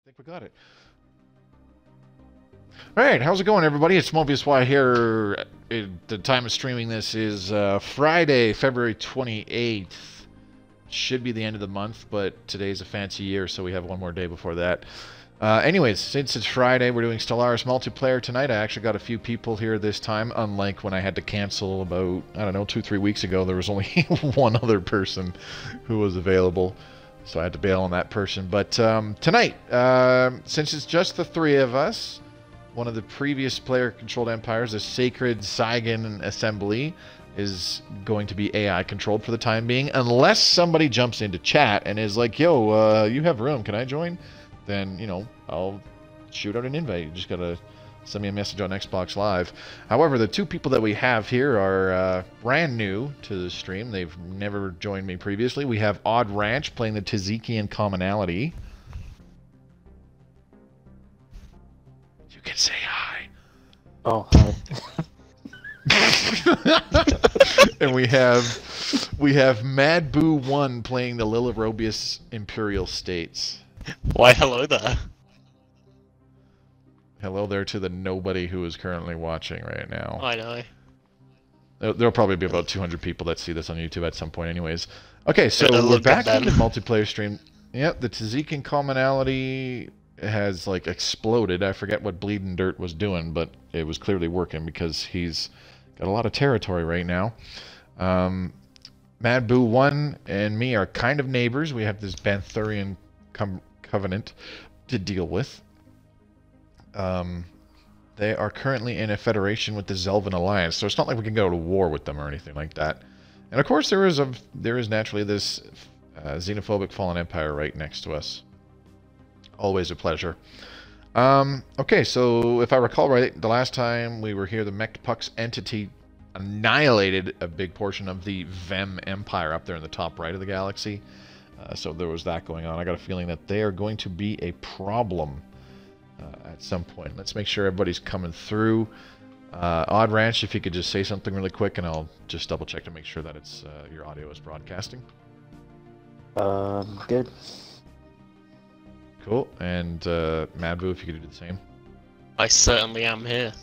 think we got it. All right, how's it going, everybody? It's Mobius Y here. The time of streaming this is Friday, February 28th. Should be the end of the month, but today's a fancy year, so we have one more day before that. Anyways, since it's Friday, we're doing Stellaris multiplayer tonight. I actually got a few people here this time, unlike when I had to cancel about, I don't know, 2-3 weeks ago. There was only one other person who was available, so I had to bail on that person. But tonight, since it's just the three of us, one of the previous player-controlled empires, the Sacred Saigon Assembly, is going to be AI-controlled for the time being, unless somebody jumps into chat and is like, yo, you have room, can I join? Then, you know, I'll shoot out an invite. You just gotta send me a message on Xbox Live. However, the two people that we have here are brand new to the stream. They've never joined me previously. We have Odd Ranch playing the Tzatzikian Commonality. You can say hi. Oh, hi. And we have Mad Boo 1 playing the Lilirobius Imperial States. Why, hello there. Hello there to the nobody who is currently watching right now. I know. There'll probably be about 200 people that see this on YouTube at some point anyways. Okay, so Yeah, we're look back at in the them. multiplayer stream. Yep, the Tzatzikian Commonality has, like, exploded. I forget what Bleeding Dirt was doing, but it was clearly working because he's got a lot of territory right now. Mad Boo 1 and me are kind of neighbors. We have this Banthurian Covenant to deal with. They are currently in a federation with the Zelvan Alliance, so it's not like we can go to war with them or anything like that. And of course, there is naturally this xenophobic fallen empire right next to us. Always a pleasure. Okay, so if I recall right, the last time we were here, the Mechpux entity annihilated a big portion of the Vem Empire up there in the top right of the galaxy. So there was that going on. I got a feeling that they are going to be a problem at some point. Let's make sure everybody's coming through. Odd Ranch, if you could just say something really quick, and I'll just double check to make sure that it's your audio is broadcasting. Good. Cool. And Madboo, if you could do the same. I certainly am here.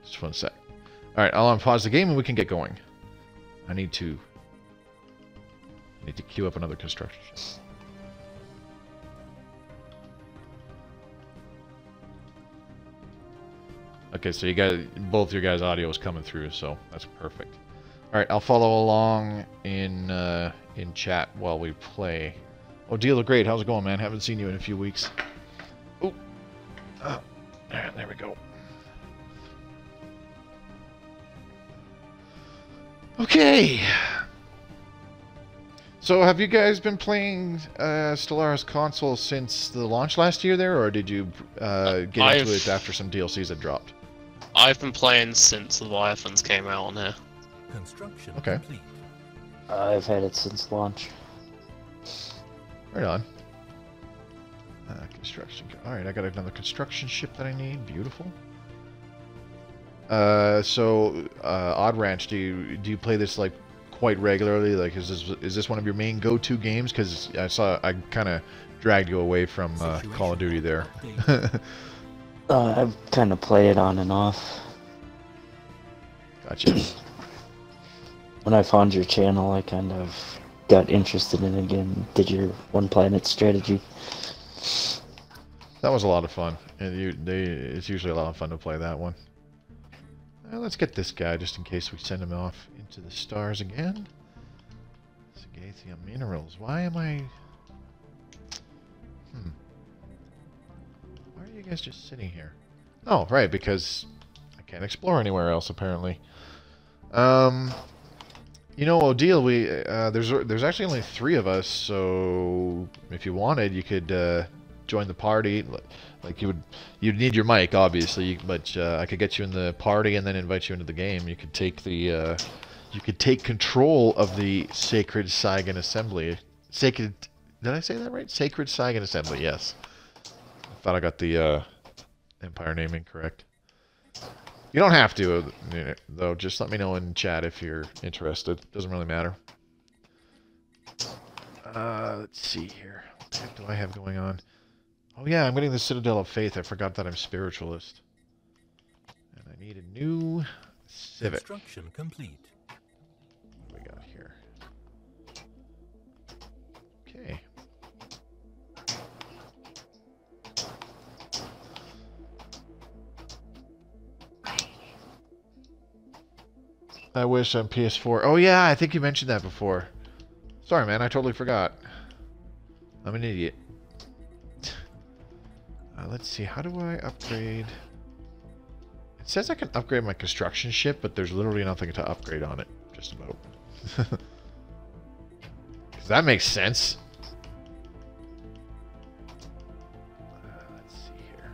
Just one sec. All right, I'll unpause the game and we can get going. I need to queue up another construction ship. Okay, so you guys, both your guys' audio is coming through, so that's perfect. All right, I'll follow along in chat while we play. Oh, Deal great. How's it going, man? Haven't seen you in a few weeks. Oh, there we go. Okay. So, have you guys been playing Stellaris Console since the launch last year there, or did you get into it after some DLCs had dropped? I've been playing since Leviathans came out on here. Construction Okay. complete. I've had it since launch. Right on. Construction. Alright, I got another construction ship that I need. Beautiful. Odd Ranch, do you play this like quite regularly? Like, is this one of your main go-to games? Because I kind of dragged you away from Call of Duty there. I've kind of played it on and off. Gotcha. When I found your channel, I kind of got interested in it again. Did your One Planet strategy? That was a lot of fun. And it's usually a lot of fun to play that one. Let's get this guy just in case we send him off into the stars again. Sagathia Minerals. Why am I... Why are you guys just sitting here? Oh, right, because I can't explore anywhere else, apparently. You know, Odile, there's actually only 3 of us, so if you wanted, you could join the party. Like you'd need your mic, obviously, but I could get you in the party and then invite you into the game. You could take control of the Sacred Saigon Assembly. Did I say that right? Sacred Saigon Assembly, yes. I thought I got the empire name incorrect. You don't have to, though. Just let me know in chat if you're interested. Doesn't really matter. Let's see here. What the heck do I have going on? Oh yeah, I'm getting the Citadel of Faith. I forgot that I'm spiritualist. And I need a new civic. Construction complete. What do we got here? Okay. I wish on PS4. Oh yeah, I think you mentioned that before. Sorry, man, I totally forgot. I'm an idiot. Let's see, how do I upgrade? It says I can upgrade my construction ship, but there's literally nothing to upgrade on it. Just about. Because that makes sense. Let's see here.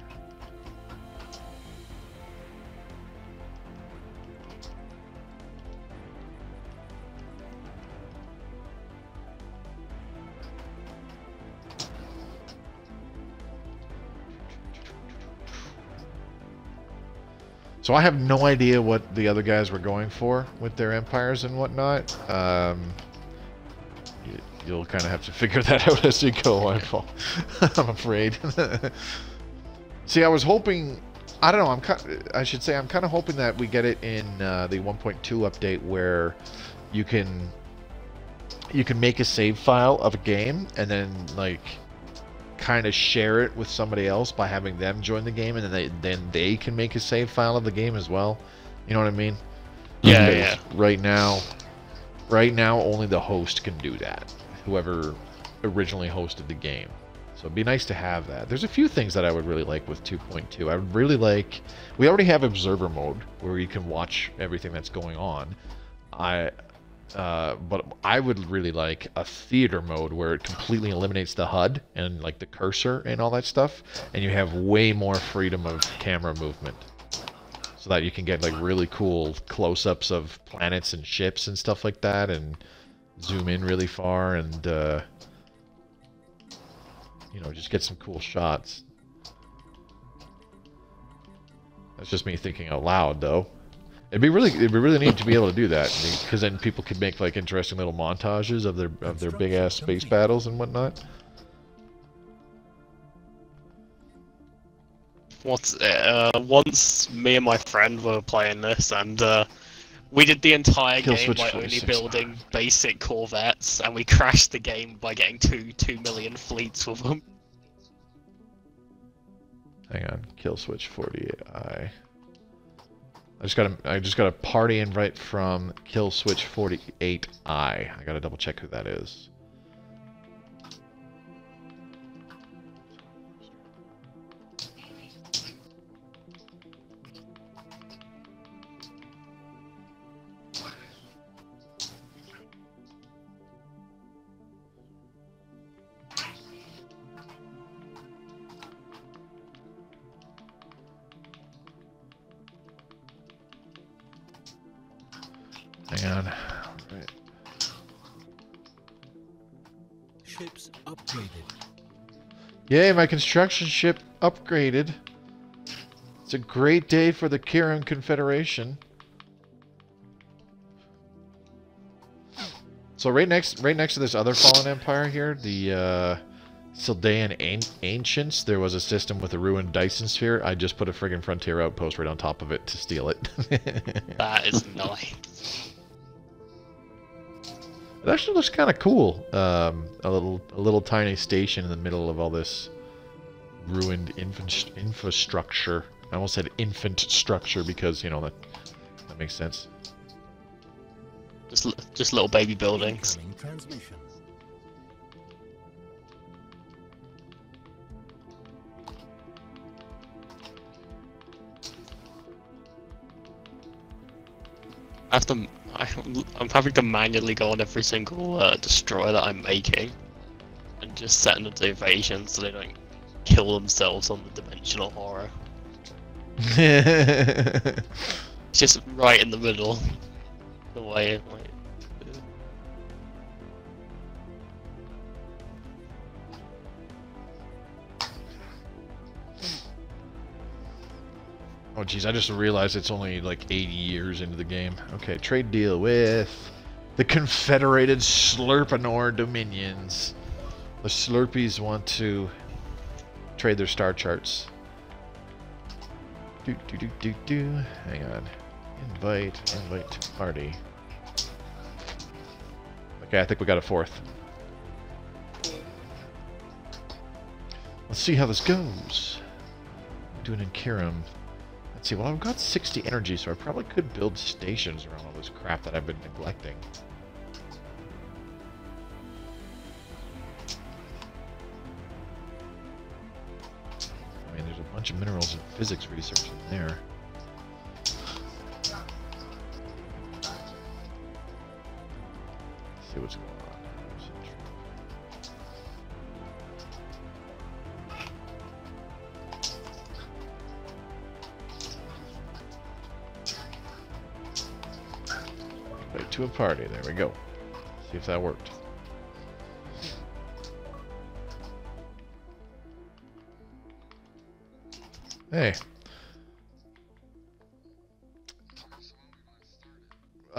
So I have no idea what the other guys were going for with their empires and whatnot. You'll kind of have to figure that out as you go, I'm afraid. See, I was hoping... I don't know, I should say I'm kind of hoping that we get it in the 1.2 update where you can make a save file of a game and then, like, kind of share it with somebody else by having them join the game, and then they can make a save file of the game as well. You know what I mean? Yeah, Because yeah. Right now, only the host can do that. Whoever originally hosted the game. So it'd be nice to have that. There's a few things that I would really like with 2.2. I would really like... We already have observer mode where you can watch everything that's going on. But I would really like a theater mode where it completely eliminates the HUD and like the cursor and all that stuff, and you have way more freedom of camera movement, so that you can get like really cool close-ups of planets and ships and stuff like that, and zoom in really far, and you know, just get some cool shots. That's just me thinking out loud, though. It'd be really neat to be able to do that, because then people could make like interesting little montages of their big ass space battles and whatnot. Once me and my friend were playing this, and we did the entire Kill game switch by only 46. building basic corvettes, and we crashed the game by getting 2 million fleets with them. Hang on, kill switch 48i. I just got a party invite from kill switch 48i. I gotta double check who that is. Hang on. Right. Ships upgraded. Yay, my construction ship upgraded. It's a great day for the Kiran Confederation. So right next to this other fallen empire here, the Sildaean Ancients, there was a system with a ruined Dyson sphere. I just put a friggin' frontier outpost right on top of it to steal it. That is nice. It actually looks kind of cool. A little tiny station in the middle of all this ruined infrastructure. I almost said infant structure because, you know, that makes sense. Just little baby buildings. Incoming transmission. I'm having to manually go on every single destroyer that I'm making, and just set them to evasion so they don't kill themselves on the dimensional horror. It's just right in the middle. The way, like. Oh geez, I just realized it's only like 80 years into the game. Okay, trade deal with The Confederated Slurpanor Dominions. The Slurpees want to trade their star charts. Hang on. Invite to party. Okay, I think we got a fourth. Let's see how this goes. Doing in Kirim. Let's see, well, I've got 60 energy, so I probably could build stations around all this crap that I've been neglecting. I mean, there's a bunch of minerals and physics research in there. Let's see what's going on. To a party. There we go. See if that worked. Hey.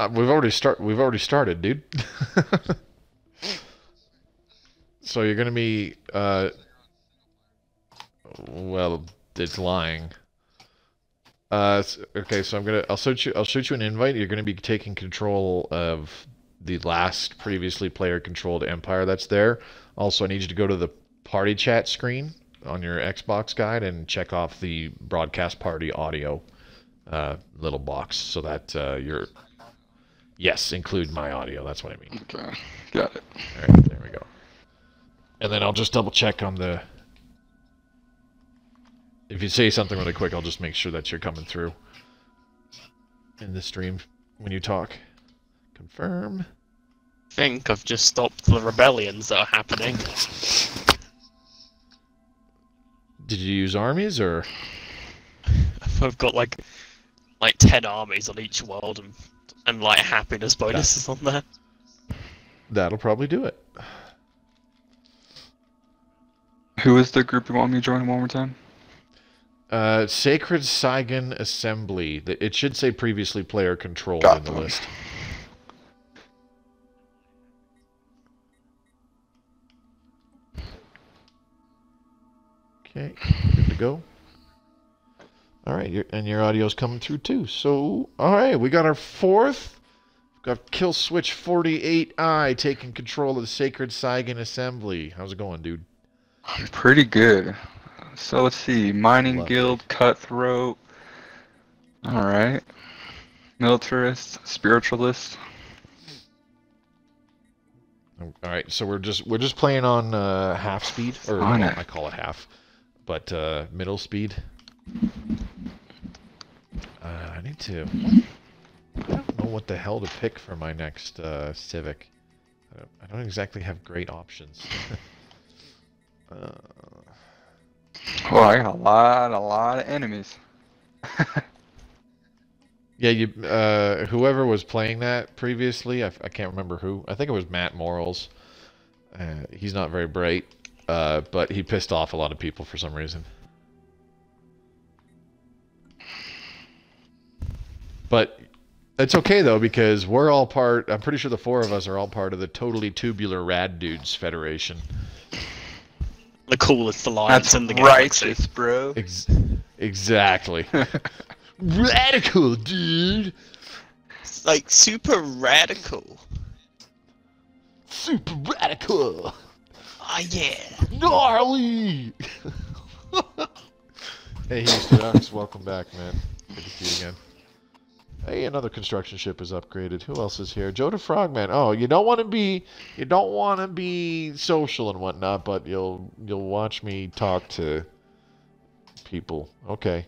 We've already started, dude. So you're gonna be well, it's lying. Okay, so I'll shoot you an invite. You're gonna be taking control of the last previously player-controlled empire that's there. Also, I need you to go to the party chat screen on your Xbox guide and check off the broadcast party audio little box so that you're... Yes, include my audio. That's what I mean. Okay, got it. All right, there we go. And then I'll just double check on the... If you say something really quick, I'll just make sure that you're coming through in the stream when you talk. Confirm. I think I've just stopped the rebellions that are happening. Did you use armies or? I've got like 10 armies on each world and like happiness bonuses on there. That'll probably do it. Who is the group you want me to join one more time? Sacred Saigon Assembly. It should say previously player controlled Got in the them. list. Okay, good to go. All right, and your audio's coming through too. So, all right, we got our fourth. We've got Kill Switch 48i taking control of the Sacred Saigon Assembly. How's it going, dude? Pretty good. So let's see. Mining Lovely. Guild, Cutthroat. Alright. Militarist, Spiritualist. All right, so we're just playing on half speed, or Fine. well, I call it half, but middle speed. I need to. I don't know what the hell to pick for my next Civic. I don't exactly have great options. Oh, I got a lot of enemies. Yeah, whoever was playing that previously, I can't remember who. I think it was Matt Morals. He's not very bright, but he pissed off a lot of people for some reason. But it's okay though, because we're all part. I'm pretty sure the four of us are all part of the Totally Tubular Rad Dudes Federation. The coolest alliance That's in the galaxy. righteous, bro. Exactly. Radical, dude. It's like super radical. Super radical. Oh yeah. Gnarly. Hey, Houston Ducks, welcome back, man. Good to see you again. Hey, another construction ship is upgraded. Who else is here? Joe the Frogman. Oh, you don't want to be social and whatnot, but you'll watch me talk to people. Okay.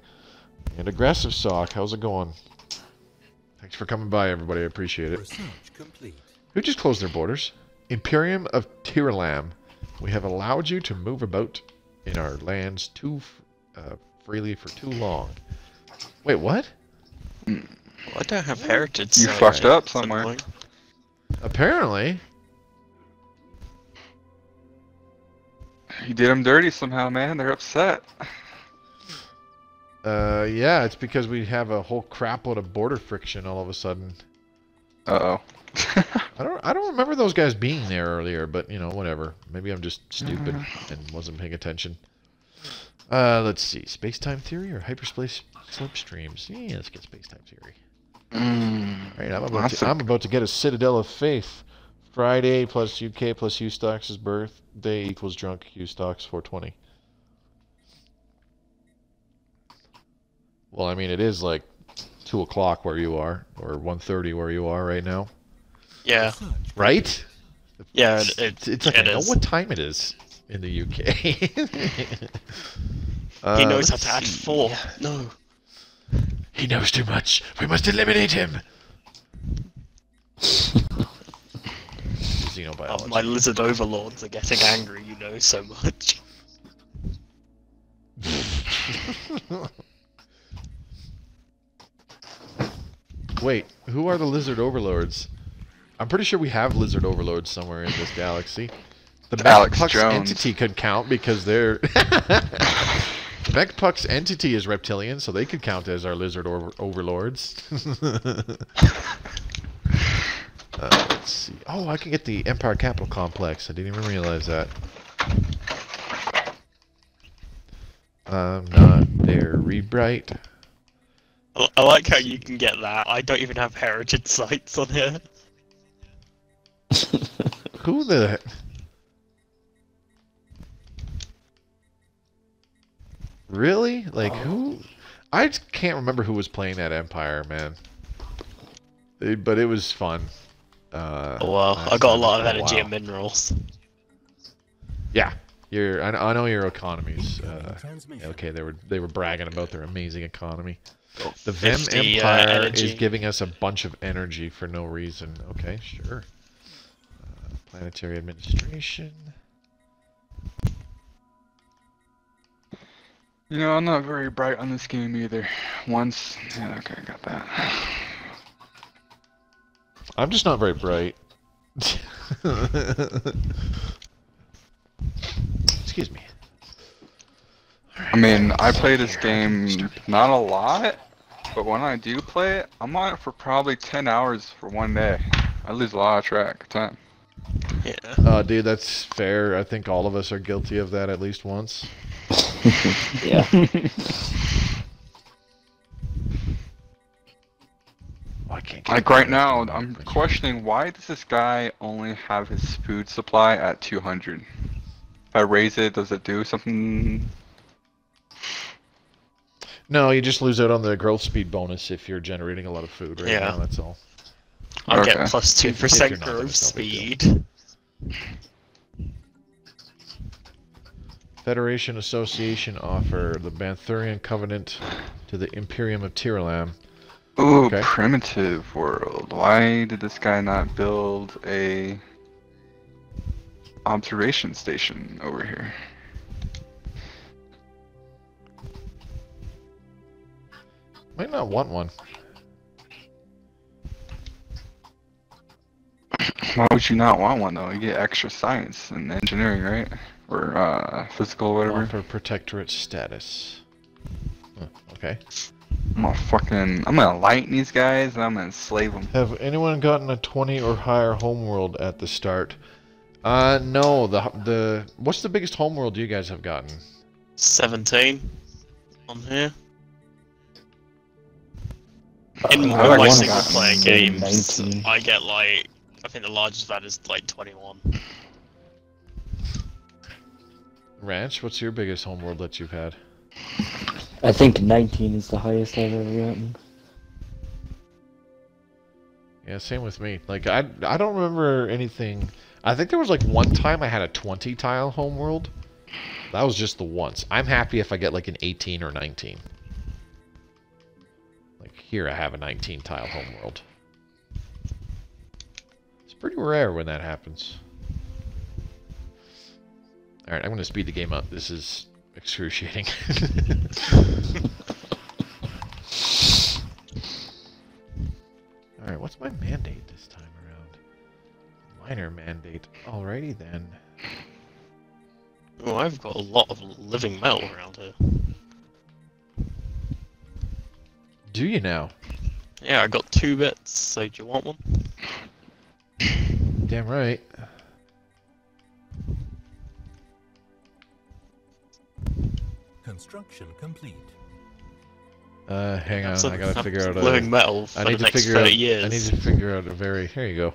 And Aggressive Sock, how's it going? Thanks for coming by, everybody. I appreciate it. Research complete. Who just closed their borders? Imperium of Tiralam. We have allowed you to move about in our lands too freely for too long. Wait, what? Well, I don't have heritage. You so fucked up at some somewhere. point. Apparently. You did them dirty somehow, man. They're upset. Yeah, it's because we have a whole crapload of border friction all of a sudden. Uh-oh. I don't remember those guys being there earlier, but you know, whatever. Maybe I'm just stupid and wasn't paying attention. Let's see, space-time theory or hyperspace slipstreams? Yeah, let's get space-time theory. All right, I'm about to get a Citadel of Faith. Friday plus UK plus Hugh birthday equals drunk Hugh 420. Well, I mean, it is like 2 o'clock where you are, or 1:30 where you are right now. Yeah. Right? Yeah, It's like I know what time it is in the UK. He knows how to add 4. No. He knows too much. We must eliminate him. Xenobiology. Oh, my lizard overlords are getting angry, you know so much. Wait, who are the lizard overlords? I'm pretty sure we have lizard overlords somewhere in this galaxy. The Alex Mechpuck's Jones. entity could count because they're... Mechpuck's entity is reptilian, so they could count as our lizard overlords. Let's see. Oh, I can get the Empire Capital Complex. I didn't even realize that. I'm not very bright. I like how you can get that. I don't even have heritage sites on here. Who the... Really? Like, who? I just can't remember who was playing that Empire, man. But it was fun. Oh well, I got a lot of energy and minerals. Yeah, I know your economies. Okay, they were bragging about their amazing economy. The Vem Empire is giving us a bunch of energy for no reason. Okay, sure. Planetary administration. You know, I'm not very bright on this game either. Once, yeah, okay, I got that. I'm just not very bright. Excuse me. I mean, I play this game not a lot, but when I do play it, I'm on it for probably 10 hours for one day. I lose a lot of track of time. Yeah. Dude, that's fair. I think all of us are guilty of that at least once. Yeah. Oh, I can't get Like right now, I'm questioning why does this guy only have his food supply at 200? If I raise it, does it do something? No, you just lose out on the growth speed bonus if you're generating a lot of food right now, that's all. I'll get Okay. plus If you're 2% not, then growth it's no big speed. Federation Association offer the Banthurian Covenant to the Imperium of Tiralam. Ooh, Okay. primitive world. Why did this guy not build a observation station over here? Might not want one. Why would you not want one though? You get extra science and engineering, right? Or physical, whatever. Offer protectorate status. Huh, okay. I'm gonna lighten these guys and I'm gonna enslave them. Have anyone gotten a 20 or higher homeworld at the start? No. The what's the biggest homeworld you guys have gotten? 17 on here. In I more like my one single got player games, 19. I get like, I think the largest of that is like 21. Ranch, what's your biggest homeworld that you've had? I think 19 is the highest I've ever gotten. Yeah, same with me. Like I don't remember anything. I think there was like one time I had a 20 tile homeworld. That was just the once. I'm happy if I get like an 18 or 19. Like here I have a 19 tile homeworld. It's pretty rare when that happens. Alright, I'm going to speed the game up. This is excruciating. Alright, what's my mandate this time around? Minor mandate. Alrighty then. Oh, I've got a lot of living metal around here. Do you now? Yeah, I got 2 bits, so do you want one? Damn right. Construction complete. Hang on, So I gotta I'm figure out living a... metal for I the need to next figure out... 30 years. I need to figure out a very... Here you go.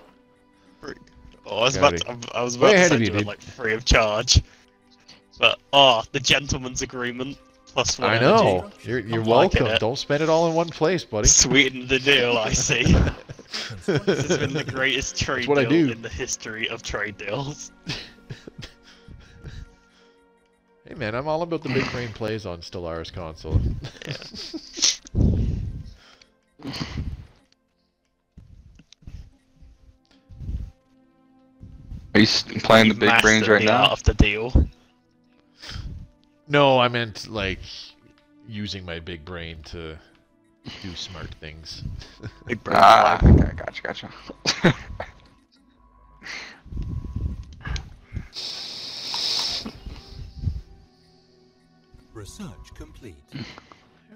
Oh, I was Got about it. to, I was Way about to ahead of send you, you it dude. like free of charge. But, the gentleman's agreement plus one I energy. know. You're I'm liking welcome. it. Don't spend it all in one place, buddy. Sweeten the deal, I see. This has been the greatest trade what I deal do. in the history of trade deals. Hey man, I'm all about the big brain plays on Stellaris Console. Are you playing the You've big brains mastered right the now? art of the deal. No, I meant like using my big brain to do smart things. Big brain Ah, flag. okay, gotcha. Research complete.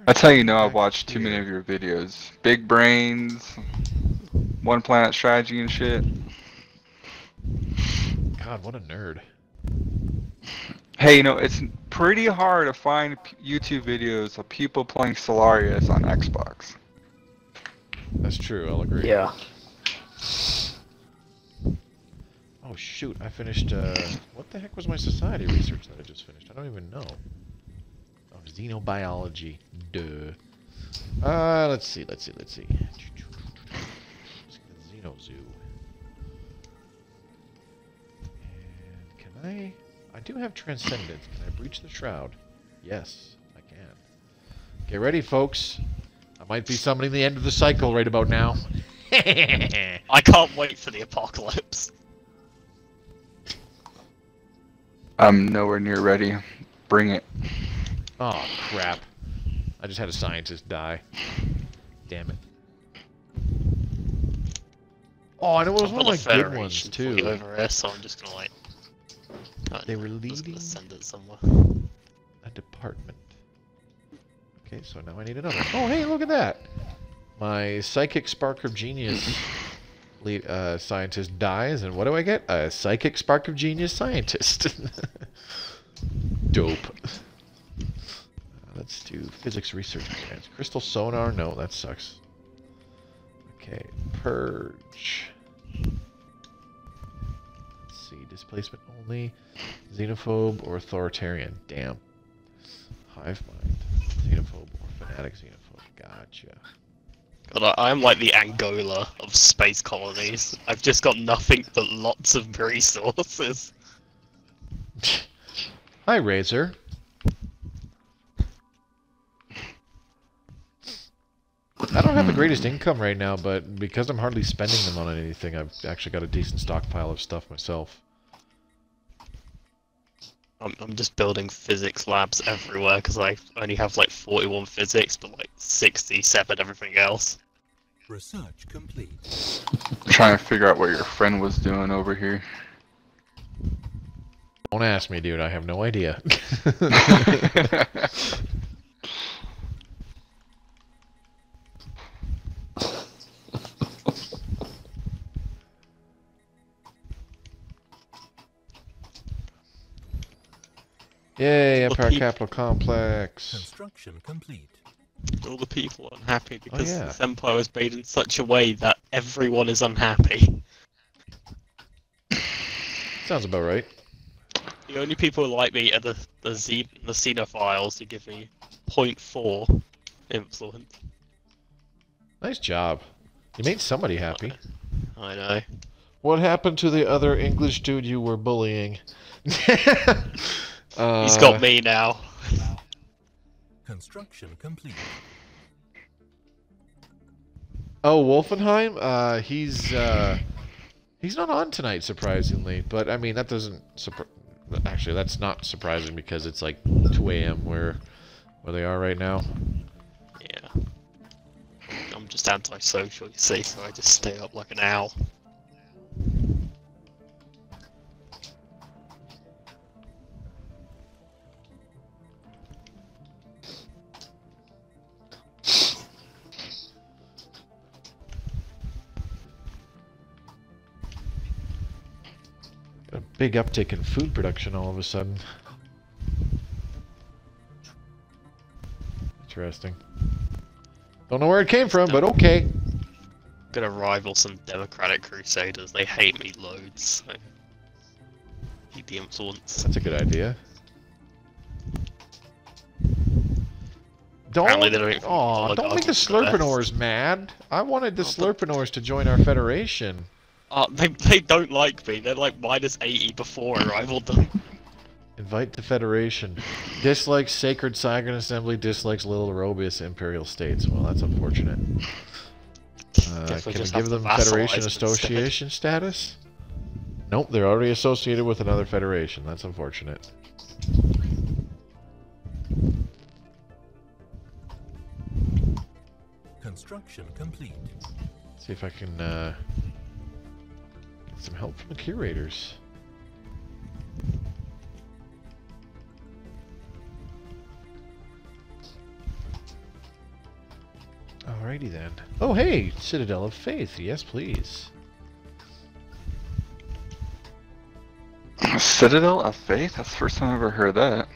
That's how you know I've watched too many of your videos. Big brains, one planet strategy and shit. God, what a nerd. Hey, you know, it's pretty hard to find YouTube videos of people playing Stellaris on Xbox. That's true, I'll agree. Yeah. Oh shoot, I finished, what the heck was my society research that I just finished? I don't even know. Oh, xenobiology. Duh. Let's see. Let's see the Xeno Zoo. And can I do have Transcendence. Can I breach the Shroud? Yes, I can. Get ready, folks. I might be summoning the end of the cycle right about now. I can't wait for the apocalypse. I'm nowhere near ready. Bring it. Oh, crap. I just had a scientist die. Damn it. Oh, and it was I've one got of a my good Federation ones, fleet too. over here, so I'm just gonna like. They were I'm just leading gonna send it somewhere. a department. Okay, so now I need another. Oh, hey, look at that! My Psychic Spark of Genius scientist dies, and what do I get? A Psychic Spark of Genius scientist. Dope. Let's do physics research grants. Crystal sonar? No, that sucks. Okay, purge. Let's see, displacement only, xenophobe or authoritarian. Damn. Hive mind, xenophobe or fanatic xenophobe. Gotcha. God, I'm like the Angola of space colonies. I've just got nothing but lots of resources. Hi, Razor. I don't have the greatest income right now, but because I'm hardly spending them on anything, I've actually got a decent stockpile of stuff myself. I'm just building physics labs everywhere because I only have like 41 physics, but like 67 everything else. Research complete. I'm trying to figure out what your friend was doing over here. Don't ask me, dude. I have no idea. Yay, Empire Capital Complex. Construction complete. All the people are unhappy because yeah. this empire was made in such a way that everyone is unhappy. Sounds about right. The only people who like me are the xenophiles who give me 0.4 influence. Nice job. You made somebody happy. I know. What happened to the other English dude you were bullying? He's got me now. Construction complete. Oh, Wolfenheim? He's not on tonight, surprisingly. But, I mean, that doesn't... Actually, that's not surprising because it's like 2 a.m. where they are right now. Yeah. I'm just antisocial, you see, so I just stay up like an owl. big uptick in food production all of a sudden. Interesting. Don't know where it came from, but okay. Gonna rival some Democratic Crusaders. They hate me loads. So keep the influence. That's a good idea. Apparently they don't Don't make the Slurpinors mad. I wanted the Slurpinors to join our federation. They don't like me. They're like -80 before I rivaled them. Invite the Federation. Dislikes Sacred Saigon Assembly, dislikes Little Mobius Imperial States. Well, that's unfortunate. Can we give them Federation Association status? Nope, they're already associated with another federation. That's unfortunate. Construction complete. See if I can get some help from the curators. Alrighty then. Oh hey, Citadel of Faith. Yes, please. Citadel of Faith? That's the first time I've ever heard that.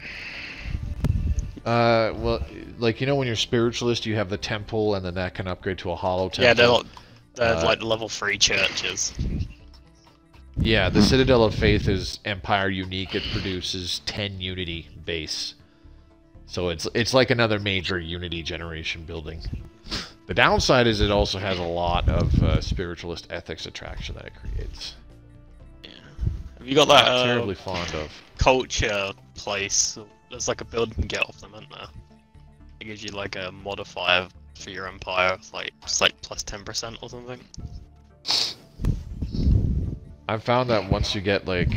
Well, like, you know when you're spiritualist, you have the temple, and then that can upgrade to a hollow temple. Yeah, they're like level 3 churches. Yeah, the Citadel of Faith is Empire unique. It produces 10 Unity base. So it's like another major Unity generation building. The downside is it also has a lot of spiritualist ethics attraction that it creates. Yeah. Have you got that Not terribly fond of. culture place? There's like a building you can get off them, isn't there? It gives you like a modifier for your empire, like it's like plus 10% or something. I've found that once you get like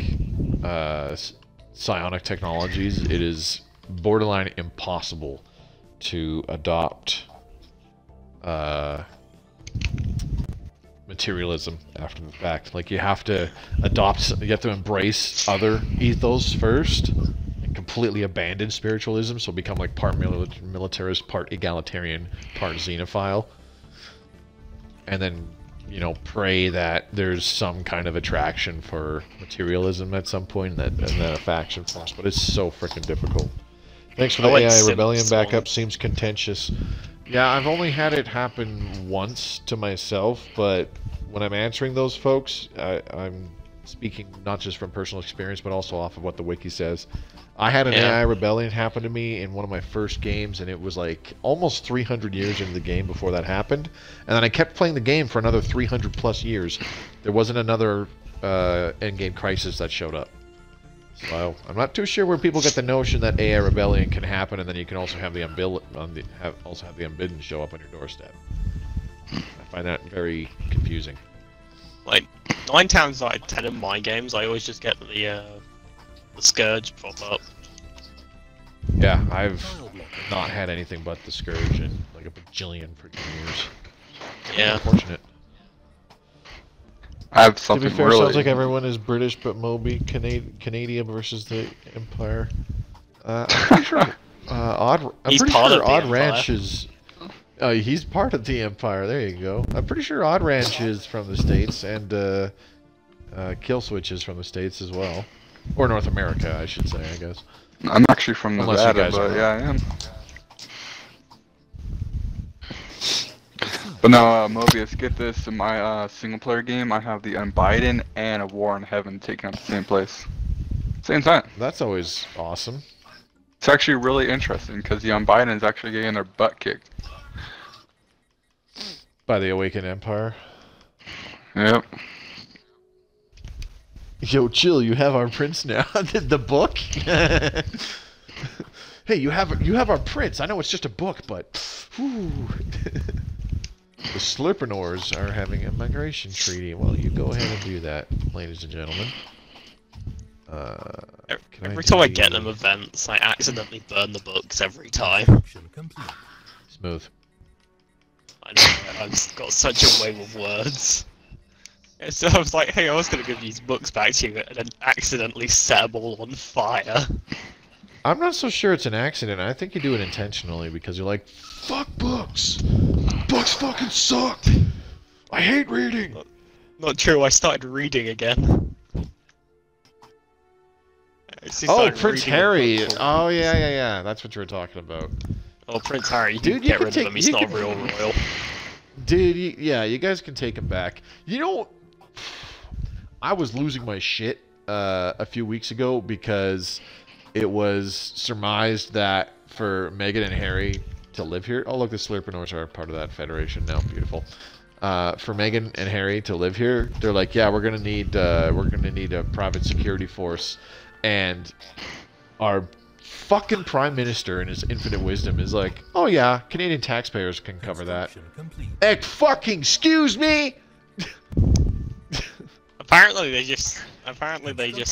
psionic technologies, it is borderline impossible to adopt materialism after the fact. Like, you have to you have to embrace other ethos first and completely abandon spiritualism, so become like part militarist, part egalitarian, part xenophile, and then, you know, pray that there's some kind of attraction for materialism at some point, and that a faction forms. But it's so freaking difficult. Thanks for the AI Rebellion backup. Seems contentious. Yeah, I've only had it happen once to myself, but when I'm answering those folks, I'm speaking not just from personal experience, but also off of what the wiki says. I had an AI Rebellion happen to me in one of my first games, and it was like almost 300 years into the game before that happened. And then I kept playing the game for another 300 plus years. There wasn't another endgame crisis that showed up. So I'm not too sure where people get the notion that AI Rebellion can happen, and then you can also have the Unbidden show up on your doorstep. I find that very confusing. Like 9 times out of 10 in my games, I always just get the Scourge pop up. Yeah, I've not had anything but the Scourge in like a bajillion freaking years. Yeah. Unfortunate. I have something to be fair, really... sounds like everyone is British, but Moby, Canada versus the Empire. I'm pretty sure Odd Ranch is... he's part of the Empire, there you go. I'm pretty sure Odd Ranch is from the States, and Killswitch is from the States as well. Or North America, I should say, I guess. I'm actually from Nevada, but yeah, I am. But no, Mobius, get this, in my single-player game, I have the Unbidden and a War in Heaven taking up the same place. Same time. That's always awesome. It's actually really interesting, because the Unbidden is actually getting their butt kicked. By the Awakened Empire? Yep. Yo, chill, you have our prince now. The book? Hey, you have our prince. I know it's just a book, but... Whew. The Slurpinors are having a migration treaty. Well, you go ahead and do that, ladies and gentlemen. Every time I get them events, I accidentally burn the books every time. Smooth. I know, I've got such a way with words. So I was like, hey, I was going to give these books back to you, and then accidentally set them all on fire. I'm not so sure it's an accident. I think you do it intentionally, because you're like, fuck books! Books fucking suck! I hate reading! Not true, I started reading again. It's just Oh, like Prince reading a Harry. book. Oh, yeah. That's what you were talking about. Oh, Prince Harry, Dude, you get rid of him. He's you not can- a real royal. Dude, you guys can take him back. You know, I was losing my shit a few weeks ago because it was surmised that for Meghan and Harry to live here. Oh, look, the Slurpreneurs are part of that federation now. Beautiful. For Meghan and Harry to live here, they're like, yeah, we're gonna need a private security force, and our fucking prime minister in his infinite wisdom is like, oh yeah, Canadian taxpayers can cover that. Fucking excuse me. Apparently they just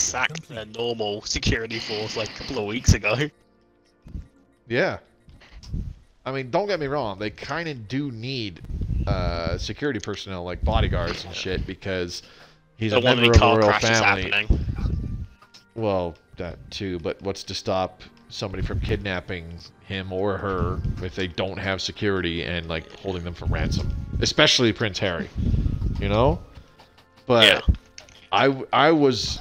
sacked their normal security force like a couple of weeks ago. Yeah. I mean, don't get me wrong, they kind of do need security personnel like bodyguards and shit because he's a member of the royal family. Happening. Well, that too, but what's to stop somebody from kidnapping him or her if they don't have security and like holding them for ransom, especially Prince Harry, you know? But Yeah. I was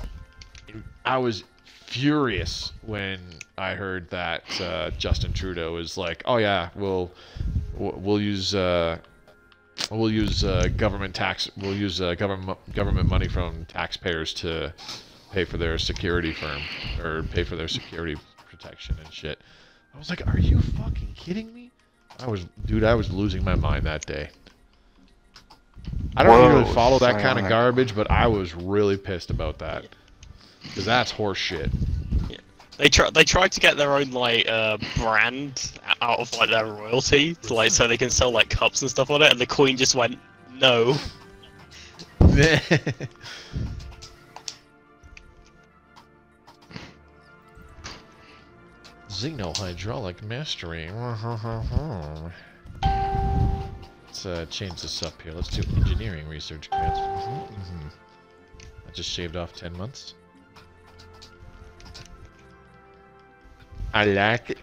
furious when I heard that Justin Trudeau is like, oh yeah, we'll use government money from taxpayers to pay for their security firm or pay for their security protection and shit. I was like, are you fucking kidding me? I was losing my mind that day. I don't really follow that kind of garbage, but I was really pissed about that because that's horse shit. Yeah. They tried to get their own like brand out of like their royalty, like so they can sell like cups and stuff on it, and the Queen just went no. Xenohydraulic mastery. Let's change this up here. Let's do engineering research grants. I just shaved off 10 months. I like it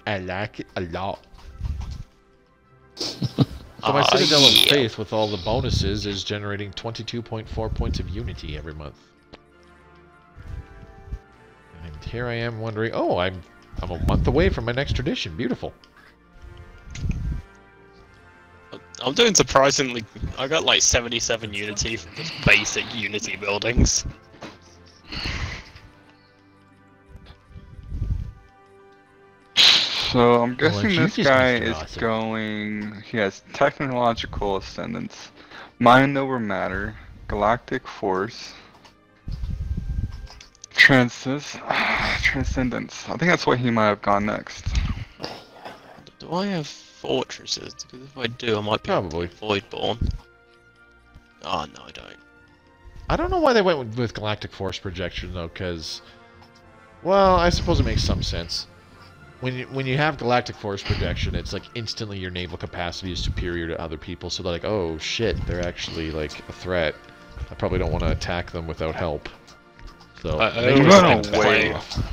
a lot. So my Citadel of Faith with all the bonuses is generating 22.4 points of unity every month. And here I am wondering, oh, I'm a month away from my next tradition. Beautiful. I'm doing surprisingly. I got like 77 unity from just basic unity buildings. So I'm guessing you this just guy missed is awesome. going. He has technological ascendance, mind over matter, galactic force, transcendence. I think that's what he might have gone next. Do I have fortresses? Because if I do, I might be Probably. Voidborn. Oh no, I don't. I don't know why they went with galactic force projection though, because, well, I suppose it makes some sense. When you have galactic force projection, it's like instantly your naval capacity is superior to other people. So they're like, oh shit, they're actually like a threat. I probably don't want to attack them without help. So they always just like think play that-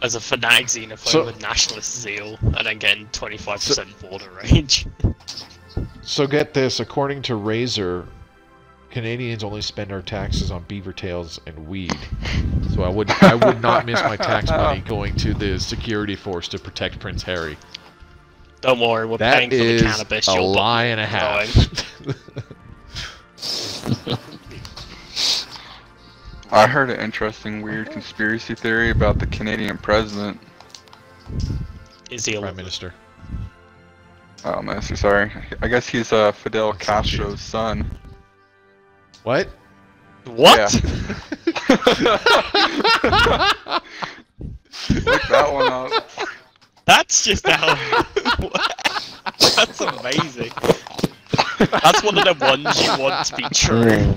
as a fanatic xenophobe So- with nationalist zeal, and then getting 25% border range. So get this, according to Razor, Canadians only spend our taxes on beaver tails and weed. So I would not miss my tax money going to the security force to protect Prince Harry. Don't worry, we're That paying for the is cannabis. a you'll lie and a half. I heard an interesting, weird conspiracy theory about the Canadian president. Is he a Prime Minister. Oh, Master, sorry. I guess he's Fidel Castro's son. What? What? Look that one up. That's just how. That's amazing. That's one of the ones you want to be true.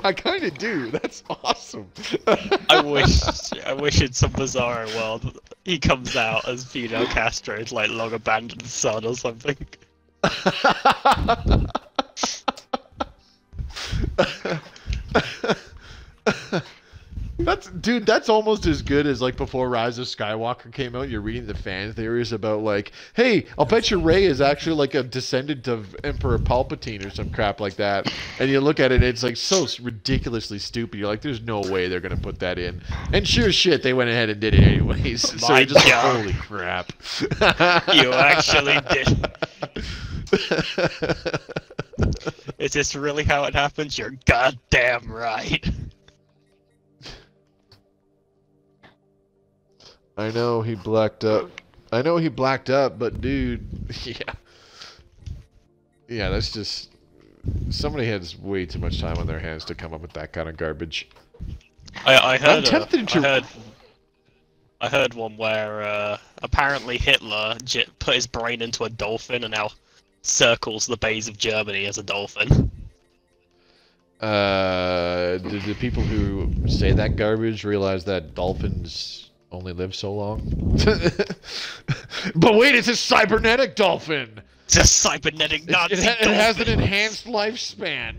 I kind of do. That's awesome. I wish in some bizarre world he comes out as Fidel Castro's like long abandoned son or something. Dude, that's almost as good as like before Rise of Skywalker came out. You're reading the fan theories about like, hey, I'll bet you Rey is actually like a descendant of Emperor Palpatine or some crap like that. And you look at it, and it's like so ridiculously stupid. You're like, there's no way they're gonna put that in. And sure as shit, they went ahead and did it anyways. So you're just like, holy crap. You actually did. Is this really how it happens? You're goddamn right. I know he blacked up. But dude, yeah. Yeah, that's just... Somebody has way too much time on their hands to come up with that kind of garbage. I heard one where apparently Hitler put his brain into a dolphin and now circles the bays of Germany as a dolphin. Did the people who say that garbage realize that dolphins only live so long? But wait, it's a cybernetic dolphin! It's a cybernetic Nazi dolphin! It has an enhanced lifespan.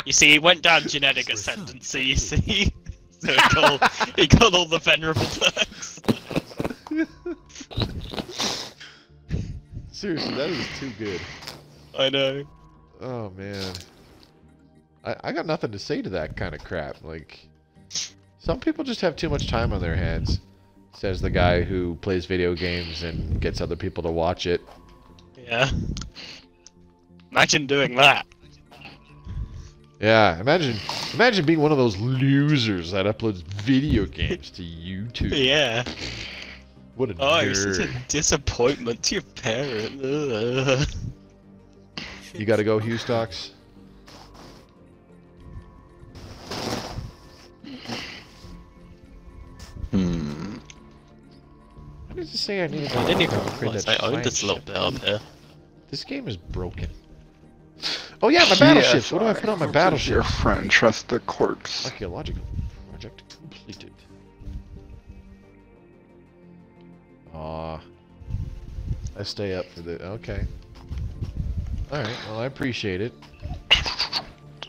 You see, he went down genetic ascendancy, you see? So he got all the venerable perks. Seriously, that is too good. I know. Oh, man. I got nothing to say to that kind of crap. Like, some people just have too much time on their hands, says the guy who plays video games and gets other people to watch it. Yeah. Imagine doing that. Yeah, imagine being one of those losers that uploads video games to YouTube. Yeah. What a Oh, you're nerd. such a disappointment to your parent. Ugh. You gotta go, Hugh Stocks? How did it say I needed to I didn't even upgrade realize that I owned this flagship? little bit up here. This game is broken. Oh yeah, my battleships. What do I put on my Your battleship? friend, trust the corpse. Archaeological project completed. Aw. I stay up for the... Okay. Alright, well I appreciate it.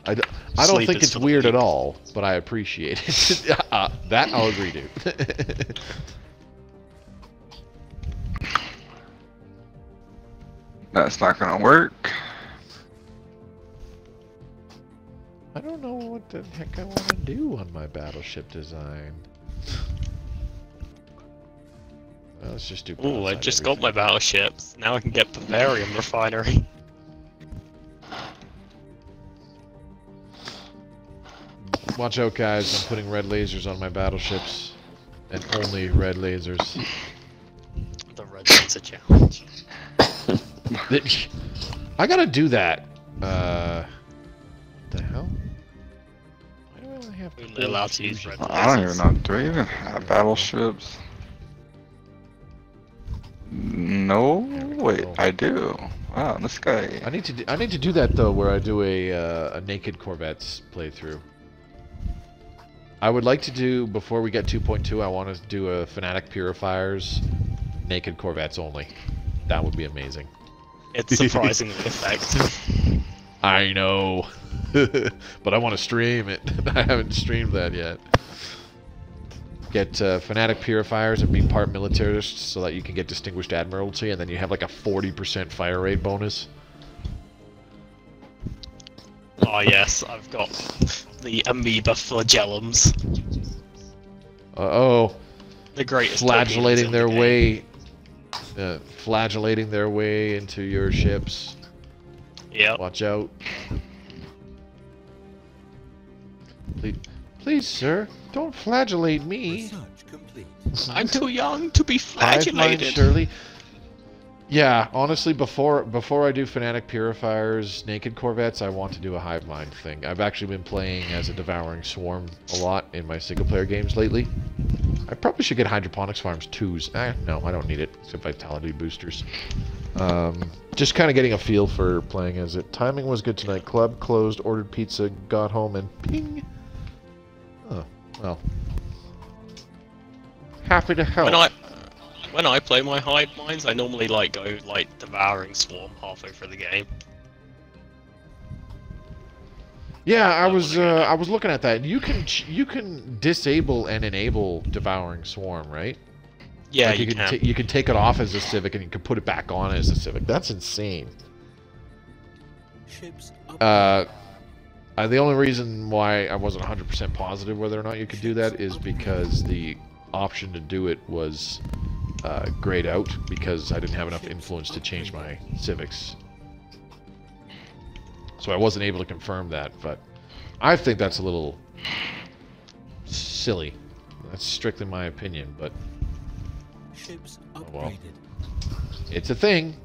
I don't Sleep think is it's for the weird at weak. all, but I appreciate it. That I'll agree to. That's not gonna work. I don't know what the heck I want to do on my battleship design. Well, let's just do... Ooh, I broadside just got my everything. battleships. Now I can get Bavarian Refinery. Watch out, guys. I'm putting red lasers on my battleships. And only red lasers. The Red Laser Challenge. I gotta do that. What the hell? Why do I only have Only allowed to use fusion? red I don't even lasers. know. Do I even have battleships? No. Wait, I do. Wow, this guy. I need to do that though, where I do a naked Corvettes playthrough. I would like to do, before we get 2.2, I want to do a Fanatic Purifiers naked Corvettes only. That would be amazing. It's surprisingly effective. I know. But I want to stream it. I haven't streamed that yet. Get Fanatic Purifiers and be part militarist so that you can get Distinguished Admiralty, and then you have like a 40% fire rate bonus. Oh yes, I've got the amoeba flagellums. Uh-oh. The greatest Flagellating their torpedoes way... flagellating their way into your ships. in the game. Yep. Watch out. Please, sir, don't flagellate me. Research complete. I'm too young to be Hive mind, flagellated. Shirley. Yeah, honestly, before I do Fanatic Purifiers, Naked Corvettes, I want to do a Hive Mind thing. I've actually been playing as a Devouring Swarm a lot in my single-player games lately. I probably should get Hydroponics Farms 2s. No, I don't need it. It's Vitality boosters. Just kind of getting a feel for playing as it. Timing was good tonight. Club closed, ordered pizza, got home, and ping! Oh, well. Happy to help. When I play my hive minds, I normally go Devouring Swarm halfway through the game. Yeah, I was looking at that. You can disable and enable devouring swarm, right? Yeah, like you can. You can take it off as a civic and you can put it back on as a civic. That's insane. Ships The only reason why I wasn't 100% positive whether or not you could do that is because the option to do it was grayed out because I didn't have enough influence to change my civics. So I wasn't able to confirm that, but I think that's a little silly. That's strictly my opinion, but ships well. upgraded. It's a thing.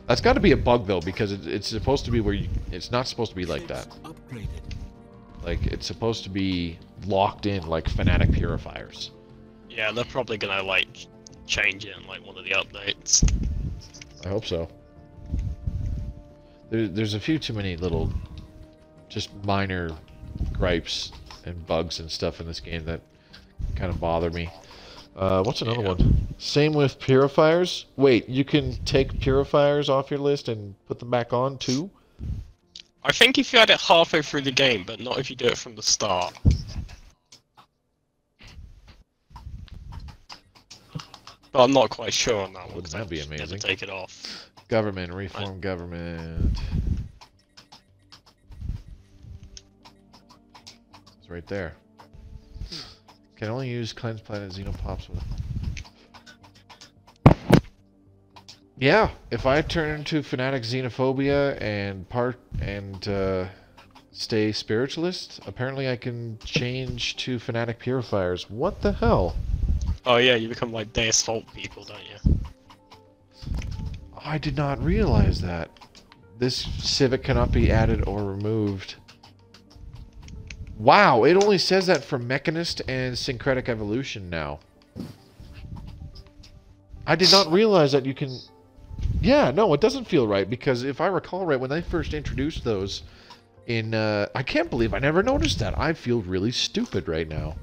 That's got to be a bug though, because it's supposed to be where it's not supposed to be like that. Ships upgraded. Like it's supposed to be locked in like fanatic purifiers. Yeah, they're probably gonna like change it in like one of the updates. I hope so. There's a few too many little, just minor gripes and bugs and stuff in this game that kind of bother me. What's another one? Same with purifiers. Wait, you can take purifiers off your list and put them back on too? I think if you had it halfway through the game, but not if you do it from the start. But I'm not quite sure on that one. Wouldn't that be Never amazing? take it off. Government, reform government. It's right there. Can only use cleanse planet xenopops with. Yeah, if I turn into fanatic xenophobia and stay spiritualist, apparently I can change to fanatic purifiers. What the hell? Oh yeah, you become like Deus Fault people, don't you? I did not realize that. This civic cannot be added or removed. Wow, it only says that for Mechanist and Syncretic Evolution now. I did not realize that you can... Yeah, no, it doesn't feel right, because if I recall right, when they first introduced those in... I can't believe I never noticed that. I feel really stupid right now.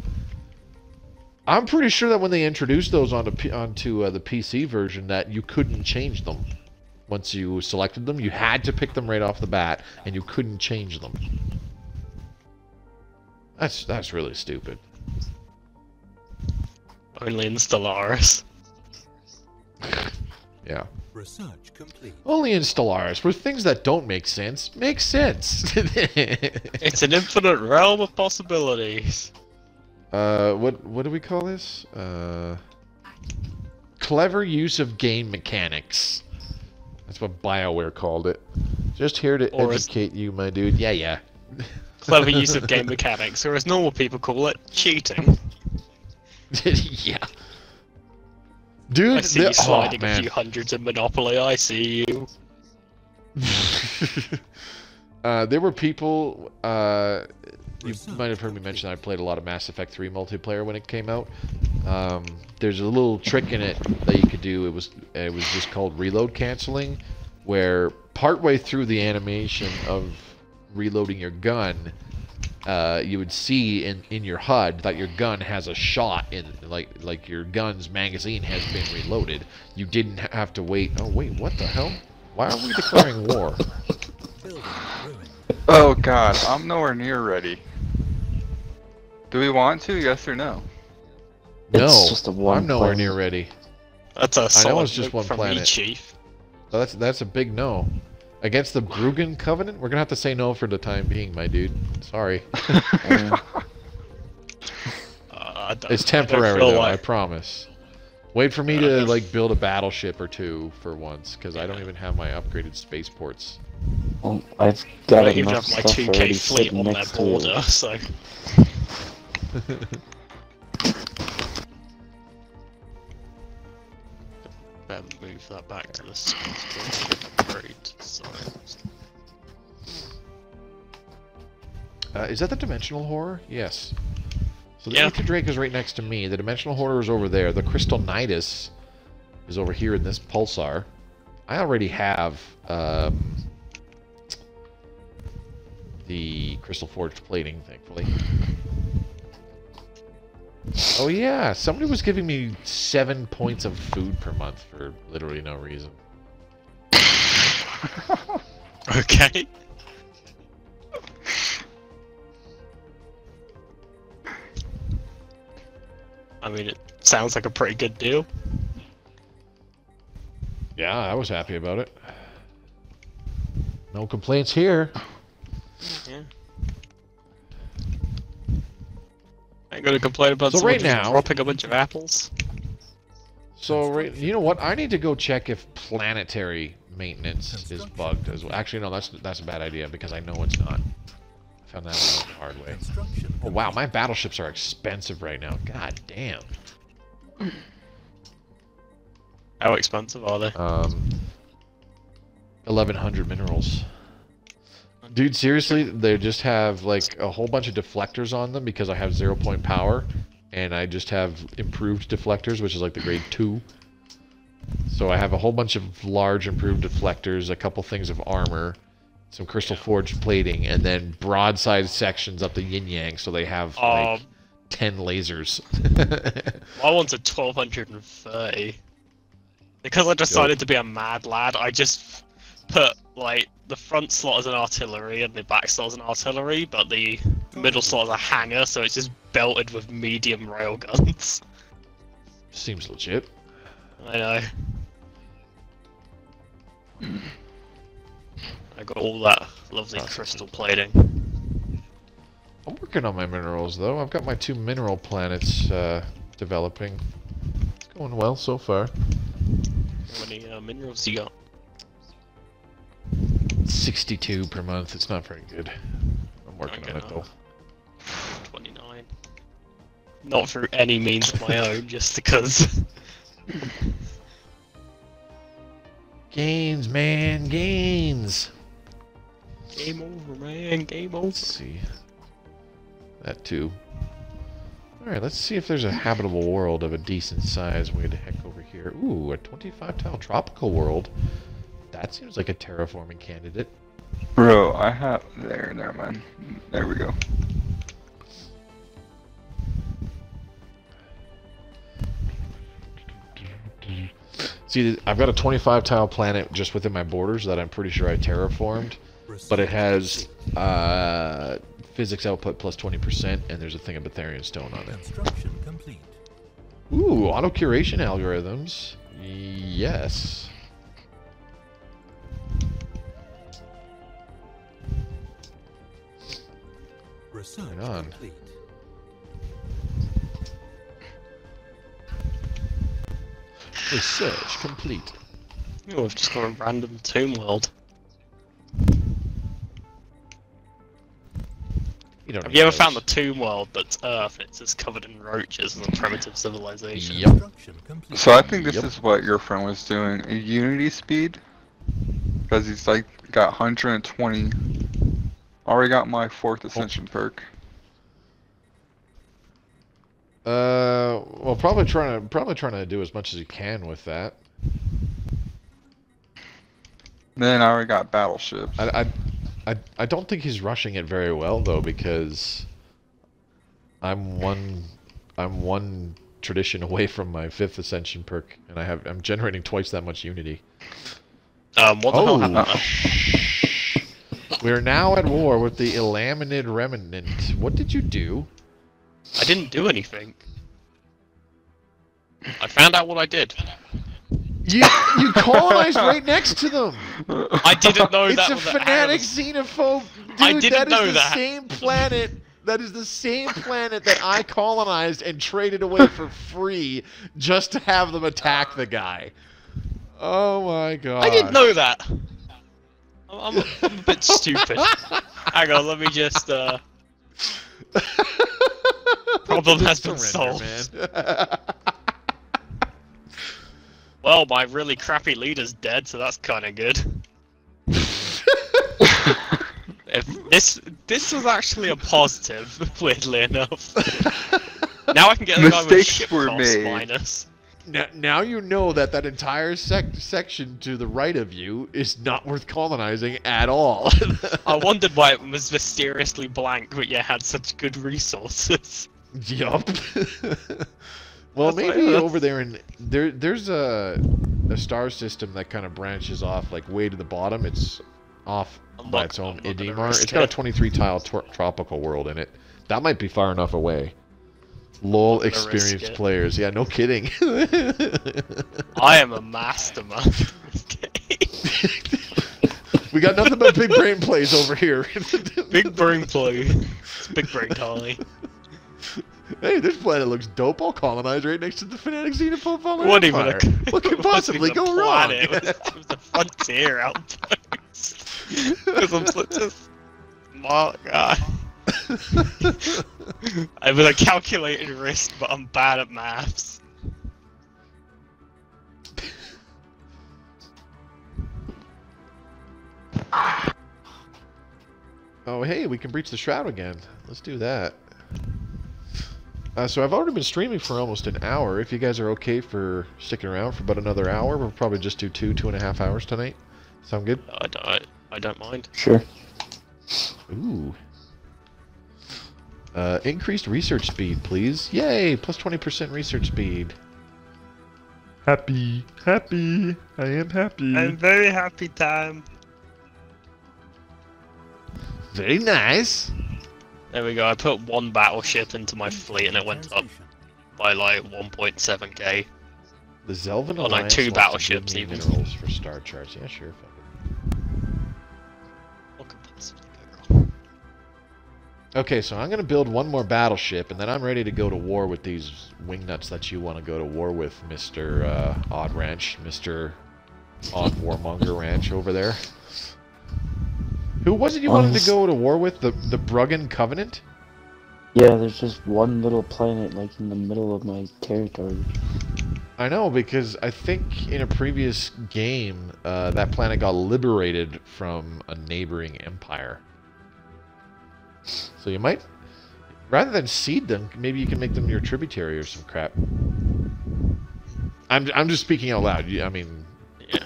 I'm pretty sure that when they introduced those onto the PC version that you couldn't change them. Once you selected them, you had to pick them right off the bat, and you couldn't change them. That's really stupid. Only in Stellaris. Yeah. Research complete. Only in Stellaris, where things that don't make sense make sense. It's an infinite realm of possibilities. What do we call this? Clever use of game mechanics. That's what BioWare called it. Just here to educate you, my dude. Yeah, yeah. Clever use of game mechanics, or as normal people call it, cheating. Yeah. Dude, I see you sliding oh, a few hundreds in Monopoly, I see you. There were people, you might have heard me mention I played a lot of Mass Effect 3 multiplayer when it came out. There's a little trick in it that you could do. It was just called reload canceling, where partway through the animation of reloading your gun, you would see in your HUD that your gun has a shot in, like your gun's magazine has been reloaded. You didn't have to wait. Oh wait, what the hell? Why are we declaring war? Oh god, I'm nowhere near ready. Do we want to? Yes or no? No, It's just a one I'm nowhere planet. near ready. That's a I know solid it's just look one from planet. me, Chief. So that's a big no. Against the Bruggen Covenant, we're gonna have to say no for the time being, my dude. Sorry. It's temporary though, I promise. Wait for me to like build a battleship or two for once, because I don't even have my upgraded spaceports. Well, I've got I don't even enough have my stuff 2K already fleet sitting on their next to border, it. so... Better move that back to the screen. Great. Is that the Dimensional Horror? Yes. So the Yeah. Aether Drake is right next to me. The Dimensional Horror is over there. The Crystal Nidus is over here in this Pulsar. I already have the Crystal Forged plating, thankfully. Oh yeah, somebody was giving me 7 points of food per month for literally no reason. Okay. I mean, it sounds like a pretty good deal. Yeah, I was happy about it. No complaints here. Yeah. I ain't gonna complain about So someone right just now- dropping a bunch of apples. So, you know what? I need to go check if planetary maintenance is bugged as well. Actually, no, that's a bad idea because I know it's not. I found that one out the hard way. Oh wow, my battleships are expensive right now. God damn. How expensive are they? 1,100 minerals. Dude, seriously, they just have like a whole bunch of deflectors on them because I have 0-point power, and I just have improved deflectors, which is like the grade 2. So I have a whole bunch of large improved deflectors, a couple things of armor, some crystal forged plating, and then broadside sections up the yin yang, so they have like 10 lasers. I wanted 1,230. Because I decided to be a mad lad, I just put like the front slot as an artillery and the back slot as an artillery, but the middle slot as a hangar, so it's just belted with medium railguns. Seems legit. I know. I got all that lovely crystal plating. I'm working on my minerals, though. I've got my 2 mineral planets developing. It's going well so far. How many minerals you got? 62 per month. It's not very good. I'm working on it, though. 29. Not through any means of my own, just because. Gains, man, gains! Game over, man. Game over. Let's see. That too. Alright, let's see if there's a habitable world of a decent size when we head over here. Ooh, a 25-tile tropical world. That seems like a terraforming candidate. Bro, I have... There, never mind. There we go. See, I've got a 25-tile planet just within my borders that I'm pretty sure I terraformed. But it has physics output plus 20%, and there's a thing of Betharian stone on it. Construction complete. Ooh, auto-curation algorithms. Yes. Research Right on. complete. Research complete. Oh, I've just got a random tomb world. Have you ever found the tomb world that's Earth? It's just covered in roaches and a primitive civilization. Yep. Construction complete. So I think this Yep. is what your friend was doing. A Unity speed? Because he's like got 120. Already got my 4th Ascension perk. Well, probably trying to do as much as you can with that. Then I already got battleships. I don't think he's rushing it very well though, because I'm one tradition away from my 5th Ascension perk, and I'm generating twice that much Unity. What the hell happened there? We're now at war with the Elaminid Remnant. What did you do? I didn't do anything. I found out what I did. You colonized right next to them. I didn't know It's that a was fanatic xenophobe. Dude, I didn't know that is that. the same planet. That is the same planet that I colonized and traded away for free just to have them attack the guy. Oh my god. I didn't know that. I'm a bit stupid. Hang on, let me just. Problem has been solved. Man. Well, my really crappy leader's dead, so that's kind of good. If this was actually a positive, weirdly enough. Now I can get the guy with Mistakes ship were cost made. minus. Now you know that entire section to the right of you is not worth colonizing at all. I wondered why it was mysteriously blank, but yeah, had such good resources. Yup. Well, That's maybe like- over there in there's a star system that kind of branches off like way to the bottom. It's off I'm by not- its own I'm not gonna Idimar. risk It's got a it. 23 tile tropical world in it. That might be far enough away. LOL I'm gonna risk experienced it. players. Yeah, no kidding. I am a master, man. We got nothing but big brain plays over here. Big brain play. It's big brain time. Hey, this planet looks dope. I'll colonize right next to the Fanatic Xenophobe Fallen What even Empire. What could possibly go wrong? It was a frontier outpost. Because I'm such a smart guy. I have a calculated risk, but I'm bad at maths. Oh, hey, we can breach the shroud again. Let's do that. So I've already been streaming for almost an hour. If you guys are okay for sticking around for about another hour, we'll probably just do 2.5 hours tonight. Sound good? I don't mind. Sure. Ooh. Increased research speed, please. Yay! Plus 20% research speed. Happy. Happy. I am happy. I'm very happy, Tam. Very nice. There we go. I put one battleship into my fleet and it went up by like 1.7k. The Zelvin Or like Alliance 2 wants to battleships give me even. minerals for star charts. Yeah, sure. Fuck it. What could possibly go wrong? Okay, so I'm going to build one more battleship, and then I'm ready to go to war with these wingnuts that you want to go to war with, Mr. Odd Ranch, Mr. Odd Warmonger Ranch over there. Who was it you wanted to go to war with? The Bruggen Covenant? Yeah, there's just one little planet like in the middle of my territory. I know, because I think in a previous game, that planet got liberated from a neighboring empire. So you might, rather than seed them, maybe you can make them your tributary or some crap. I'm just speaking out loud. I mean, Yeah.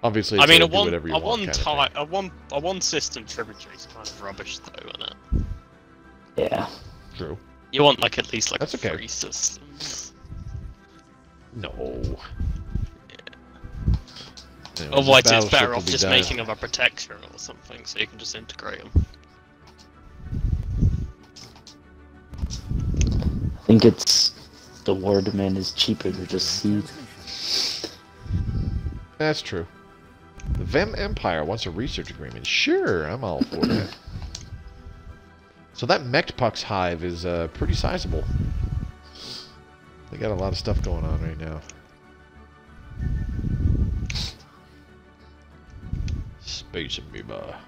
obviously, I it's mean, do whatever you want. a one system tributary is kind of rubbish, though, isn't it? Yeah. True. You want like at least like That's okay. 3 systems. No. Anyways, Otherwise, this it's battleship better will off be just done. making them a protectorate or something, so you can just integrate them. I think it's the war demand is cheaper to just seed. That's true. The Vem Empire wants a research agreement. Sure, I'm all for that. So that Mechpuck's hive is pretty sizable. They got a lot of stuff going on right now. Space Amoeba.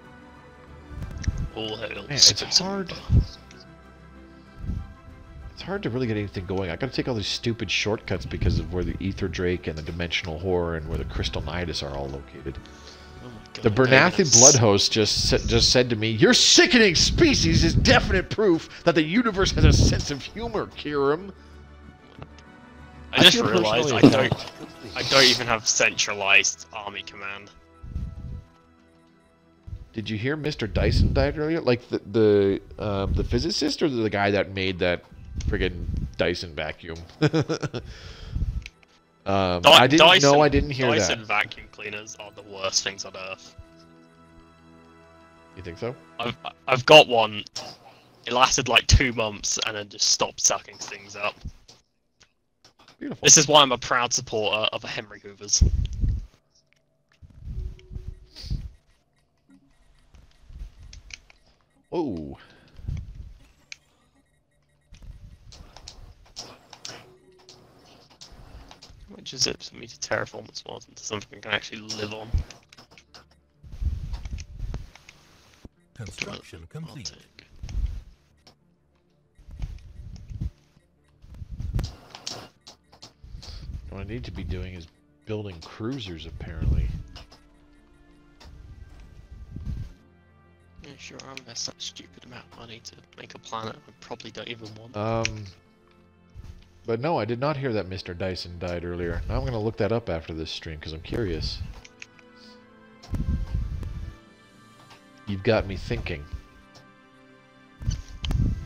All hail. Man, it's hard. It's hard to really get anything going. I gotta take all these stupid shortcuts because of where the Ether Drake and the Dimensional Horror and where the Crystal Nidus are all located. Oh my God, The Bernathi goodness. Bloodhost just said to me, "Your sickening species is definite proof that the universe has a sense of humor, Kiram." I just feel realised personally I don't even have centralized army command. Did you hear Mr. Dyson died earlier? Like the physicist or the guy that made that friggin' Dyson vacuum? I didn't know. I didn't hear Dyson that. vacuum cleaners are the worst things on earth. You think so? I've got one. It lasted like 2 months and then just stopped sucking things up. Beautiful. This is why I'm a proud supporter of a Henry Hoover's. Oh. How much is it for me to terraform this world into something I can actually live on? Construction I'll complete. take. What I need to be doing is building cruisers, apparently. Yeah, sure, I'll invest that stupid amount of money to make a planet I probably don't even want. But no, I did not hear that Mr. Dyson died earlier. Now I'm going to look that up after this stream because I'm curious. You've got me thinking.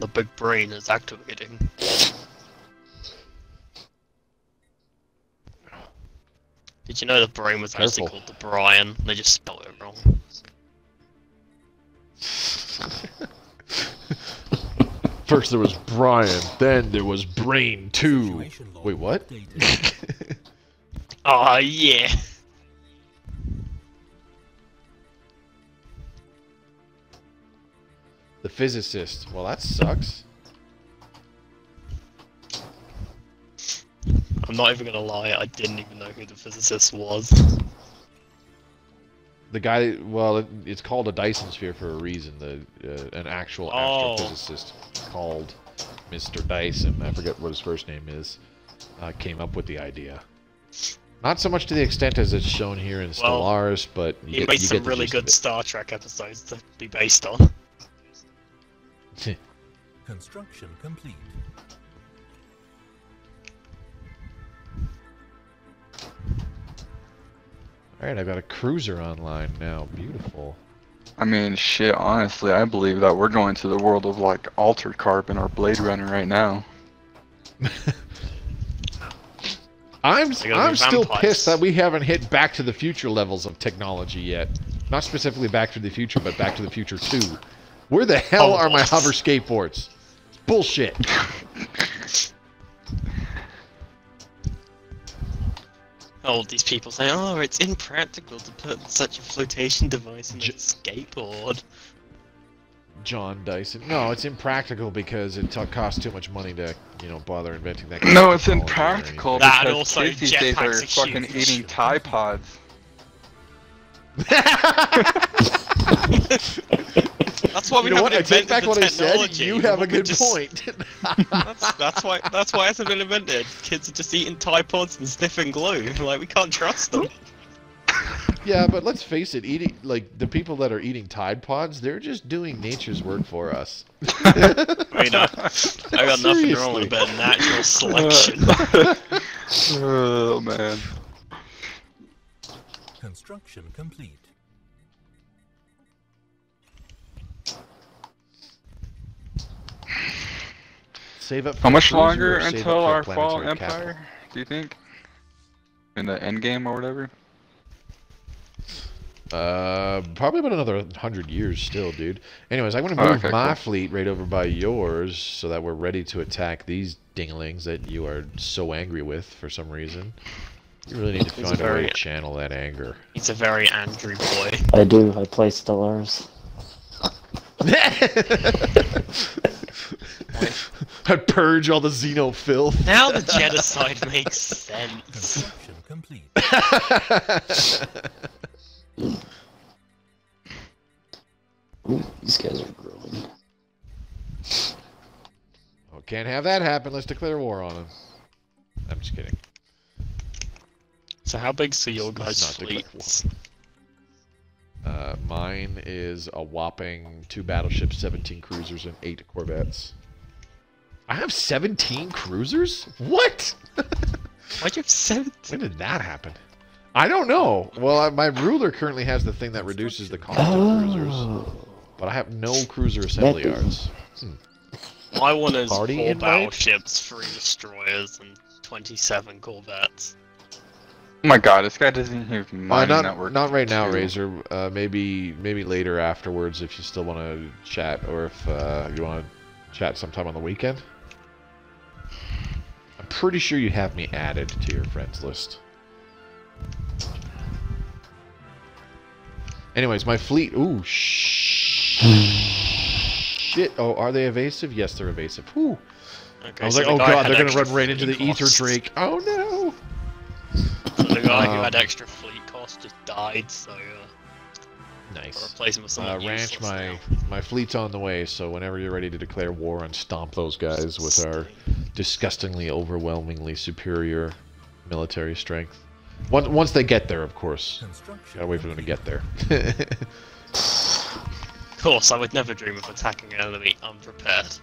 The big brain is activating. Did you know the brain was actually Careful. called the Brian? They just spelled it wrong. First there was Brian, then there was Brain 2. Situation log Wait, what? updated. Oh yeah. The physicist. Well, that sucks. I'm not even gonna lie, I didn't even know who the physicist was. The guy, well, it's called a Dyson sphere for a reason. An actual astrophysicist called Mr. Dyson, I forget what his first name is, came up with the idea. Not so much to the extent as it's shown here in Stellaris, but He made some really good Star Trek episodes to be based on. Construction complete. Alright, I've got a cruiser online now. Beautiful. I mean, shit, honestly, I believe that we're going to the world of, like, Altered Carbon or Blade Runner right now. I'm They're still vampires. pissed that we haven't hit Back to the Future levels of technology yet. Not specifically Back to the Future, but Back to the Future 2. Where the hell are my hover skateboards? It's bullshit. Oh, these people say, oh, it's impractical to put such a flotation device in a skateboard. John Dyson. No, it's impractical because it costs too much money to, you know, bother inventing that. No, it's technology or impractical anything. That and because also kids these days are jetpacks are fucking huge. eating Tide Pods. That's why we You know haven't what? I take invented back the what I said. technology. You have a We good just- point. That's why it hasn't been invented. Kids are just eating Tide Pods and sniffing glue. Like, we can't trust them. Yeah, but let's face it, eating like the people that are eating Tide Pods, they're just doing nature's work for us. I mean, I got nothing wrong with Seriously. a bit of natural selection. Oh, man. Construction complete. Save up. For How a much cruiser longer or save up until for our fall planetary capital? empire, do you think? In the end game or whatever? Probably about another 100 years still, dude. Anyways, I'm gonna Oh, move okay, my cool. fleet right over by yours so that we're ready to attack these dinglings that you are so angry with for some reason. You really need to He's find a way very- to channel that anger. He's a very Andrew boy. I do. I play Stellaris. I'd purge all the Xeno filth. Now the genocide makes sense. Construction complete. Ooh, these guys are growing. Oh, can't have that happen. Let's declare war on them. I'm just kidding. So how big's your Let's guys' not declare fleets? Mine is a whopping 2 battleships, 17 cruisers, and 8 corvettes. I have 17 cruisers? What? Why'd you have 17? When did that happen? I don't know. Well, my ruler currently has the thing that reduces the cost of cruisers, Oh. but I have no cruiser assembly Maybe. yards. My one is Party 4 invite? battleships, 3 destroyers, and 27 corvettes. Oh my god, this guy doesn't even have mining network. Not right now, too. Razor. Maybe later afterwards if you still want to chat, or if you want to chat sometime on the weekend. I'm pretty sure you have me added to your friends list. Anyways, my fleet. Ooh, shit. Oh, are they evasive? Yes, they're evasive. Whew. Okay, I was so like, the oh guy god, had they're gonna extra run right into the fleet ether costs. drake. Oh no. So the guy who Um, had extra fleet cost just died, so I'll Nice. replace him with someone Ranch, useless now. my fleet's on the way, so whenever you're ready to declare war and stomp those guys with our disgustingly, overwhelmingly superior military strength. Once they get there, of course. Construction Gotta wait for them to get there. Of course, I would never dream of attacking an enemy unprepared.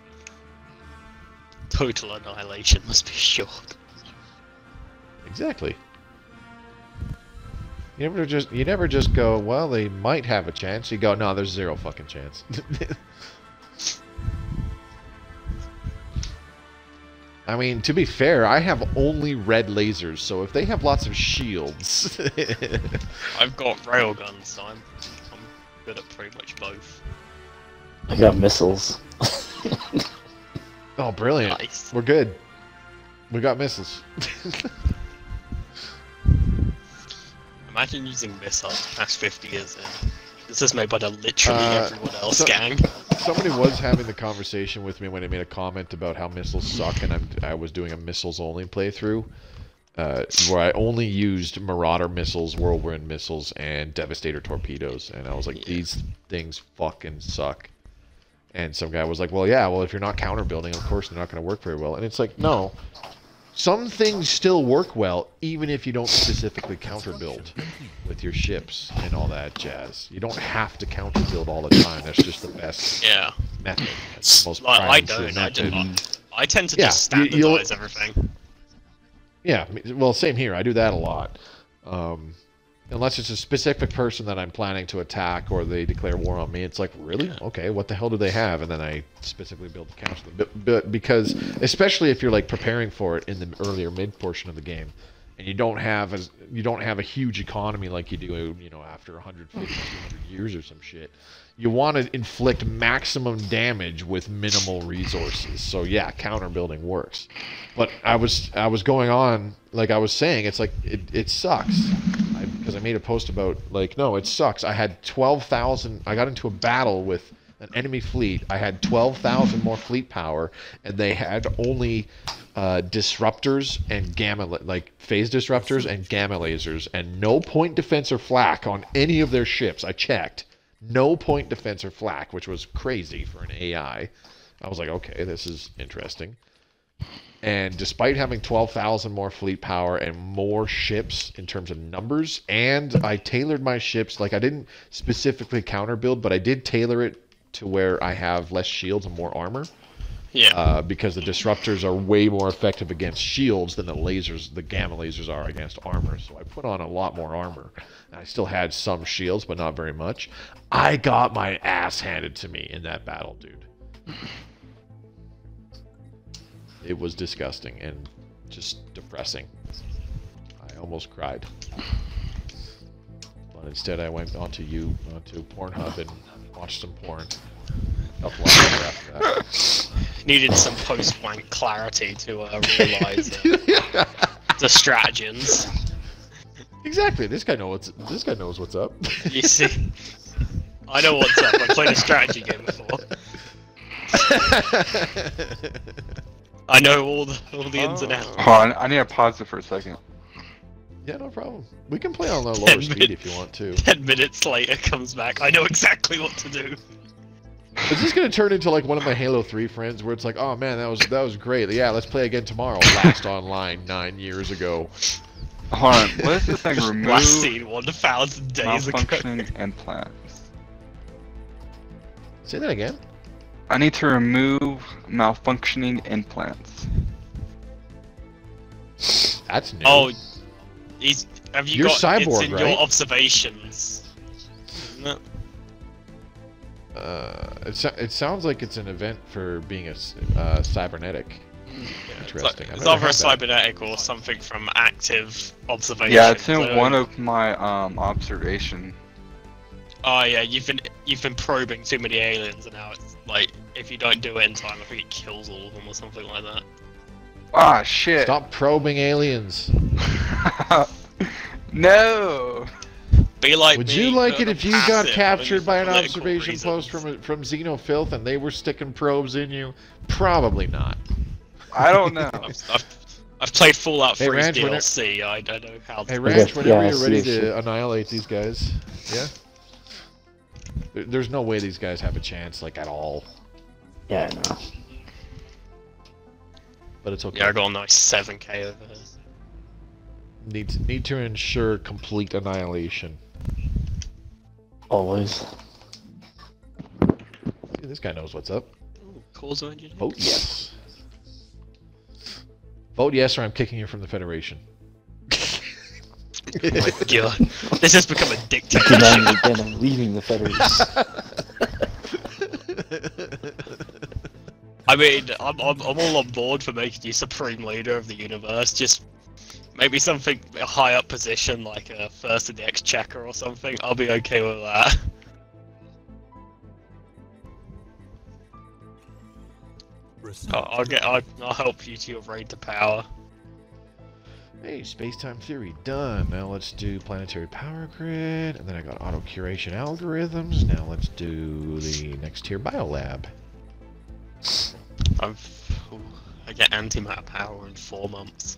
Total annihilation must be assured. Exactly. You never just go, well, they might have a chance. You go, no, there's 0 fucking chance. I mean, to be fair, I have only red lasers, so if they have lots of shields... I've got railguns, so I'm good at pretty much both. I got missiles. Oh, brilliant. Nice. We're good. We got missiles. Imagine using missiles past 50 years in. This is made by the literally everyone else so- gang. Somebody was having the conversation with me when I made a comment about how missiles suck, and I was doing a missiles-only playthrough, where I only used Marauder missiles, Whirlwind missiles, and Devastator torpedoes, and I was like, these things fucking suck. And some guy was like, well, yeah, well, if you're not counter-building, of course they're not going to work very well. And it's like, no. Some things still work well, even if you don't specifically counter-build with your ships and all that jazz. You don't have to counter-build all the time. That's just the best method. That's the most I tried and don't. true method. I tend to just standardize everything. Yeah, well, same here. I do that a lot. Unless it's a specific person that I'm planning to attack or they declare war on me, it's like, really? Okay, what the hell do they have? And then I specifically build the counter. But because, especially if you're like preparing for it in the earlier mid portion of the game, and you don't have a huge economy like you do, you know, after 150, 200 years or some shit. You want to inflict maximum damage with minimal resources. So yeah, counter building works. But I was going on, like I was saying, it's like it sucks. Because I made a post about, like, no, it sucks. I had 12,000, I got into a battle with an enemy fleet. I had 12,000 more fleet power, and they had only disruptors and gamma, like phase disruptors and gamma lasers, and no point defense or flak on any of their ships. I checked. No point defense or flak, which was crazy for an AI. I was like, okay, this is interesting. And despite having 12,000 more fleet power and more ships in terms of numbers, and I tailored my ships, like I didn't specifically counter build, but I did tailor it to where I have less shields and more armor. Yeah. Because the disruptors are way more effective against shields than the lasers, the gamma lasers are against armor. So I put on a lot more armor. I still had some shields, but not very much. I got my ass handed to me in that battle, dude. It was disgusting and just depressing. I almost cried. But instead I went onto Pornhub and watched some porn. Felt a lot better after that. Needed some post-wank clarity to realise the stratagems. Exactly. This guy knows what's up. You see, I know what's up. I played a strategy game before. I know all the ins and outs. Hold on, I need to pause it for a second. Yeah, no problem. We can play on a lower speed if you want to. 10 minutes later comes back. I know exactly what to do. Is this gonna turn into like one of my Halo 3 friends where it's like, oh man, that was great. Yeah, let's play again tomorrow. Last online 9 years ago. Hold on, what is this thing? Remove Last seen 1,000 days ago. malfunctioning implants. Say that again. I need to remove malfunctioning implants. That's new. Oh, have you You're got cyborg, it's in right? your observations? Isn't it? It sounds like it's an event for being a cybernetic. Interesting. It's either a cybernetic or something from active observation. Yeah, it's in one of my observation. Oh yeah, you've been probing too many aliens, and now it's like if you don't do it in time, I think it kills all of them or something like that. Ah, shit. Stop probing aliens. No. Be like Would me, you like but it if you passive, got only captured for by an political observation post reasons. from Xenofilth and they were sticking probes in you? Probably not. I don't know. I've played Fallout Hey, 3's Ranch, DLC. I don't know how. Hey Ranch, whenever Yeah, you're ready see, to annihilate these guys, yeah. There's no way these guys have a chance, like at all. Yeah, I know. But it's okay. Yeah, I got a nice 7k over here. Need to ensure complete annihilation. Always. See, this guy knows what's up. Ooh, causal engine. Vote yes. Vote yes, or I'm kicking you from the Federation. Oh my god, this has become a Good dictatorship. night again, I'm leaving the Federation. I mean, I'm all on board for making you supreme leader of the universe. Just maybe something a high up position, like a first in the exchequer or something. I'll be okay with that. Received. I'll help you to upgrade the power. Hey, space-time theory done. Now let's do planetary power grid, and then I got auto-curation algorithms. Now let's do the next tier biolab. I get antimatter power in 4 months.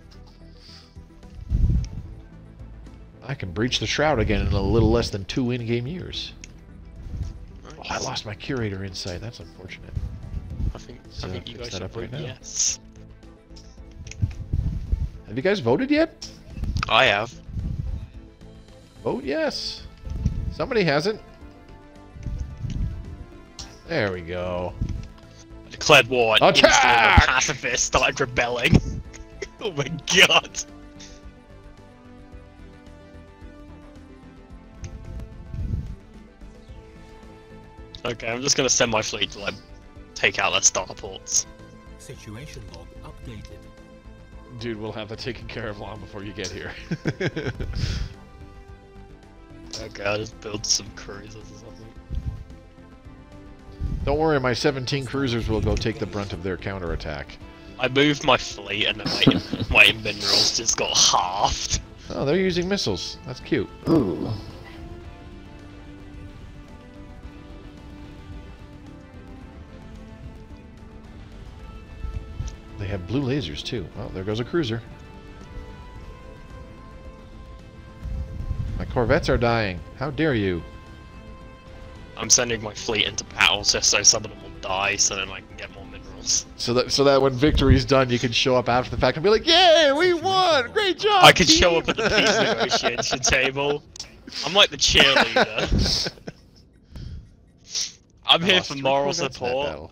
I can breach the shroud again in a little less than 2 in-game years. Nice. Oh, I lost my curator insight. That's unfortunate. I think you guys should up right vote now. yes. Have you guys voted yet? I have. Vote yes. Somebody hasn't. There we go. I declared war and instantly Attack! the pacifists started rebelling. Oh my god. Okay, I'm just gonna send my fleet to like take out their starports. Situation log updated. Dude, we'll have that taken care of long before you get here. Okay, I'll just build some cruisers or something. Don't worry, my 17 cruisers will go take the brunt of their counterattack. I moved my fleet and then my minerals just got halved. Oh, they're using missiles. That's cute. Ooh. They have blue lasers too. Oh, there goes a cruiser. My corvettes are dying. How dare you? I'm sending my fleet into battle just so some of them will die, so then I can get more minerals. So that when victory's done, you can show up after the fact and be like, "Yay, we won! Great job!" I can team!" show up at the peace negotiation table. I'm like the cheerleader. I'm I here lost for 3 moral corvettes in that support. battle.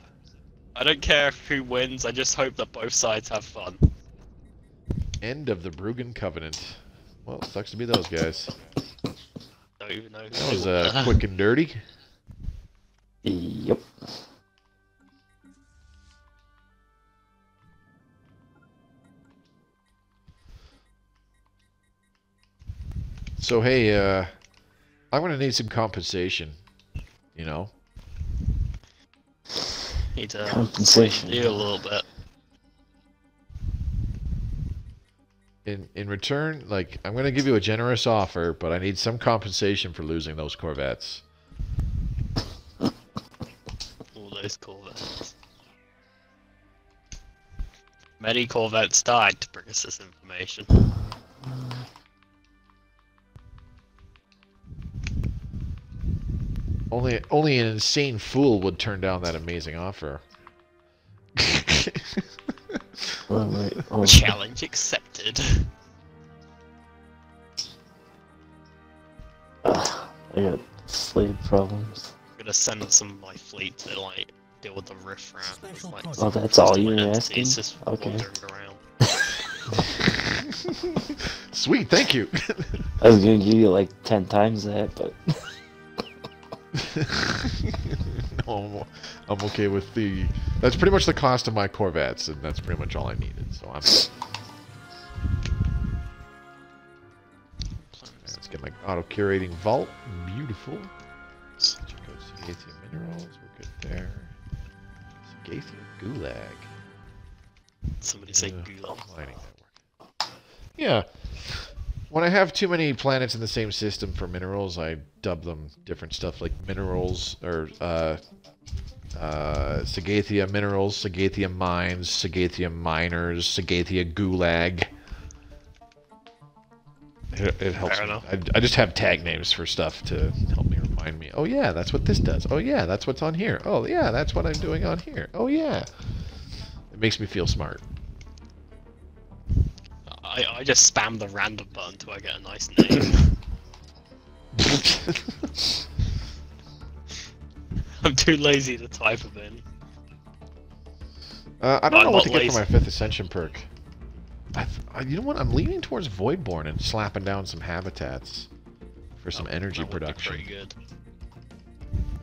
I don't care who wins, I just hope that both sides have fun. End of the Bruggen Covenant. Well, sucks to be those guys. Don't even know who That was they were. quick and dirty. Yep. So hey, I'm gonna need some compensation. You know. Need to Compensation. do a little bit. In return, like, I'm gonna give you a generous offer, but I need some compensation for losing those corvettes. All those corvettes. Many corvettes died to bring us this information. Only an insane fool would turn down that amazing offer. Wait. Oh. Challenge accepted. I got slave problems. I'm gonna send some of my fleet to like deal with the riffraff. Special Like, project. Oh, that's all you're entities asking? just Okay. wandering around. Sweet, thank you. I was gonna give you like 10 times that, but No, I'm okay with the. That's pretty much the cost of my corvettes, and that's pretty much all I needed. So I'm. Let's get my auto-curating vault. Beautiful. Check out Sagathia minerals. We're good there. Sagathia gulag. Somebody say gulag. Mining network. Yeah. When I have too many planets in the same system for minerals, I dub them different stuff like minerals or Sagathia minerals, Sagathia mines, Sagathia miners, Sagathia gulag. It helps. Fair Me. enough. I just have tag names for stuff to help me remind me. Oh yeah, that's what this does. Oh yeah, that's what's on here. Oh yeah, that's what I'm doing on here. Oh yeah. It makes me feel smart. I just spam the random button until I get a nice name. I'm too lazy to type them in. I don't know I'm what not to get for lazy. my 5th Ascension perk. You know what? I'm leaning towards Voidborn and slapping down some habitats for some energy That would be production. pretty good.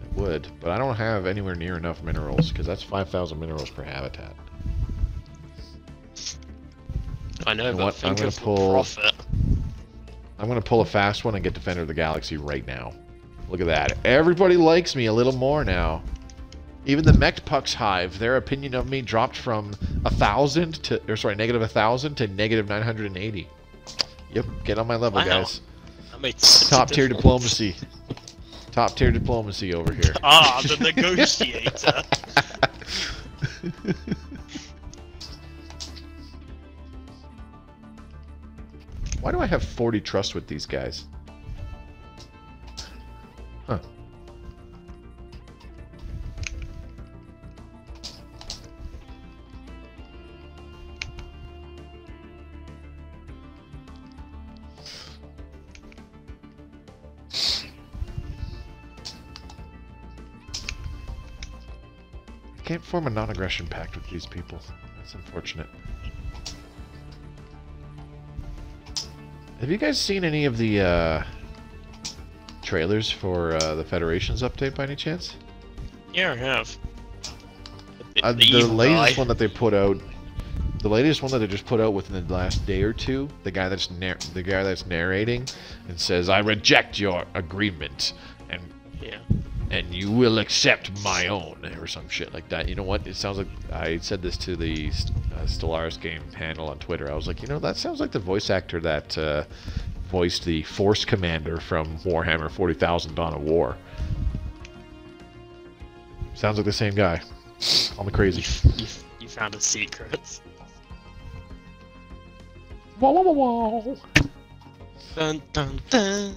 It would, but I don't have anywhere near enough minerals because that's 5,000 minerals per habitat. I know, You know but what? I'm think gonna of the pull- profit. I'm gonna pull a fast one and get Defender of the Galaxy right now. Look at that! Everybody likes me a little more now. Even the Mech Pucks Hive, their opinion of me dropped from 1,000 to, or sorry, negative 1,000 to negative 980. Yep, get on my level, Wow. guys. That made such a Top tier difference. diplomacy. Top tier diplomacy over here. Ah, the negotiator. Why do I have 40 trust with these guys? Huh. I can't form a non-aggression pact with these people. That's unfortunate. Have you guys seen any of the trailers for the Federation's update by any chance? Yeah, I have. The evil latest guy. one that they put out, the latest one that they just put out within the last day or two, the guy that's narrating and says, "I reject your agreement, Yeah. and you will accept my own," or some shit like that. You know what? It sounds like, I said this to the Stellaris game panel on Twitter. I was like, you know, that sounds like the voice actor that voiced the Force Commander from Warhammer 40,000 Dawn of War. Sounds like the same guy. Call me crazy. You found a secret. Whoa, whoa, whoa, whoa. Dun dun dun.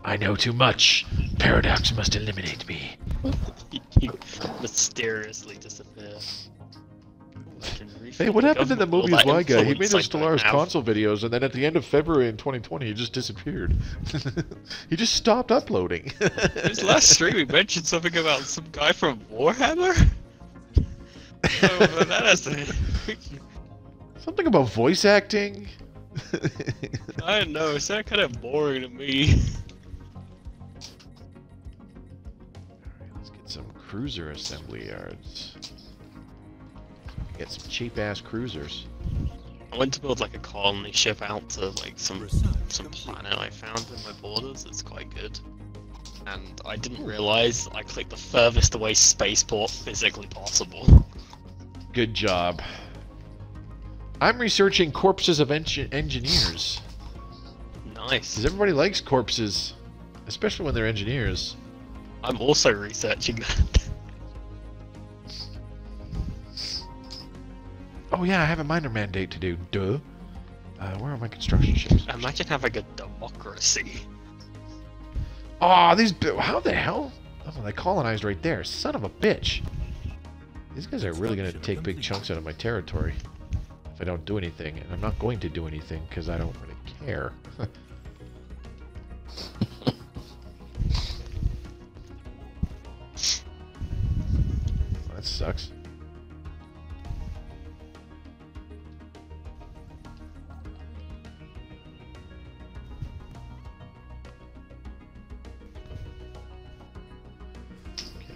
I know too much. Paradox must eliminate me. You mysteriously disappear. Hey, what happened to the Mobius Y guy? He made those Stellaris now. Console videos, and then at the end of February in 2020, he just disappeared. He just stopped uploading. His last stream, he mentioned something about some guy from Warhammer. Oh, that has to... Something about voice acting. I don't know. It's that kind of boring to me. Let's get some cruiser assembly yards. Get some cheap-ass cruisers. I went to build like a colony ship out to like some planet I found in my borders. It's quite good. And I didn't realize I clicked the furthest away spaceport physically possible. Good job. I'm researching corpses of engineers. Nice. Because everybody likes corpses, especially when they're engineers. I'm also researching that. Oh yeah, I have a minor mandate to do. Duh. Where are my construction ships? Imagine having a democracy. Aw, these... How the hell? Oh, they colonized right there. Son of a bitch. These guys are really going to take big chunks out of my territory. If I don't do anything. And I'm not going to do anything, because I don't really care. That sucks.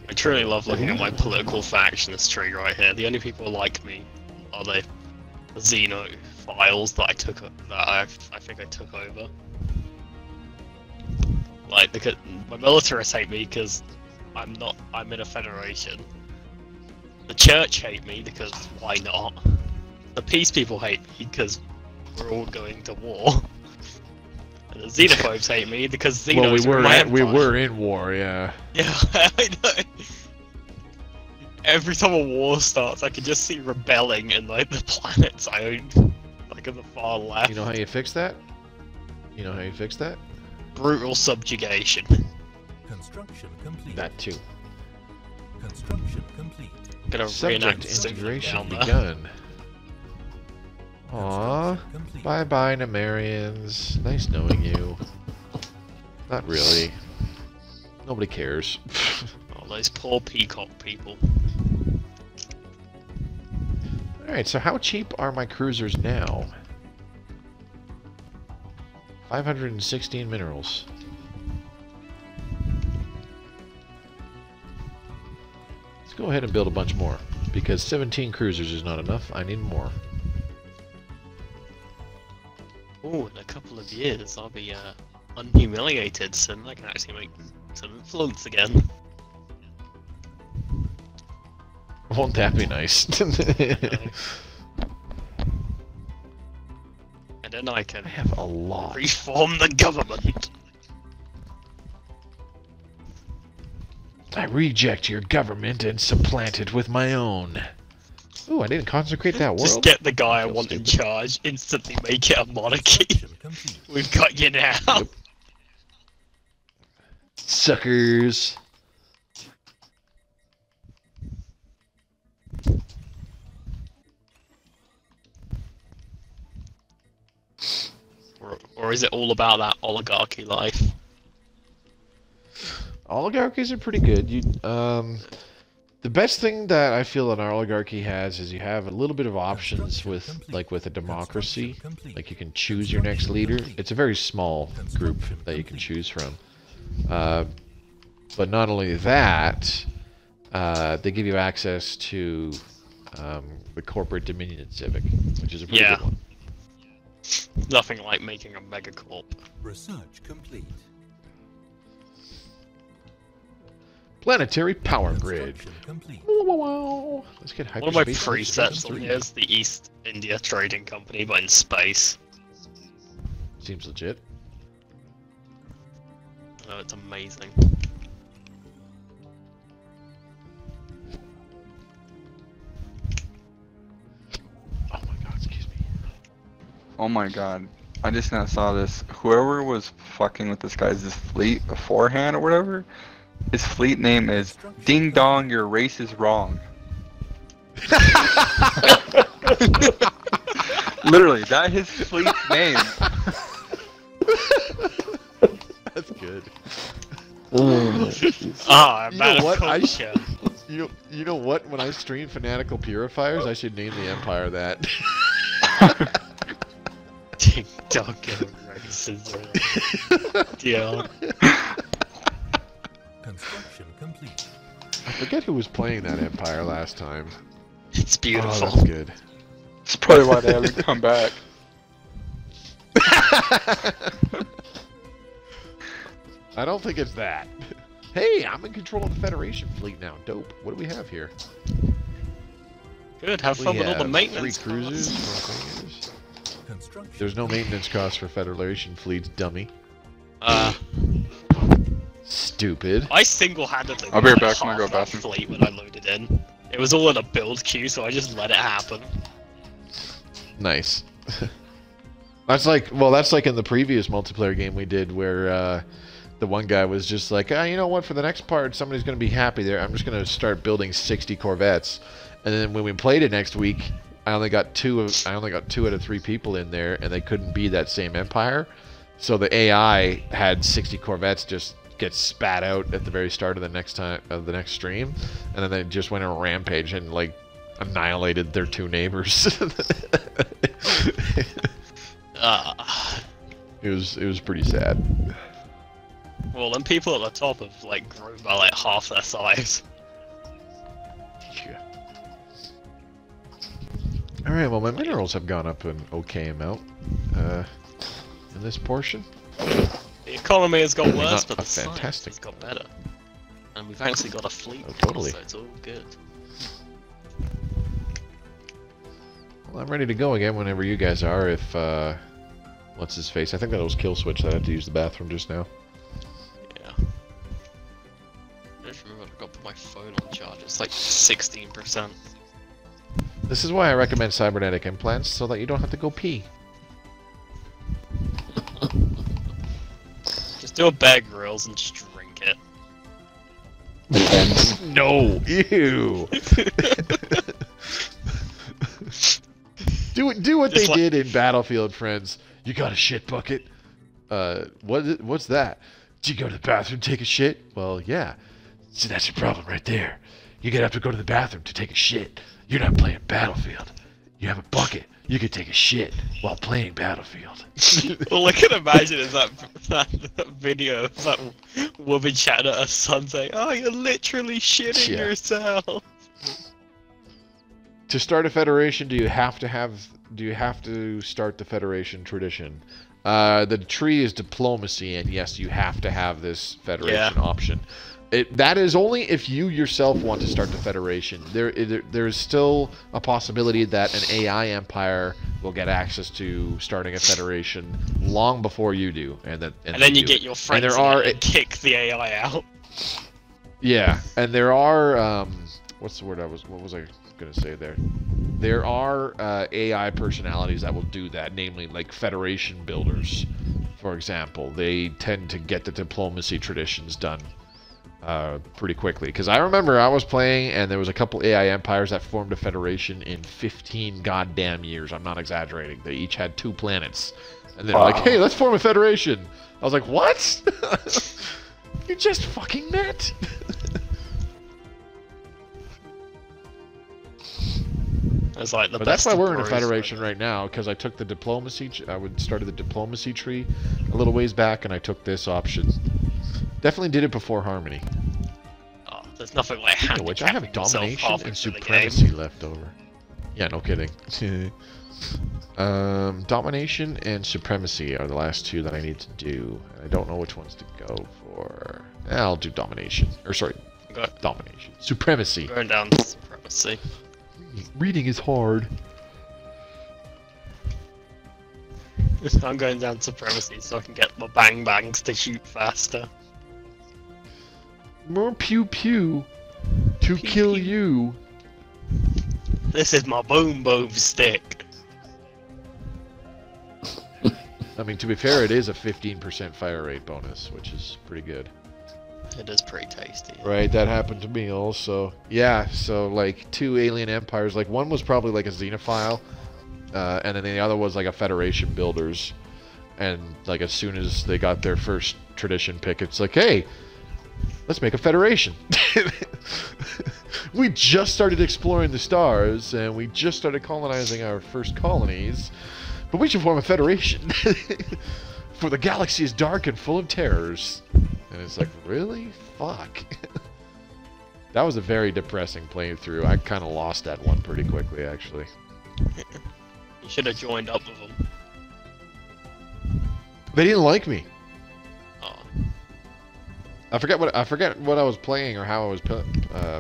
I truly love looking at my political factions tree right here. The only people like me are the Xenophiles that I think I took over. Like, my militarists hate me because I'm in a federation. The church hate me because why not? The peace people hate me because we're all going to war. And the xenophobes hate me because xenos Well, are in my empire. we were in war, yeah. Yeah, I know. Every time a war starts, I can just see rebelling in like the planets I own, like in the far left. You know how you fix that? You know how you fix that? Brutal subjugation. Construction complete. That too. Construction complete. Gonna Subject reenact something integration down there. begun. Aww. Construction complete. Bye-bye, Nemarians. Nice knowing you. Not really. Nobody cares. Oh, those poor peacock people. Alright, so how cheap are my cruisers now? 516 minerals. Let's go ahead and build a bunch more. Because 17 cruisers is not enough. I need more. Oh, in a couple of years, I'll be unhumiliated, so I can actually make some influence again. Won't that be nice? And then I can I have a lot. reform the government. I reject your government and supplant it with my own. Ooh, I didn't consecrate that world. Just get the guy I Feel want in stupid. charge, instantly make it a monarchy. Construction complete. We've got you now. Yep. Suckers. Or is it all about that oligarchy life? Oligarchies are pretty good. The best thing that I feel an oligarchy has is you have a little bit of options with, like, with a democracy. Like, you can choose your next leader. It's a very small group that you can choose from. But not only that, they give you access to the corporate dominion and civic, which is a pretty Yeah. good one. Nothing like making a megacorp. Research complete. Planetary power grid. Construction complete. Let's get One of my hyperspace presets on three. here is the East India Trading Company, but in space. Seems legit. Oh, it's amazing. Oh my god, excuse me. Oh my god. I just now saw this. Whoever was fucking with this guy's fleet beforehand or whatever, his fleet name is Ding Dong, your race is wrong. Literally, that his fleet's name. That's good. Ah, I'm You know out of what? I culture. You know what? When I stream Fanatical Purifiers, I should name the Empire that. Ding dong, your race is wrong. Yeah. Construction complete. I forget who was playing that Empire last time. It's Oh, beautiful. that's good. That's probably why they haven't come back. I don't think it's that. Hey, I'm in control of the Federation fleet now. Dope. What do we have here? Good, have We fun with all the have maintenance 3 cruisers. costs. 4 fighters. Construction. There's no maintenance cost for Federation fleets, dummy. Stupid. I single-handedly I'll be right won, like, back when I half go that bathroom. fleet when I loaded in. It was all in a build queue, so I just let it happen. Nice. That's like in the previous multiplayer game we did where the one guy was just like, you know what, for the next part somebody's going to be happy there. I'm just going to start building 60 Corvettes. And then when we played it next week, I only got two out of 3 people in there, and they couldn't be that same empire. So the AI had 60 Corvettes just get spat out at the very start of the next stream, and then they just went on a rampage and like annihilated their 2 neighbors. It was pretty sad. Well, then people at the top have like grown by like half their size. Yeah. All right. Well, my minerals have gone up an okay amount in this portion. The economy has got Not worse, but a the science fantastic- has got better. And we've actually got a fleet, Oh, totally. so it's all good. Well, I'm ready to go again whenever you guys are. If what's his face? I think that was Kill Switch that I had to use the bathroom just now. Yeah. I just remember I got to put my phone on charge. It's like 16%. This is why I recommend cybernetic implants, so that you don't have to go pee. Just do a Bear Grylls and just drink it. No, ew. Do what they It's like- did in Battlefield, friends. You got a shit bucket? What's that? Do you go to the bathroom, take a shit? Well, yeah. See, that's your problem right there. You're gonna have to go to the bathroom to take a shit. You're not playing Battlefield. You have a bucket. You can take a shit while playing Battlefield. All I can imagine is that video of that woman chatting at her son saying, "Oh, you're literally shitting Yeah. yourself." To start a federation, do you have to start the federation tradition The tree is diplomacy, and yes, you have to have this Federation option. That is only if you yourself want to start the Federation. There is still a possibility that an AI empire will get access to starting a Federation long before you do, and then you get your friends and kick the AI out. Yeah, and there are what's the word what was I gonna say there? There are AI personalities that will do that, namely like Federation builders, for example. They tend to get the diplomacy traditions done pretty quickly. Because I remember I was playing and there was a couple AI empires that formed a Federation in 15 goddamn years. I'm not exaggerating. They each had 2 planets. And they're like, hey, let's form a Federation. I was like, what? You just fucking met? It's like the but best that's why we're in a Federation right now, because I took the diplomacy. I started the diplomacy tree a little ways back, and I took this option. Definitely did it before Harmony. Oh, there's nothing like handicapping which I have domination and and supremacy left over. Yeah, no kidding. Domination and supremacy are the last 2 that I need to do. I don't know which ones to go for. I'll do domination. Or sorry, domination. Supremacy. Going down to supremacy. Reading is hard. I'm going down supremacy so I can get my bang bangs to shoot faster. More pew pew to kill you. This is my boom boom stick. I mean, to be fair, it is a 15% fire rate bonus, which is pretty good. It is pretty tasty. Right, that happened to me also. Yeah, so like 2 alien empires, like one was probably like a xenophile, and then the other was like a Federation builders. And like as soon as they got their first tradition pick, it's like, hey, let's make a Federation. We just started exploring the stars, and we just started colonizing our first colonies, but we should form a Federation. For the galaxy is dark and full of terrors. And it's like, really? Fuck. That was a very depressing playthrough. I kind of lost that one pretty quickly, actually. You should have joined up with them. They didn't like me. Oh. I forget what I was playing or how I was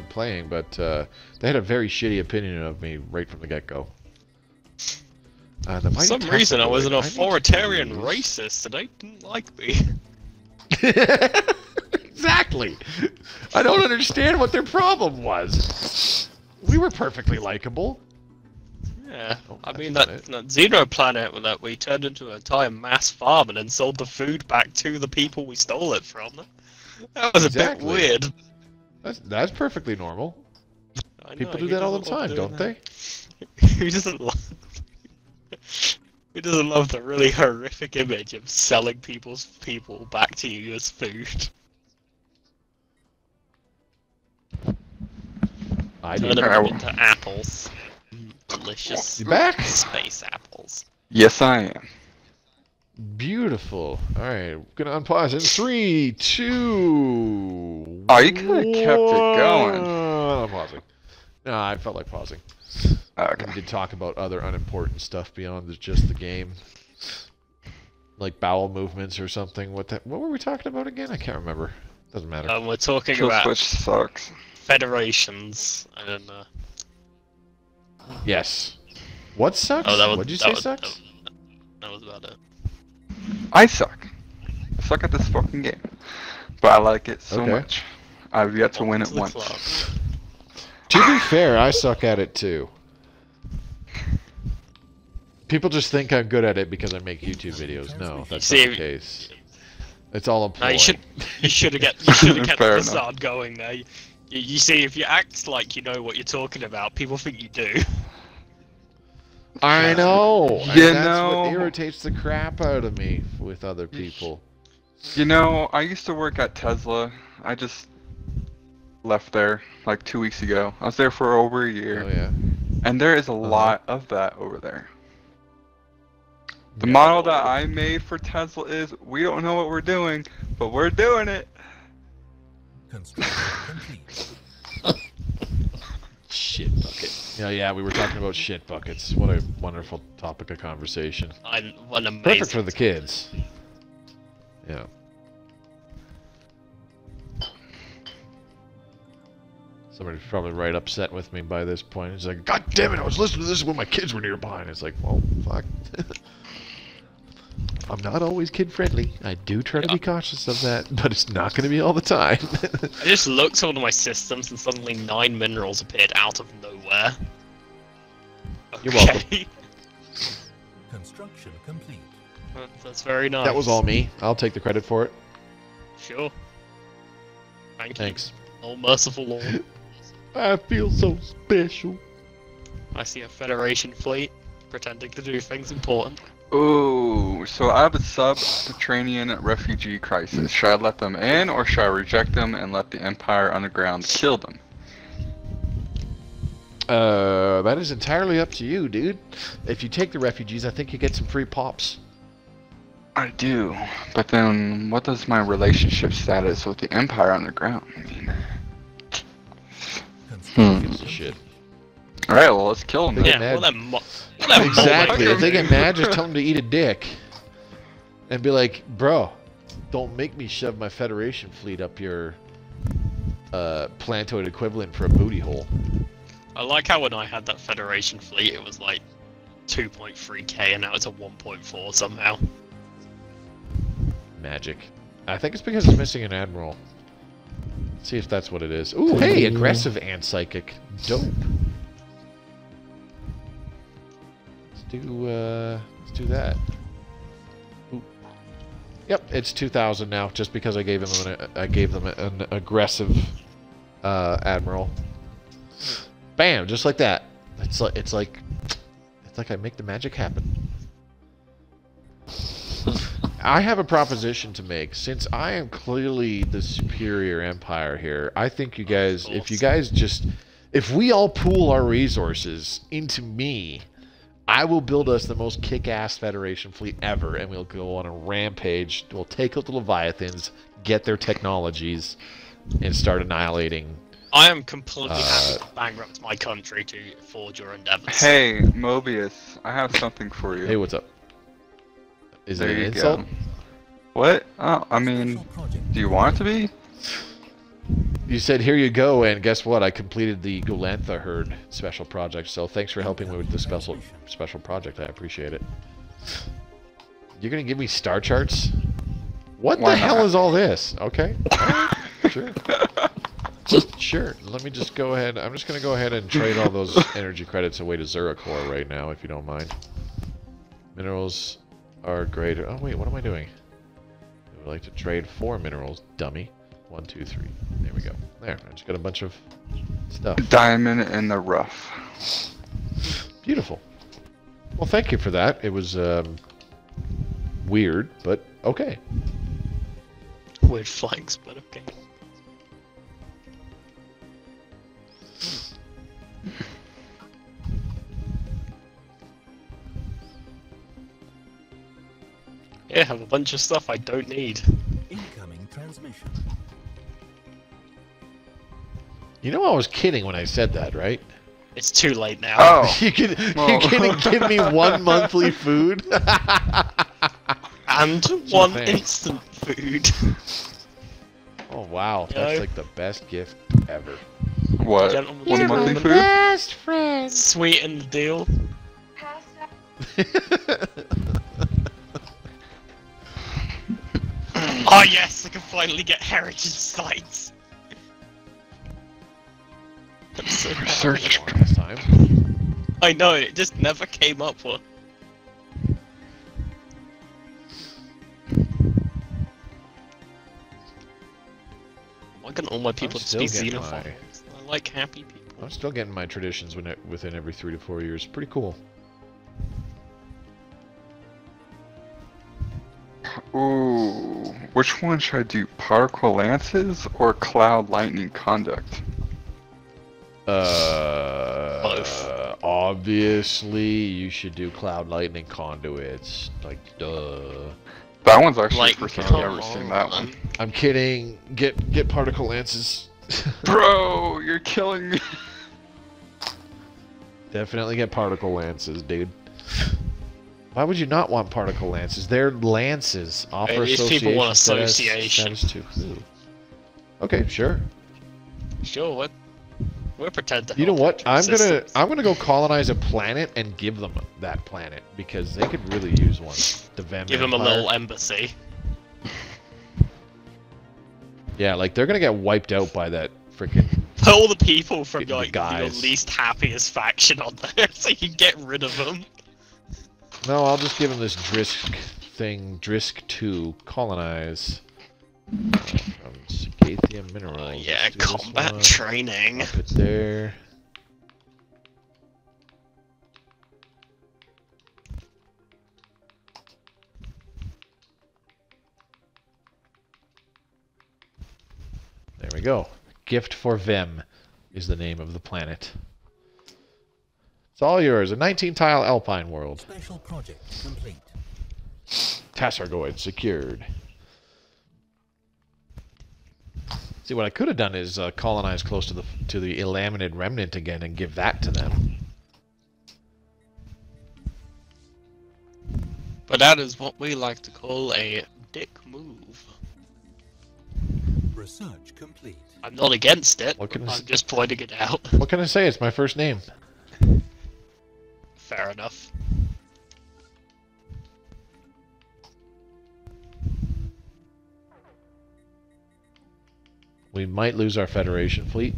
playing, but they had a very shitty opinion of me right from the get-go. For some reason, I was an authoritarian racist, and they didn't like me. Exactly. I don't understand what their problem was. We were perfectly likable. Yeah, I mean that Xeno planet that we turned into an entire mass farm and then sold the food back to the people we stole it from. That was a bit weird. That's perfectly normal. People do that all the time, don't they? Who doesn't love? Who doesn't love the really horrific image of selling people's people back to you as food? I Turn them into apples. Delicious space apples. Yes, I am. Beautiful. Alright, gonna unpause in 3, 2. Oh, you could have kept it going. I'm pausing. No, I felt like pausing. Okay. We did talk about other unimportant stuff beyond just the game. Like bowel movements or something. What were we talking about again? I can't remember. Doesn't matter. We're talking Kill about Switch sucks. Federations. I don't know. Yes. What sucks? Oh, What'd you say sucks? That was about it. I suck. I suck at this fucking game. But I like it so much. I've yet to win it once. To be fair, I suck at it too. People just think I'm good at it because I make YouTube videos. No, that's not the case. It's all a ploy. No, you should have kept the facade going there. You see, if you act like you know what you're talking about, people think you do. I know. You that's know what irritates the crap out of me with other people. You know, I used to work at Tesla. I just left there like 2 weeks ago. I was there for over a year. Oh yeah. And there is a lot of that over there. The model that I made for Tesla is, we don't know what we're doing, but we're doing it. Construction complete. Shit bucket. Yeah, we were talking about shit buckets. What a wonderful topic of conversation. What amazing. Perfect for the kids. Yeah. Somebody's probably right upset with me by this point. It's like, God damn it, I was listening to this when my kids were nearby. And it's like, well, fuck. I'm not always kid-friendly. I do try to be cautious of that, but it's not going to be all the time. I just looked at one of my systems and suddenly 9 minerals appeared out of nowhere. You're welcome. Construction complete. That's very nice. That was all me. I'll take the credit for it. Sure. Thank Thanks. you. Oh, merciful Lord. I feel so special. I see a Federation fleet pretending to do things important. Ooh, so I have a subterranean refugee crisis. Should I let them in, or should I reject them and let the Empire Underground kill them? That is entirely up to you, dude. If you take the refugees, I think you get some free pops. I do, but then what does my relationship status with the Empire Underground mean? Gives a shit. Alright, well, let's kill them then. Get Yeah, mad. well then, Exactly. If they get mad, just tell them to eat a dick. And be like, bro, don't make me shove my Federation fleet up your plantoid equivalent for a booty hole. I like how when I had that Federation fleet, it was like 2.3k, and now it's a 1.4 somehow. Magic. I think it's because it's missing an admiral. Let's see if that's what it is. Ooh, hey, aggressive and psychic. Dope. Let's do that. Ooh. Yep, it's 2,000 now, just because I gave them an aggressive admiral. Bam, just like that. It's like I make the magic happen. I have a proposition to make. Since I am clearly the superior empire here, I think you guys, if we all pool our resources into me, I will build us the most kick-ass Federation fleet ever, and we'll go on a rampage. We'll take out the Leviathans, get their technologies, and start annihilating. I am completely happy to bankrupt my country to forge your endeavors. Hey, Mobius, I have something for you. Hey, what's up? Is There it an you insult? go. What? Oh, I mean, do you want it to be? You said, here you go, and guess what? I completed the Golantha herd special project, so thanks for helping me with the special project. I appreciate it. You're going to give me star charts? What Why the hell not? is all this? Okay. Sure. Sure. Let me just go ahead. I'm just going to go ahead and trade all those energy credits away to Zurachor right now, if you don't mind. Minerals are greater. Oh, wait, what am I doing? I would like to trade 4 minerals, dummy. 1, 2, 3. There we go. There. I just got a bunch of stuff. Diamond in the rough. Beautiful. Well, thank you for that. It was weird, but okay. Weird flanks, but okay. Yeah, I have a bunch of stuff I don't need. Incoming transmission. You know I was kidding when I said that, right? It's too late now. Oh, You can give me 1 monthly food? And one thanks. instant food. Oh wow, You that's know? like the best gift ever. what? Gentlemen, One monthly food? best friend. Sweeten the deal. Oh yes, I can finally get heritage sites. I'm so happy. Research. Last time. I know, it just never came up with. Why can all my people just be still getting xenophobes? I like happy people. I'm still getting my traditions within every 3 to 4 years. Pretty cool. Ooh, which one should I do? Particle lances or cloud lightning conduct? Both. Obviously, you should do cloud lightning conduits. Like, duh. That one's actually Like, the first time come I've ever seen that one. on. I'm kidding. Get particle lances. Bro, you're killing me. Definitely get particle lances, dude. Why would you not want particle lances? They're lances. Offer These association. people want association. Status 2. Okay, sure. Sure, what? We'll pretend to. You know help what? I'm systems. gonna go colonize a planet and give them that planet because they could really use one. The Vem Give them a Empire. little embassy. Yeah, like they're gonna get wiped out by that freaking. Put all the people from The like your guys. least happiest faction on there, so you can get rid of them. No, I'll just give them this Drisk thing. Drisk 2 colonize. From Sagathia minerals. Yeah, Let's do this combat one. training. Up it there. There we go. Gift for Vem is the name of the planet. It's all yours. A 19-tile Alpine world. Special project complete. Tassargoid secured. See, what I could have done is colonize close to the Elaminid Remnant again and give that to them. But that is what we like to call a dick move. Research complete. I'm not against it. What can I I'm just pointing it out. What can I say? It's my first name. Fair enough. We might lose our Federation fleet.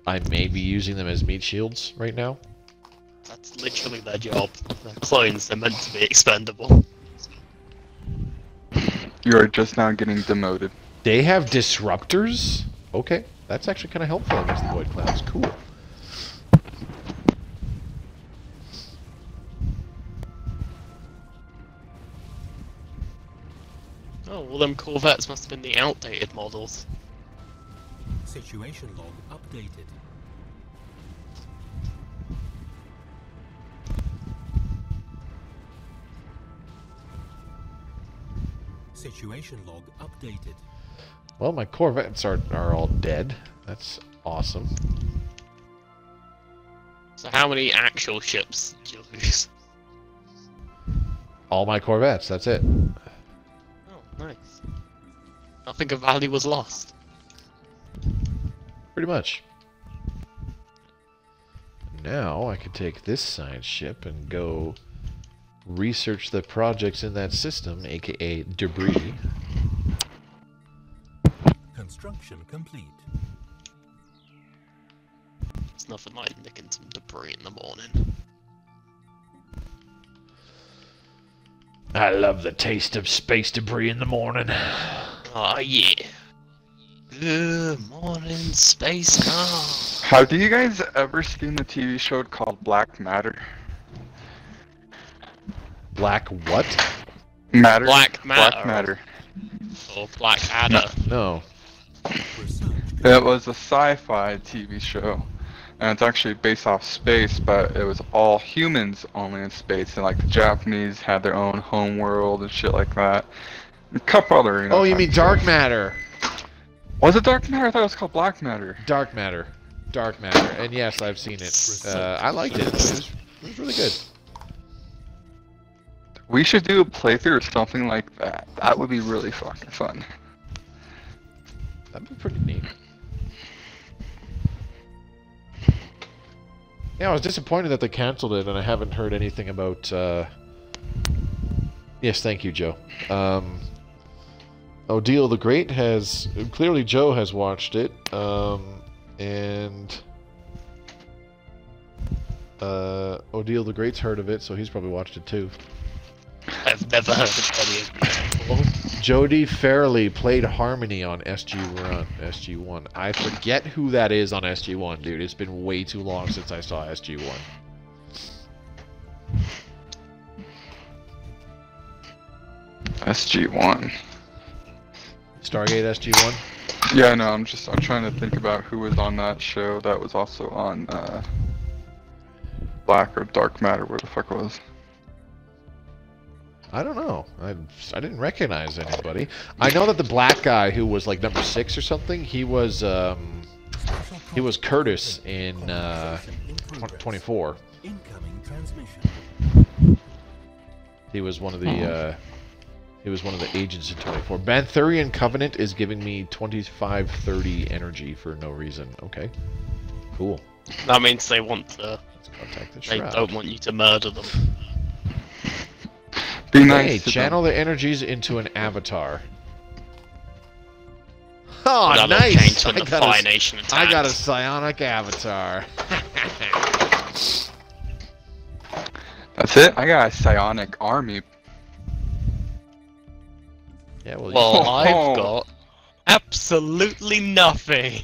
I may be using them as meat shields right now. That's literally their job. They're clones, they're meant to be expendable. You are just now getting demoted. They have disruptors? Okay, that's actually kind of helpful against the Void Clouds. Cool. Oh, well them Corvettes must have been the outdated models. Situation log updated. Situation log updated. Well, my Corvettes are all dead. That's awesome. So how many actual ships did you lose? All my Corvettes, that's it. Oh, nice. Nothing of value was lost. Pretty much. Now I can take this science ship and go research the projects in that system, aka debris. Construction complete. It's nothing like nicking some debris in the morning. I love the taste of space debris in the morning. Oh yeah. Good morning, space car. Have you guys ever seen the TV show called Black Matter? Black what? Matter? Black Matter. Black Matter. Or Black Adder. No. Research It was a sci-fi TV show, and it's actually based off space, but it was all humans only in space, and like the Japanese had their own home world and shit like that. A couple other, Oh, you type mean of Dark shows. Matter? Was it Dark Matter? I thought it was called Black Matter. Dark Matter. Dark Matter. And yes, I've seen it. I liked it. It was really good. We should do a playthrough or something like that. That would be really fucking fun. That'd be pretty neat. Yeah, I was disappointed that they canceled it, and I haven't heard anything about. Yes, thank you, Joe. Odile the Great has clearly Joe has watched it, and Odile the Great's heard of it, so he's probably watched it too. I've never heard of any of these before. Jodie Fairley played Harmony on SG1. I forget who that is on SG1, dude. It's been way too long since I saw SG1. SG1. Stargate SG1? Yeah, no, I'm trying to think about who was on that show that was also on Black or Dark Matter, where the fuck it was. I don't know. I didn't recognize anybody. I know that the black guy who was like number 6 or something, he was special He was Curtis in 24. Incoming transmission. He was one of the agents in 24. Banthurian Covenant is giving me 2530 energy for no reason. Okay, cool. That means they want to. Let's contact the They Shroud. don't want you to murder them. Be Hey, nice to channel them. the energies into an avatar. Oh, That'll nice! change when the Fire Nation attacks. I got a psionic avatar. That's it? I got a psionic army. Yeah, well, Well, Oh. I've got absolutely nothing.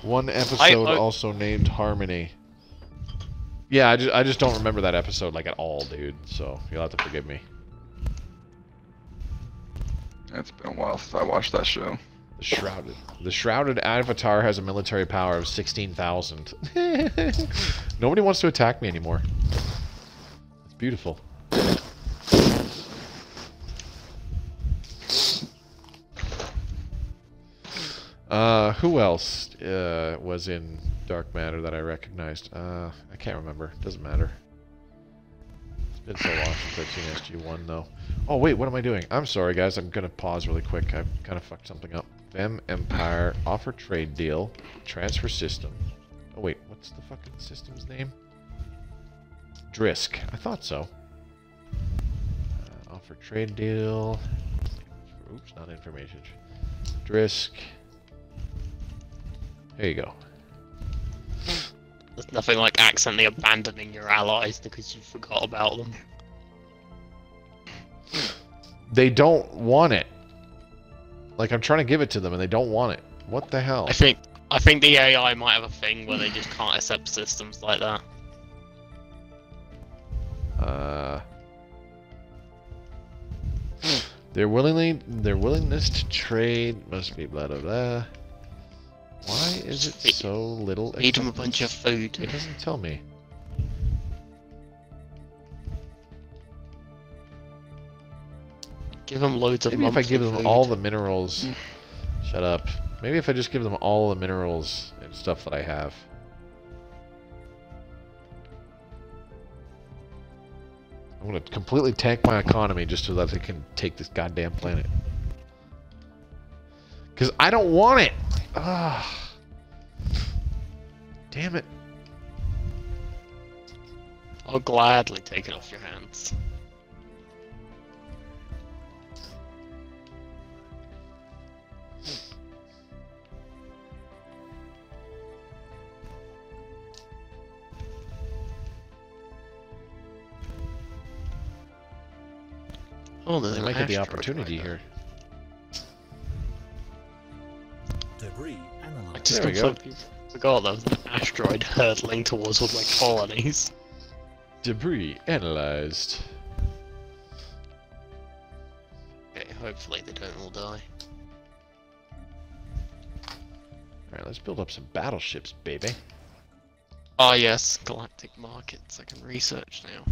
one episode I- also named Harmony. Yeah, I just don't remember that episode like at all, dude. So you'll have to forgive me. It's been a while since I watched that show. The Shrouded Avatar has a military power of 16,000. Nobody wants to attack me anymore. It's beautiful. Who else was in Dark Matter that I recognized? I can't remember. Doesn't matter. It's been so long since I've seen SG-1, though. Oh, wait, what am I doing? I'm sorry, guys. I'm going to pause really quick. I've kind of fucked something up. Vem Empire, offer trade deal, transfer system. Oh, wait, what's the fucking system's name? Drisk. I thought so. Offer trade deal. Oops, not information. Drisk. There you go. There's nothing like accidentally abandoning your allies because you forgot about them. They don't want it. Like, I'm trying to give it to them and they don't want it. What the hell? I think the AI might have a thing where they just can't accept systems like that. Their willingness to trade must be blah blah blah. Why is it so little? Feed them a acceptance? bunch of food. It doesn't tell me. Give them loads of Maybe if I monthly give them food. all the minerals. Shut up. Maybe if I just give them all the minerals and stuff that I have. I'm gonna completely tank my economy just so that they can take this goddamn planet. Because I don't want it! Ah. Damn it. I'll gladly take it off your hands. Oh, there's They an might get the asteroid opportunity right there. here. Debris I analyzed. just There we go. completely forgot there was an asteroid hurtling towards one of my colonies. Debris analyzed. Okay, hopefully they don't all die. Alright, let's build up some battleships, baby. Ah yes, galactic markets. I can research now.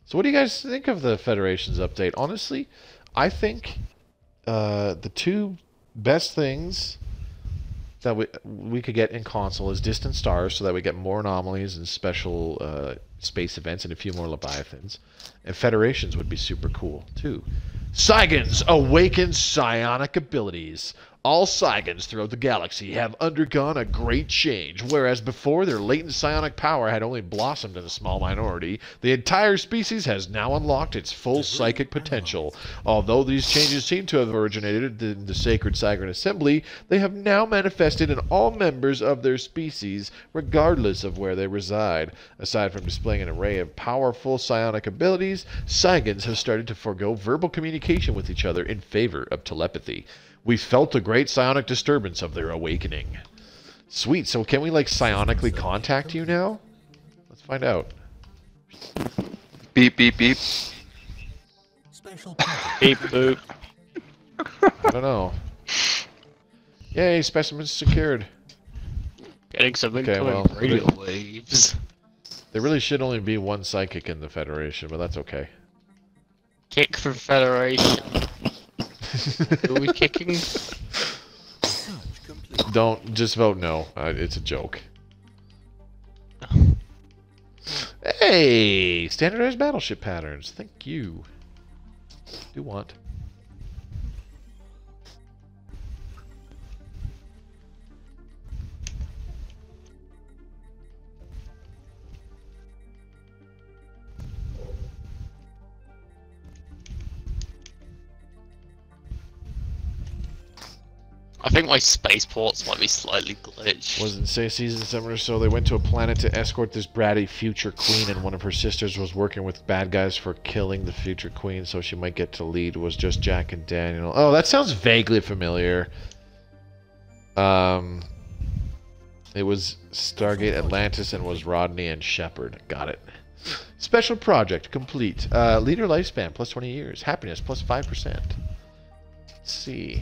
So what do you guys think of the Federation's update? Honestly, I think the two best things that we could get in console is distant stars, so that we get more anomalies and special space events and a few more Leviathans. And Federations would be super cool, too. Cygons awaken psionic abilities. All Cygons throughout the galaxy have undergone a great change, whereas before their latent psionic power had only blossomed in a small minority, the entire species has now unlocked its full psychic potential. Although these changes seem to have originated in the Sacred Cygon Assembly, they have now manifested in all members of their species, regardless of where they reside. Aside from displaying an array of powerful psionic abilities, Cygons have started to forego verbal communication with each other in favor of telepathy. We felt a great psionic disturbance of their awakening. Sweet, so can we, like, psionically contact you now? Let's find out. Beep, beep, beep. Special Beep boop. I don't know. Yay, specimens secured. Getting some Okay, incoming well, radio waves. There really should only be one psychic in the Federation, but that's okay. Kick for Federation. Who are we kicking? Search complete. Don't just vote no. It's a joke. Hey, standardized battleship patterns. Thank you. Do want. I think my spaceports might be slightly glitched. Wasn't say season 7 or so. They went to a planet to escort this bratty future queen, and one of her sisters was working with bad guys for killing the future queen, so she might get to lead. Was just Jack and Daniel. Oh, that sounds vaguely familiar. It was Stargate Atlantis and was Rodney and Shepard. Got it. Special project complete. Leader lifespan plus 20 years. Happiness plus 5%. Let's see.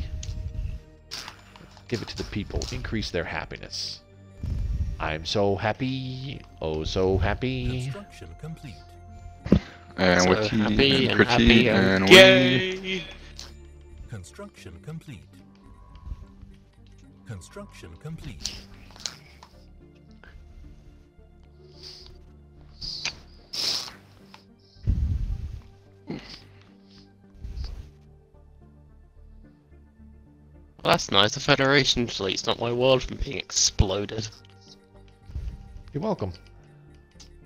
Give it to the people. Increase their happiness. I'm so happy. Oh, so happy. Construction complete. And So with happy and and happy critique and we. yay! Construction complete. Construction complete. Well, that's nice. The Federation fleet's not my world from being exploded. You're welcome.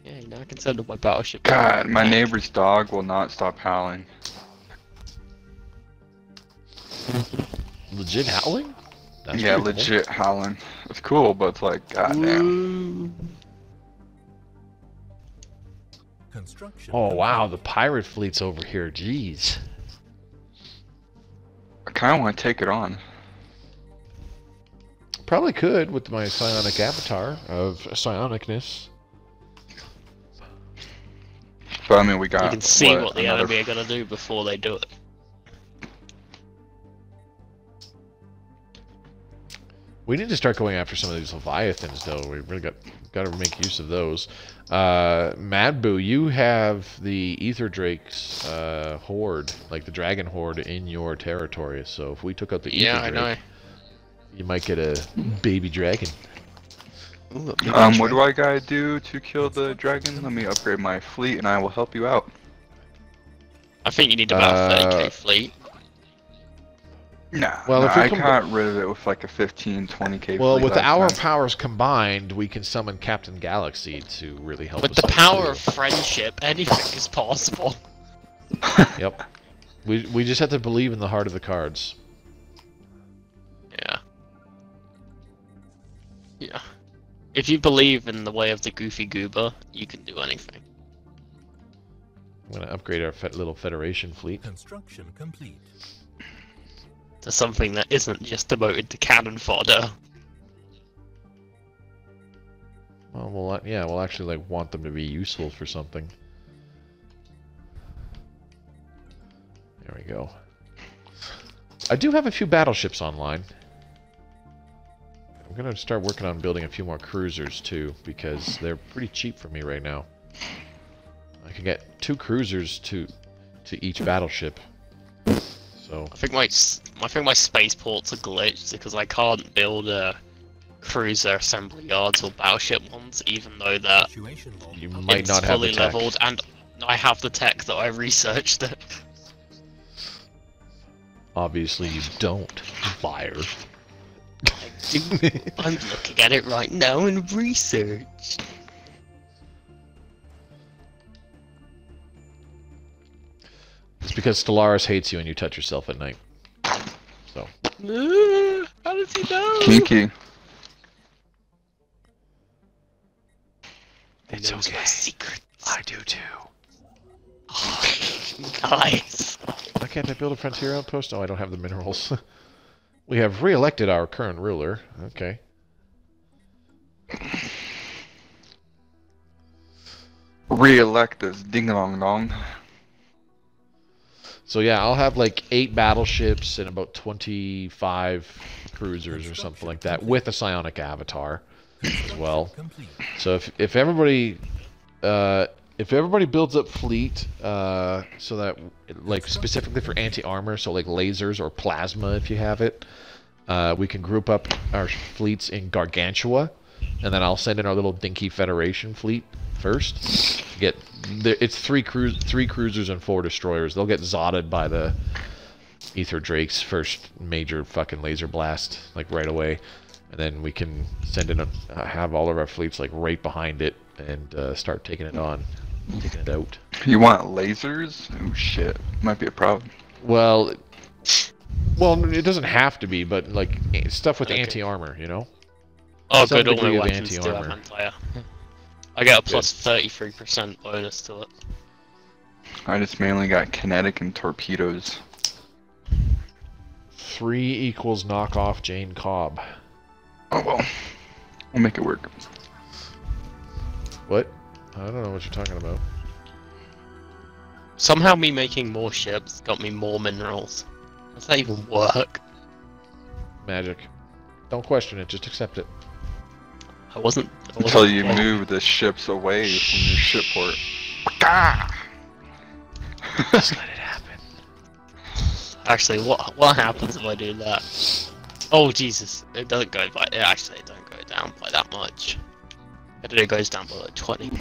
Yeah, now I can send up my battleship. God, my neighbor's dog will not stop howling. Legit howling? That's Yeah, pretty cool. legit howling. It's cool, but it's like, goddamn. Construction. Oh wow, complete. the pirate fleet's over here. Jeez. I kind of want to take it on. Probably could with my psionic avatar of psionicness. But I mean, we got. You can see what the another enemy are gonna do before they do it. We need to start going after some of these Leviathans, though. We really got to make use of those. Mad Boo, you have the Ether Drake's horde, like the Dragon Horde, in your territory. So if we took out the Ether Yeah, I Drake, know. you might get a baby dragon. Ooh, What do I gotta do to kill the dragon? Let me upgrade my fleet, and I will help you out. I think you need about a 30k Uh, fleet. Nah, Well, nah, if we I com- got rid of it with like a 15, 20k Well, fleet with last our time. powers combined, we can summon Captain Galaxy to really help With us the out, power too. of friendship, anything is possible. Yep. We just have to believe in the heart of the cards. Yeah. Yeah. If you believe in the way of the Goofy Goober, you can do anything. I'm going to upgrade our little Federation fleet. Construction complete. To something that isn't just devoted to cannon fodder. Well, we'll actually like want them to be useful for something. There we go. I do have a few battleships online. I'm gonna start working on building a few more cruisers too, because they're pretty cheap for me right now. I can get 2 cruisers to each battleship. So I think my spaceports are glitched because I can't build cruiser assembly yards or battleship ones, even though that Situation log. you might it's not have fully the tech. leveled, and I have the tech that I researched it. Obviously you don't, liar. I'm looking at it right now in research. It's because Stellaris hates you and you touch yourself at night. So How does he know? Kinky. He It's knows my okay. secrets. I do too. Oh, nice. Why can't I build a frontier outpost? Oh, I don't have the minerals. We have re-elected our current ruler. Okay. Re-elect us, ding-a-long-dong. So yeah, I'll have like 8 battleships and about 25 cruisers or something like that, with a psionic avatar as well. Complete. So if everybody if everybody builds up fleet, so that, like, specifically for anti-armor, so like lasers or plasma if you have it, we can group up our fleets in Gargantua, and then I'll send in our little dinky Federation fleet first. It's three cruisers and 4 destroyers. They'll get zotted by the Ether Drake's first major fucking laser blast, like right away, and then we can send in have all of our fleets like right behind it and start taking it on, taking it out. You want lasers? Oh shit, might be a problem. Well, it doesn't have to be, but like stuff with anti-armor, you know. Oh, Some good. All degree my of weapons do have anti-armor. anti-armor. I get a plus 33% bonus to it. I just mainly got kinetic and torpedoes. 3 equals knock off Jane Cobb. Oh well, we'll make it work. What? I don't know what you're talking about. Somehow me making more ships got me more minerals. Does that even work? Magic. Don't question it, just accept it. I wasn't Until you move the ships away from your shipport. Just let it happen. Actually, what happens if I do that? Oh Jesus! It doesn't go by. Actually, it don't go down by that much. It goes down by like 20.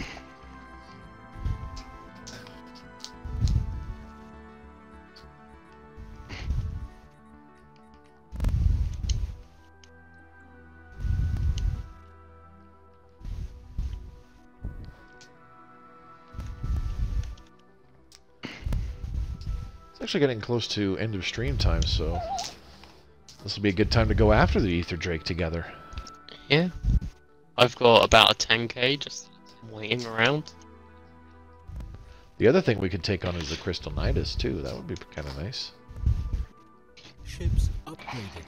It's actually getting close to end of stream time, so this will be a good time to go after the Ether Drake together. Yeah. I've got about a 10k just waiting around. The other thing we could take on is the Crystal Nidus too. That would be kind of nice. Ships upgraded.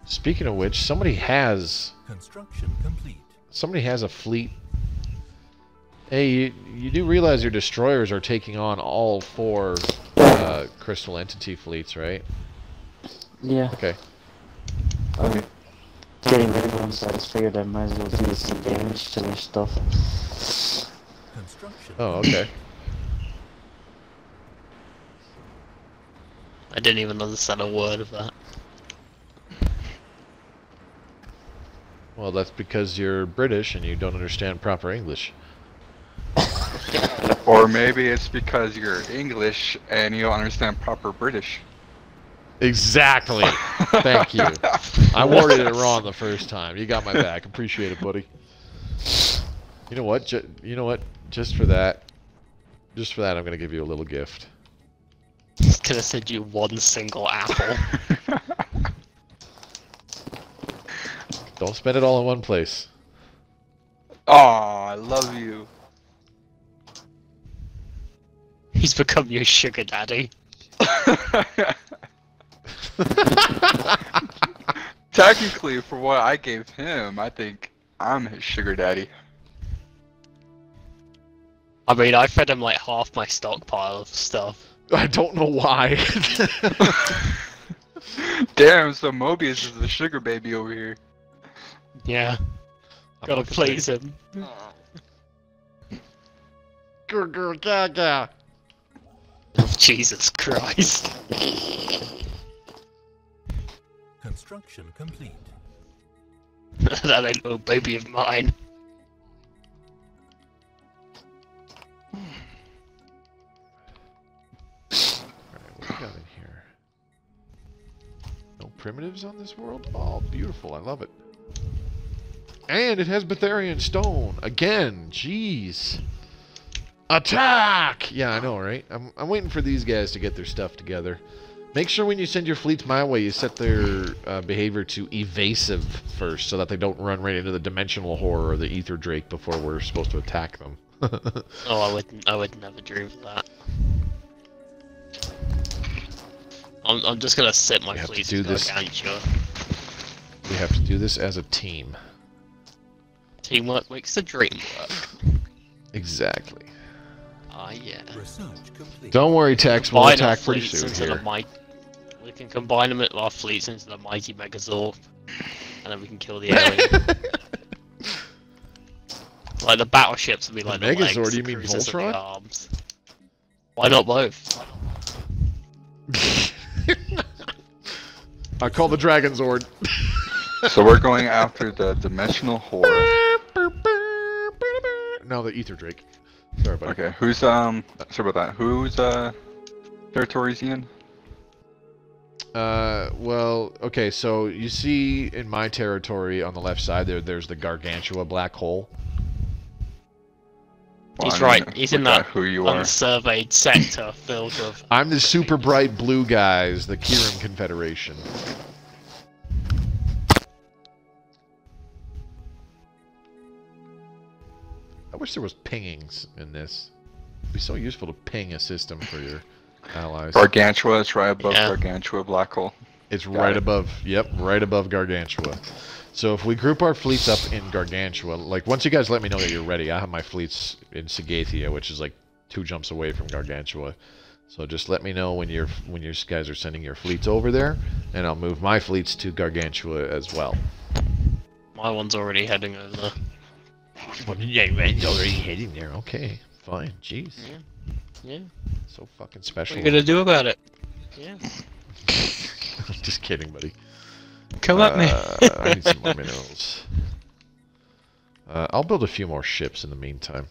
Speaking of which, somebody has Construction complete. a fleet. Hey, you do realize your destroyers are taking on all 4 Crystal Entity fleets, right? Yeah. Okay. I'm getting rid of them, so I just figured I might as well do some damage to their stuff. Construction. Oh, okay. I didn't even understand a word of that. Well, that's because you're British and you don't understand proper English. Or maybe it's because you're English and you don't understand proper British. Exactly. Thank you. I worded it wrong the first time. You got my back. Appreciate it, buddy. You know what? Just for that, I'm gonna give you a little gift. Could have sent you one single apple. Don't spend it all in one place. Aw, I love you. He's become your sugar daddy. Technically, for what I gave him, I think I'm his sugar daddy. I mean, I fed him like half my stockpile of stuff. I don't know why. Damn, so Mobius is the sugar baby over here. Yeah. I'm Gotta not please him. complaining. Jesus Christ. Construction complete. That ain't no baby of mine. Alright, what do we got in here? No primitives on this world? Oh, beautiful. I love it. And it has Betharian stone. Again. Jeez. Attack! Yeah, I know, right? I'm waiting for these guys to get their stuff together. Make sure when you send your fleets my way, you set their behavior to evasive first, so that they don't run right into the Dimensional Horror or the Ether Drake before we're supposed to attack them. Oh, I would never dream of that. I'm just gonna sit my fleets in Gargantua. We have to do this as a team. Teamwork makes the dream work. Exactly. Ah, yeah. Research complete. Don't worry, Tex. We'll Combine our attack pretty fleets soon into here. we can combine them with our fleets into the mighty Megazord, and then we can kill the alien. Like the battleships would be like the Megazord, legs, you the mean cruisers are Voltron? the arms. Why not both? I call the Dragon Zord. So we're going after the dimensional whore. No, the Ether Drake. Sorry, buddy. Okay, who's sorry about that. Whose territory is he in? Well, okay, so you see in my territory on the left side there's the Gargantua black hole. Well, He's I right. mean, He's in look at that who you are. unsurveyed sector filled with. I'm the super bright blue guys, the Kirim Confederation. I wish there was pingings in this. It'd be so useful to ping a system for your allies. Gargantua, it's right above Yeah. Gargantua black hole. It's Got right it. above, yep, right above Gargantua. So if we group our fleets up in Gargantua, like once you guys let me know that you're ready, I have my fleets in Sagathia, which is like 2 jumps away from Gargantua. So just let me know when you guys are sending your fleets over there, and I'll move my fleets to Gargantua as well. My one's already heading over there. Well, yeah, man's already heading there. Okay, fine. Jeez, Yeah. so fucking What special. are you gonna do about it? Yeah. Just kidding, buddy. Come at me. I need some more minerals. I'll build a few more ships in the meantime.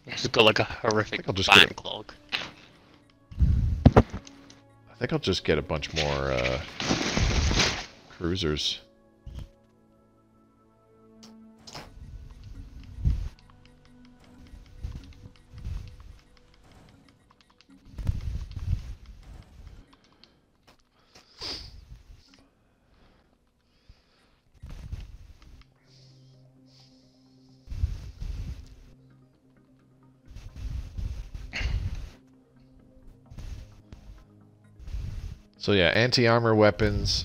Just got like a horrific I'll just get it. backlog. I think I'll just get a bunch more cruisers. So yeah, anti-armor weapons,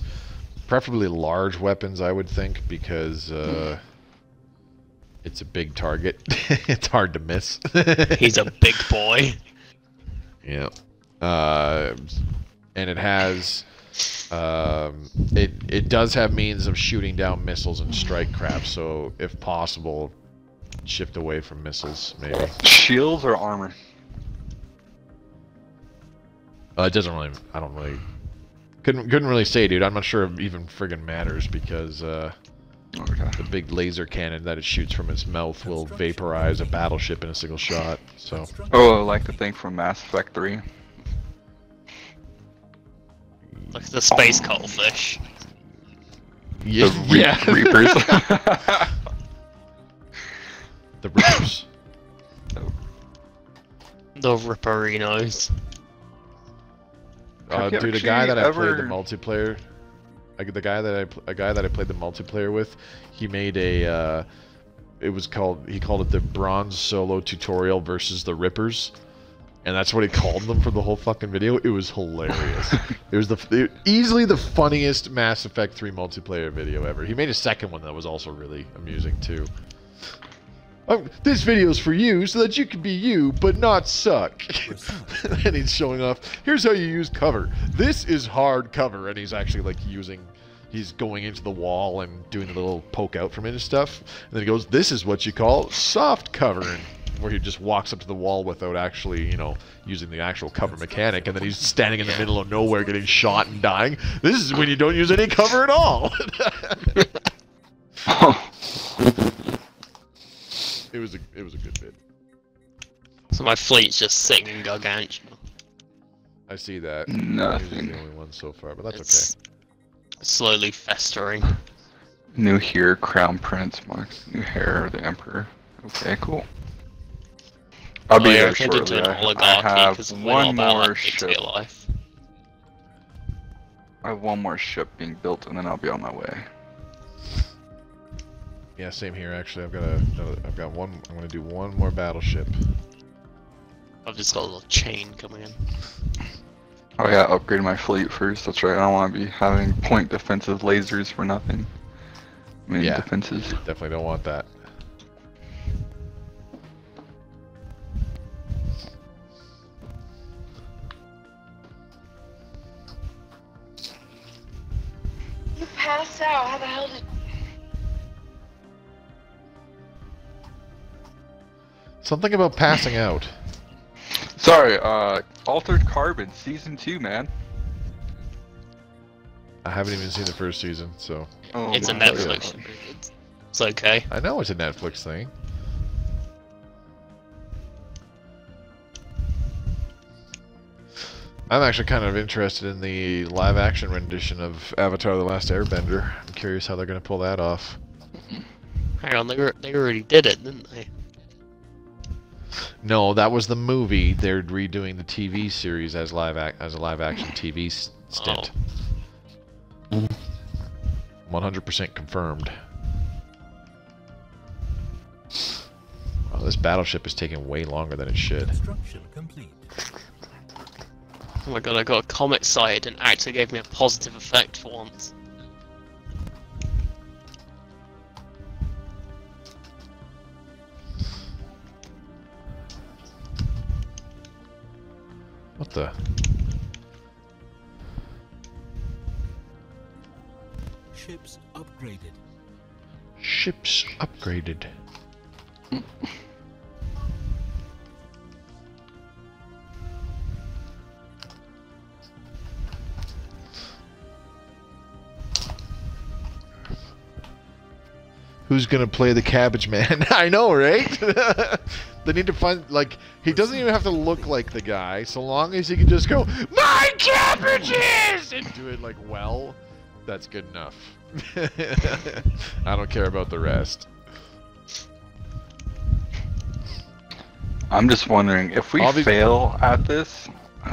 preferably large weapons, I would think, because it's a big target. It's hard to miss. He's a big boy. Yeah. And it has, it does have means of shooting down missiles and strike craft. So if possible, shift away from missiles, maybe. Shields or armor? It doesn't really. I don't really. Couldn't really say, dude. I'm not sure it even friggin' matters because Okay. the big laser cannon that it shoots from its mouth will vaporize a battleship in a single shot. So Oh, like the thing from Mass Effect 3. Like the space cuttlefish. yeah, The yeah. Reapers. The Rippers. The Ripperinos. Have you Dude, a actually guy that I played the ever- multiplayer, a guy that I played the multiplayer with, he made a. He called it the Bronze Solo Tutorial versus the Rippers, and that's what he called them for the whole fucking video. It was hilarious. It was easily the funniest Mass Effect 3 multiplayer video ever. He made a second one that was also really amusing too. Oh, this video's for you so that you can be you, but not suck. And he's showing off, here's how you use cover. This is hard cover. And he's actually like he's going into the wall and doing a little poke out from it and stuff. And then he goes, this is what you call soft cover. And where he just walks up to the wall without actually, using the actual cover mechanic. And then he's standing in the middle of nowhere getting shot and dying. This is when you don't use any cover at all. It was a good bit. So my fleet's just sitting in Gargantua. I see that. Nothing. He's the only one so far, but that's It's slowly festering. New here, Crown Prince marks new hair of the Emperor. Okay, cool. I'll be yeah, there I turned into shortly. an I oligarchy have because we're one not about more that big ship. to your life. I have one more ship being built, and then I'll be on my way. Yeah, same here. Actually, I've got one. I'm gonna do one more battleship. I've just got a little chain coming in. Oh yeah, upgrade my fleet first. That's right. I don't want to be having point defensive lasers for nothing. Main Yeah. defenses. Definitely don't want that. You passed out. How the hell did... Something about passing out. Sorry, Altered Carbon Season 2, man. I haven't even seen the first season, so... Oh It's a my Netflix. God. It's okay. I know it's a Netflix thing. I'm actually kind of interested in the live-action rendition of Avatar: The Last Airbender. I'm curious how they're going to pull that off. Hang on, they already did it, didn't they? No, that was the movie. They're redoing the TV series as a live-action TV stint. 100% confirmed. Wow, this battleship is taking way longer than it should. Construction complete. Oh my god, I got a comet sighted and actually gave me a positive effect for once. What the? Ships upgraded. Ships upgraded. Who's gonna play the Cabbage Man? I know, right? They need to find, like, he doesn't even have to look like the guy, so long as he can just go, "My cabbages!" and do it, like, well, that's good enough. I don't care about the rest. I'm just wondering, if we Obvi- fail at this,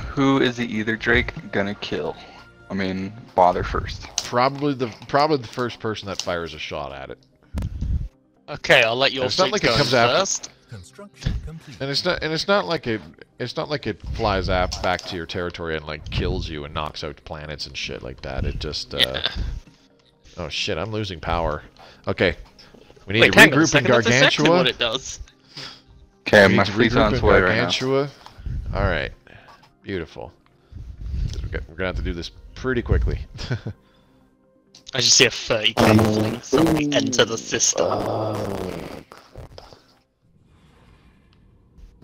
who is the Ether Drake gonna kill? I mean, bother first. Probably the first person that fires a shot at it. Okay, I'll let your It's not six like it go comes after- first. Construction complete. And it's not like it flies back to your territory and like kills you and knocks out planets and shit like that. It just Yeah. Oh shit, I'm losing power. Okay. We need Wait, to hang on a regroup in second, that's exactly what Gargantua. it does. Okay, We my need to fleet's regroup on its in way right now. Gargantua. Alright. Beautiful. We're gonna have to do this pretty quickly. I just see a 30k fleet suddenly enter the system.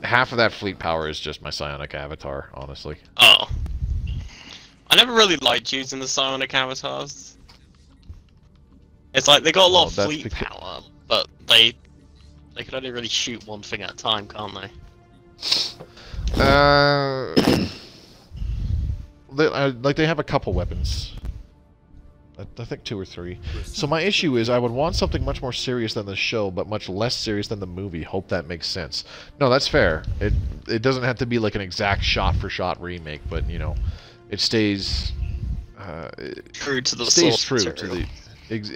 Half of that fleet power is just my psionic avatar, honestly. Oh. I never really liked using the psionic avatars. It's like, they got a lot of that's fleet because- power, but they can only really shoot one thing at a time, can't they? They have a couple weapons. I think 2 or 3. So my issue is I would want something much more serious than the show, but much less serious than the movie. Hope that makes sense. No, that's fair. It doesn't have to be like an exact shot-for-shot remake, but you know, it stays True to the stays source true material. to the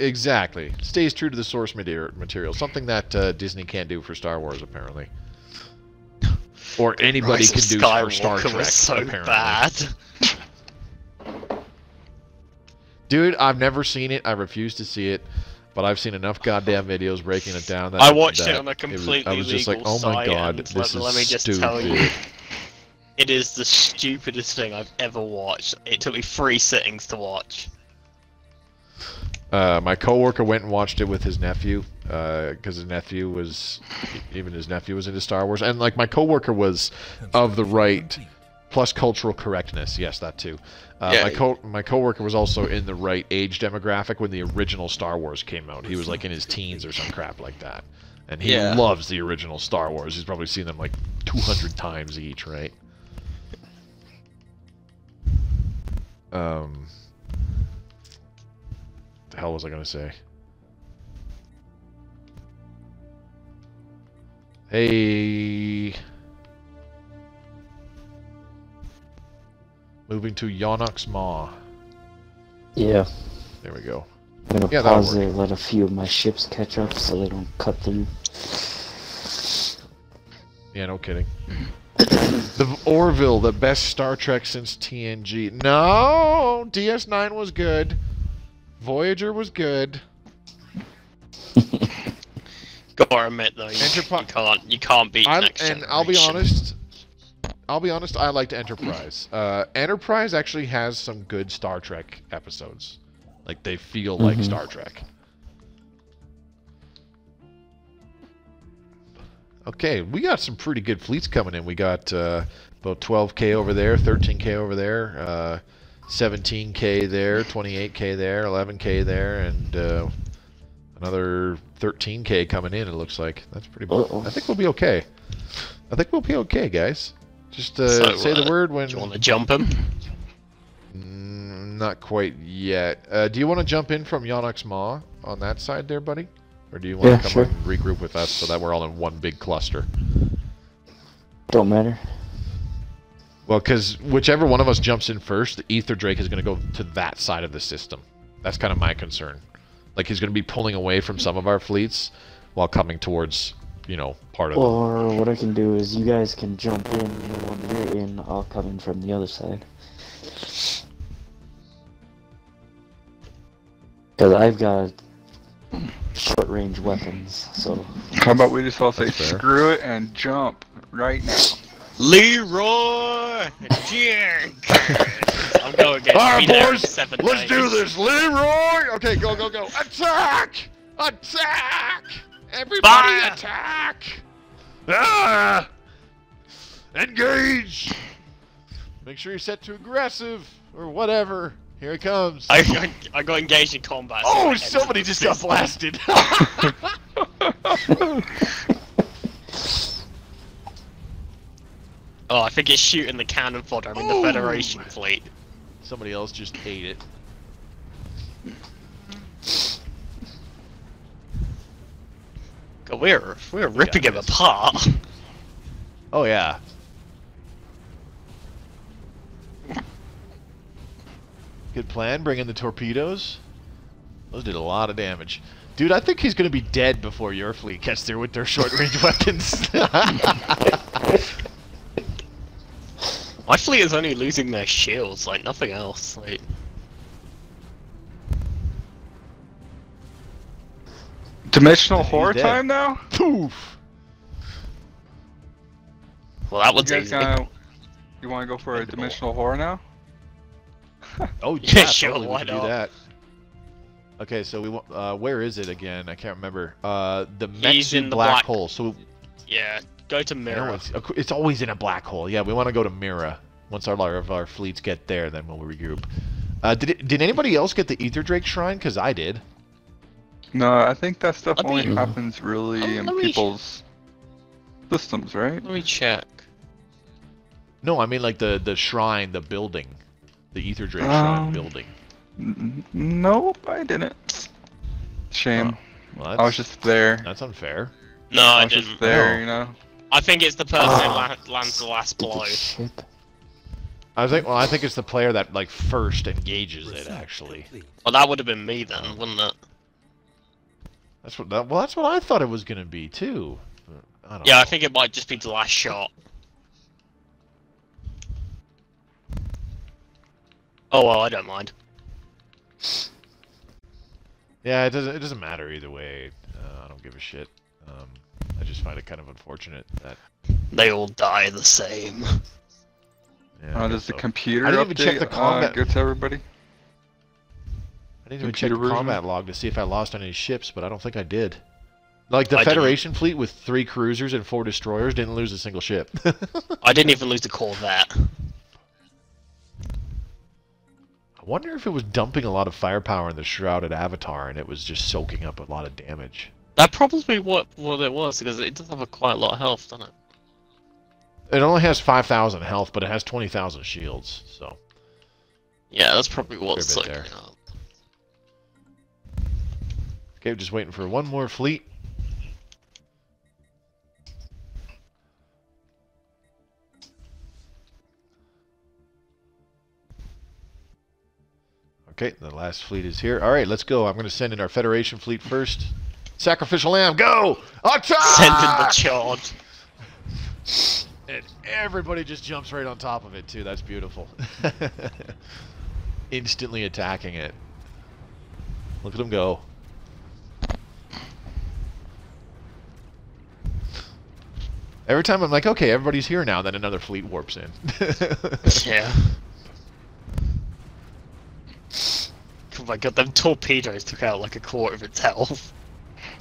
exactly stays true to the source material. Something that Disney can't do for Star Wars apparently, or anybody Rise can of do for Star Skywalker Trek. was so apparently. bad. Dude, I've never seen it. I refuse to see it. But I've seen enough goddamn videos breaking it down. That I watched that it on a completely I was just like, legal oh my site, god, and this let me is just stupid. tell you, it is the stupidest thing I've ever watched. It took me 3 sittings to watch. My coworker went and watched it with his nephew, because his nephew was into Star Wars, and like my coworker was of the right, plus cultural correctness. Yes, that too. Yeah. My coworker was also in the right age demographic when the original Star Wars came out. He was like in his teens or some crap like that, and he Yeah. loves the original Star Wars. He's probably seen them like 200 times each, right? The hell was I gonna say? Hey. Moving to Yonox Maw. Yeah. There we go. I'm gonna Yeah, that'll pause work. there, let a few of my ships catch up so they don't cut through. Yeah, no kidding. The Orville, the best Star Trek since TNG. No! DS9 was good. Voyager was good. Gotta admit though, you can't beat Next And Generation. I'll be honest, I liked Enterprise. Enterprise actually has some good Star Trek episodes. Like, they feel like Star Trek. Okay, we got some pretty good fleets coming in. We got about 12K over there, 13K over there, 17K there, 28K there, 11K there, and another 13K coming in, it looks like. That's pretty good. I think we'll be okay. I think we'll be okay, guys. Just say the word when... Do you want to jump him? Not quite yet. Do you want to jump in from Yonox Maw on that side there, buddy? Or do you want to come up and regroup with us so that we're all in one big cluster? Don't matter. Well, because whichever one of us jumps in first, the Ether Drake is going to go to that side of the system. That's kind of my concern. Like, he's going to be pulling away from some of our fleets while coming towards, you know, part of Or what I can do is you guys can jump in, and when you're in, I'll come in from the other side. Because I've got short-range weapons, so... How about we just all say That's fair. screw it and jump right now? Leroy Jenkins! I'm going against Alright, me there in boys! 7 Let's days. do this! Leroy! Okay, go, go, go! Attack! Attack! Everybody Fire! attack! Ah! Engage! Make sure you're set to aggressive, or whatever. Here it comes. I got engaged in combat. so Oh, I somebody ended just the got system. blasted! Oh, I think it's shooting the cannon fodder. I mean, the Ooh. Federation fleet. Somebody else just ate it. God, we're ripping him this. apart. Oh, yeah. Good plan, bring in the torpedoes. Those did a lot of damage. Dude, I think he's going to be dead before your fleet gets there with their short-range weapons. My fleet is only losing their shields, like nothing else. Like, Dimensional He's horror dead. time now? Poof! well, that You one's guys easy. you want to go for a Incredible. dimensional horror now? Oh, Yeah, yeah, sure, totally, we why could do not? that. Okay, so we want, where is it again? I can't remember. The He's Mexi in the black black- hole. So Yeah, go to no, mirror. it's always in a black hole. Yeah, we want to go to Mira. Once our fleets get there, then we'll regroup. Did anybody else get the Ether Drake Shrine? Because I did. No, I think that stuff Let only me- happens really in let me- people's systems, right? Let me check. No, I mean like the shrine, the building. The Ether Drake Shrine Um, building. Nope, I didn't. Shame. Well, I was just there. That's unfair. No, I I was just didn't. there, No. you know. I think it's the person who lands the last blow. Stupid ship. I think it's the player that like first engages it actually. Well, that would have been me then, wouldn't it? That's what I thought it was gonna be too. But I don't Yeah, know. I think it might just be the last shot. Oh well, I don't mind. Yeah, it doesn't matter either way. I don't give a shit. I just find it kind of unfortunate that. They all die the same. Yeah, I Does guess the so. computer I didn't even check update the combat. get to everybody? I didn't even check the computer version? combat log to see if I lost any ships, but I don't think I did. Like the I didn't. Federation fleet with 3 cruisers and 4 destroyers didn't lose a single ship. I didn't even lose the Corvette. I wonder if it was dumping a lot of firepower in the shrouded avatar and it was just soaking up a lot of damage. That probably what it was, because it does have quite a lot of health, doesn't it? It only has 5,000 health, but it has 20,000 shields, so. Yeah, that's probably what's Fair bit like. there. Okay, just waiting for one more fleet. Okay, the last fleet is here. All right, let's go. I'm going to send in our Federation fleet first. Sacrificial lamb, go! Attack! Send in the charge. And everybody just jumps right on top of it, too. That's beautiful. Instantly attacking it. Look at them go. Every time I'm like, okay, everybody's here now, then another fleet warps in. Yeah. Oh my god, them torpedoes took out like a quarter of its health.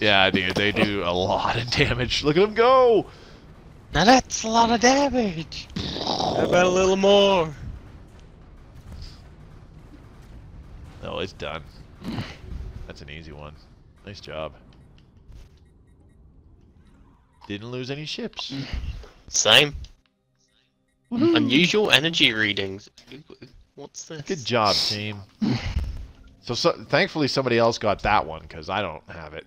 Yeah, dude, they do a lot of damage. Look at them go! Now that's a lot of damage. How about a little more? Oh, it's done. That's an easy one. Nice job. Didn't lose any ships. Same. Unusual energy readings. What's this? Good job, team. So thankfully somebody else got that one, because I don't have it.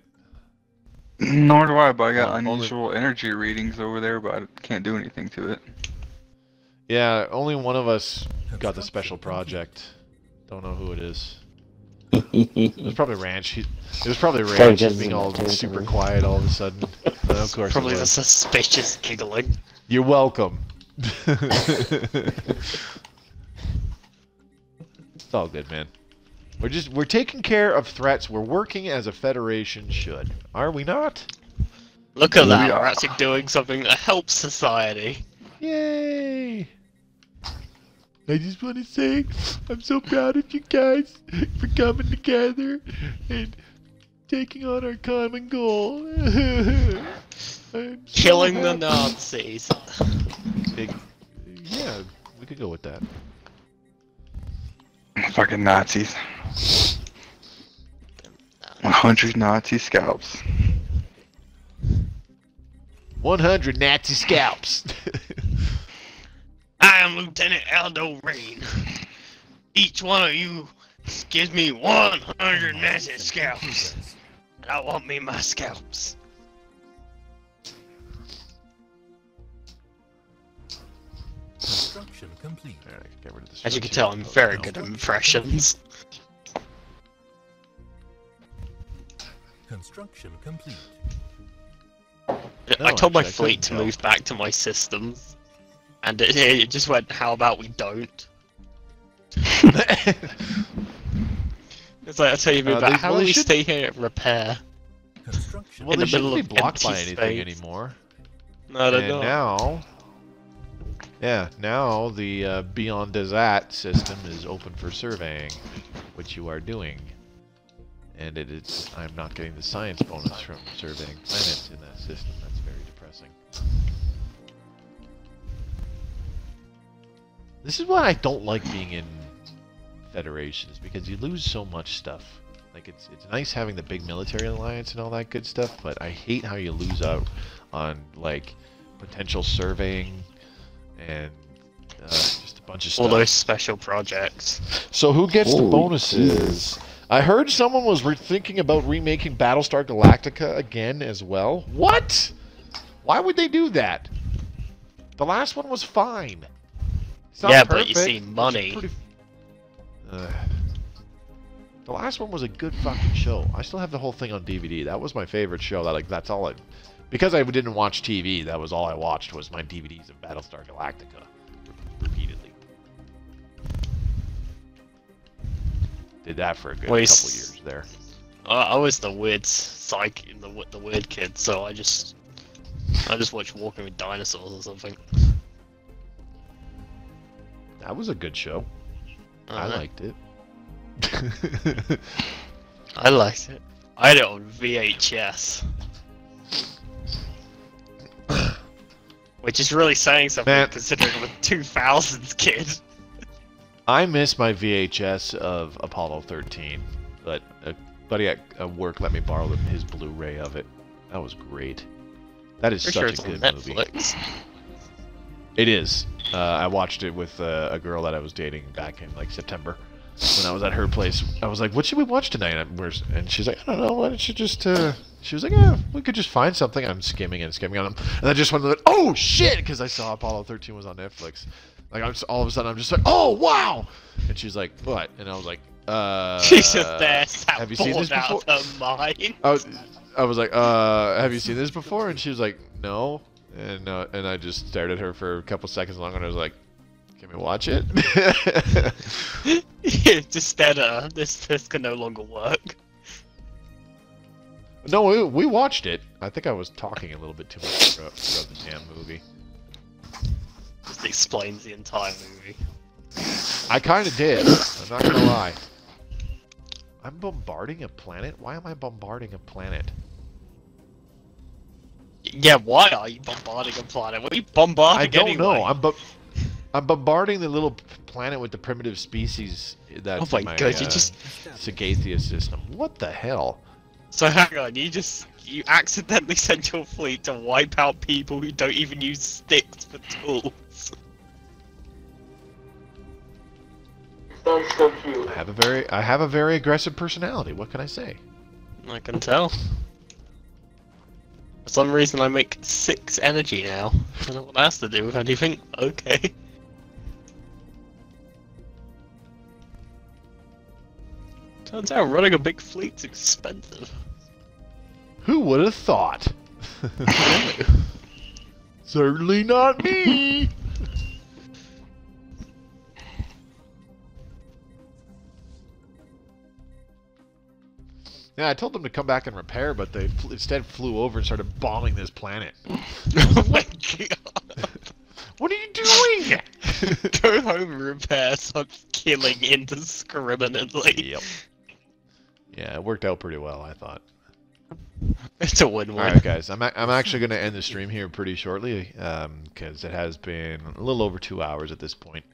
Nor do I, but I got Only- unusual energy readings over there, but I can't do anything to it. Yeah, only one of us got the special project. Don't know who it is. It was probably Ranch. It was probably Ranch just being all super quiet all of a sudden. Of course. Probably it the was. suspicious giggling. You're welcome. It's all good, man. We're taking care of threats. We're working as a federation should. Are we not? Look at that, Yeah. we're actually doing something that helps society. Yay! I just want to say I'm so proud of you guys for coming together and taking on our common goal. I'm so Killing the happy. Nazis. Yeah, we could go with that. Fucking Nazis. 100 Nazi scalps. 100 Nazi scalps. I am Lieutenant Aldo Rain. Each one of you gives me 100 Nazi scalps. And I want me my scalps. Construction complete. Alright, get rid of this. As you can tell, I'm very good at impressions. Construction complete. I told my actually, I fleet to couldn't move back to my systems. And it just went, how about we don't? It's like, I tell you, they- how well, about they we should- stay here and repair? Construction. Well, in they the shouldn't middle be of blocked by empty anything space. anymore. No, they're And not. now, yeah, now the Beyond Desat system is open for surveying, which you are doing. And it is. I'm not getting the science bonus from surveying planets in that system. That's very depressing. This is why I don't like being in federations, because you lose so much stuff. Like it's nice having the big military alliance and all that good stuff, but I hate how you lose out on like potential surveying and just a bunch of All stuff. those special projects. So who gets the Holy bonuses? I heard someone was thinking about remaking Battlestar Galactica again as well. What? Why would they do that? The last one was fine. It's not Yeah, but you perfect, see, it's money. pretty- the last one was a good fucking show. I still have the whole thing on DVD. That was my favorite show. That's all because I didn't watch TV. That was all I watched was my DVDs of Battlestar Galactica repeatedly. Did that for a good couple years there. I was the weird the weird kid, so I just watched Walking with Dinosaurs or something. That was a good show. I Uh, liked it. I liked it. I had it on VHS. Which is really saying something Man. considering I'm a 2000s kid. I miss my VHS of Apollo 13, but a buddy at work let me borrow his Blu-ray of it. That was great. That is Pretty sure such it's a on good movie. Netflix. It is. I watched it with a girl that I was dating back in like September when I was at her place. I was like, "What should we watch tonight?" And she's like, "I don't know. Why don't you just?" She was like, "Yeah, we could just find something." I'm skimming on them, and I just went, "Oh shit!" Because I saw Apollo 13 was on Netflix. Like all of a sudden, I'm just like, "Oh wow!" And she's like, "What?" And I was like, She's just there, sat have you seen bored this out before? of her mind. I was like, "Have you seen this before?" And she was like, "No." And I just stared at her for a couple seconds longer, and I was like, "Can we watch it?" Just stared at her. This can no longer work. No, we watched it. I think I was talking a little bit too much throughout the damn movie. Just explains the entire movie. I kind of did. I'm not gonna lie. I'm bombarding a planet? Why am I bombarding a planet? Yeah, why are you bombarding a planet? What are you bombarding I don't anyway? know. I'm bombarding the little planet with the primitive species that's Oh in my my god, you just... Sagathia system. What the hell? So hang on, you accidentally sent your fleet to wipe out people who don't even use sticks for tools. That's so cute. I have a very aggressive personality. What can I say? I can tell. For some reason I make 6 energy now. I don't know what that has to do with anything. Okay. Turns out running a big fleet's expensive. Who would have thought? Certainly not me. Yeah, I told them to come back and repair, but they instead flew over and started bombing this planet. Oh my god. What are you doing? Go home and repair, start killing indiscriminately. Yep. Yeah, it worked out pretty well, I thought. It's a win-win. Alright guys, I'm actually going to end the stream here pretty shortly, because it has been a little over 2 hours at this point.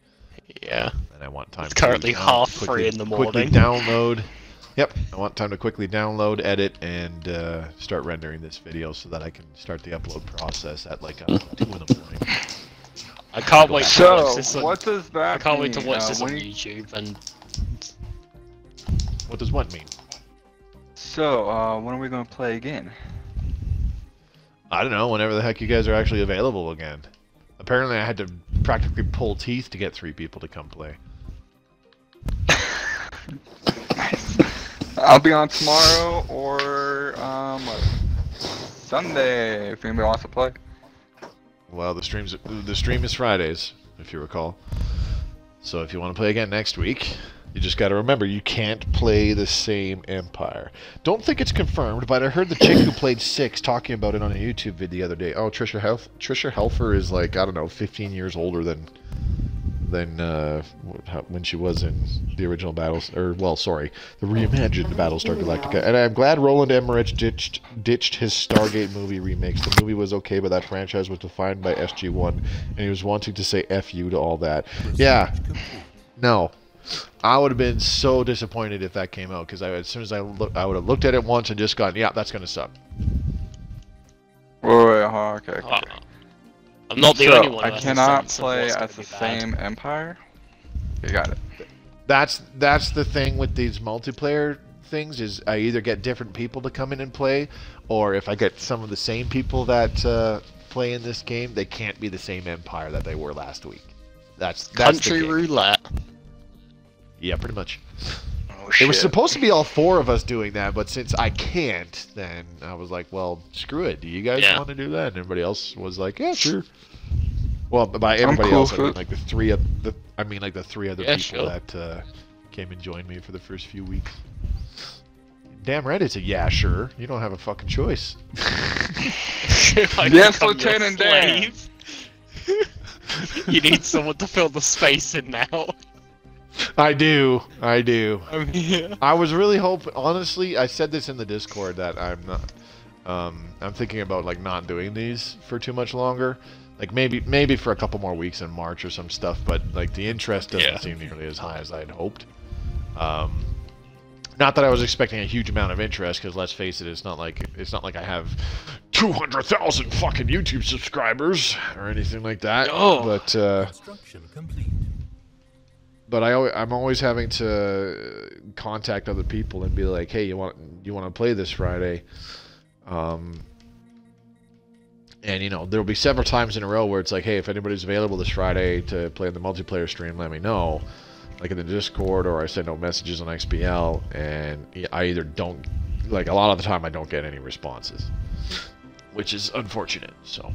Yeah. And I want time It's currently to half 3 in the morning. quickly download. Yep, I want time to quickly download, edit, and start rendering this video so that I can start the upload process at like 2 in the morning. I can't wait to watch So, this on, what does that I can't wait to mean? watch this on When you- YouTube and... What does what mean? So, when are we gonna play again? I don't know, whenever the heck you guys are actually available again. Apparently I had to practically pull teeth to get 3 people to come play. I'll be on tomorrow or what? Sunday if anybody wants to play. Well, the stream is Fridays, if you recall. So if you want to play again next week, you just got to remember you can't play the same Empire. Don't think it's confirmed, but I heard the chick who played 6 talking about it on a YouTube vid the other day. Oh, Trisha Helfer is like, I don't know, 15 years older than when she was in the original battles, or well, sorry, the reimagined Battlestar Galactica. And I'm glad Roland Emmerich ditched his Stargate movie remakes. The movie was okay, but that franchise was defined by SG-1, and he was wanting to say F you to all that. Yeah, no. I would have been so disappointed if that came out, because as soon as I would have looked at it once and just gone, yeah, that's gonna suck. Wait, okay. I'm not the So, only one who I has cannot a sense of play what's as gonna the be bad. same Empire? You got it. That's the thing with these multiplayer things, is I either get different people to come in and play, or if I get some of the same people that play in this game, they can't be the same Empire that they were last week. That's Country the game. roulette. Yeah, pretty much. Oh It shit. was supposed to be all 4 of us doing that, but since I can't, then I was like, well, screw it. Do you guys Yeah. want to do that? And everybody else was like, yeah, sure. Well, by everybody cool else, I for mean it. like the 3 other Yeah, people sure. that came and joined me for the first few weeks. Damn right, it's a yeah, sure. You don't have a fucking choice. I Yes, become your Lieutenant Dan. slave. You need someone to fill the space in now. I do. I'm here. I was really hoping, honestly, I said this in the Discord that I'm not, I'm thinking about like not doing these for too much longer. Like maybe for a couple more weeks in March or some stuff, but like the interest doesn't seem nearly as high as I had hoped. Not that I was expecting a huge amount of interest, because let's face it, it's not like I have 200,000 fucking YouTube subscribers or anything like that. Oh. But Construction complete. but I'm always having to contact other people and be like, hey, you want to play this Friday? And you know, there'll be several times in a row where it's like, hey, if anybody's available this Friday to play in the multiplayer stream, let me know. Like in the Discord, or I send out messages on XBL, and I either don't, like a lot of the time I don't get any responses, which is unfortunate. So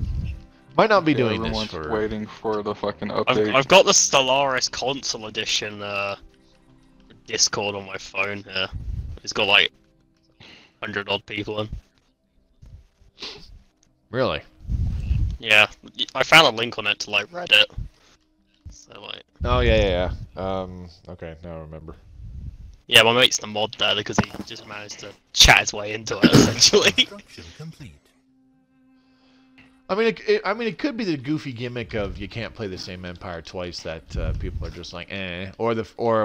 might not be doing this Everyone's for. waiting for the fucking update. I've got the Stellaris Console Edition Discord on my phone here. It's got like 100 odd people in. Really? Yeah, I found a link on it to like Reddit. So like, Oh yeah. Okay, now I remember. yeah, my mate's the mod there because he just managed to chat his way into it essentially. Construction complete. I mean, it could be the goofy gimmick of you can't play the same Empire twice. That people are just like, eh, or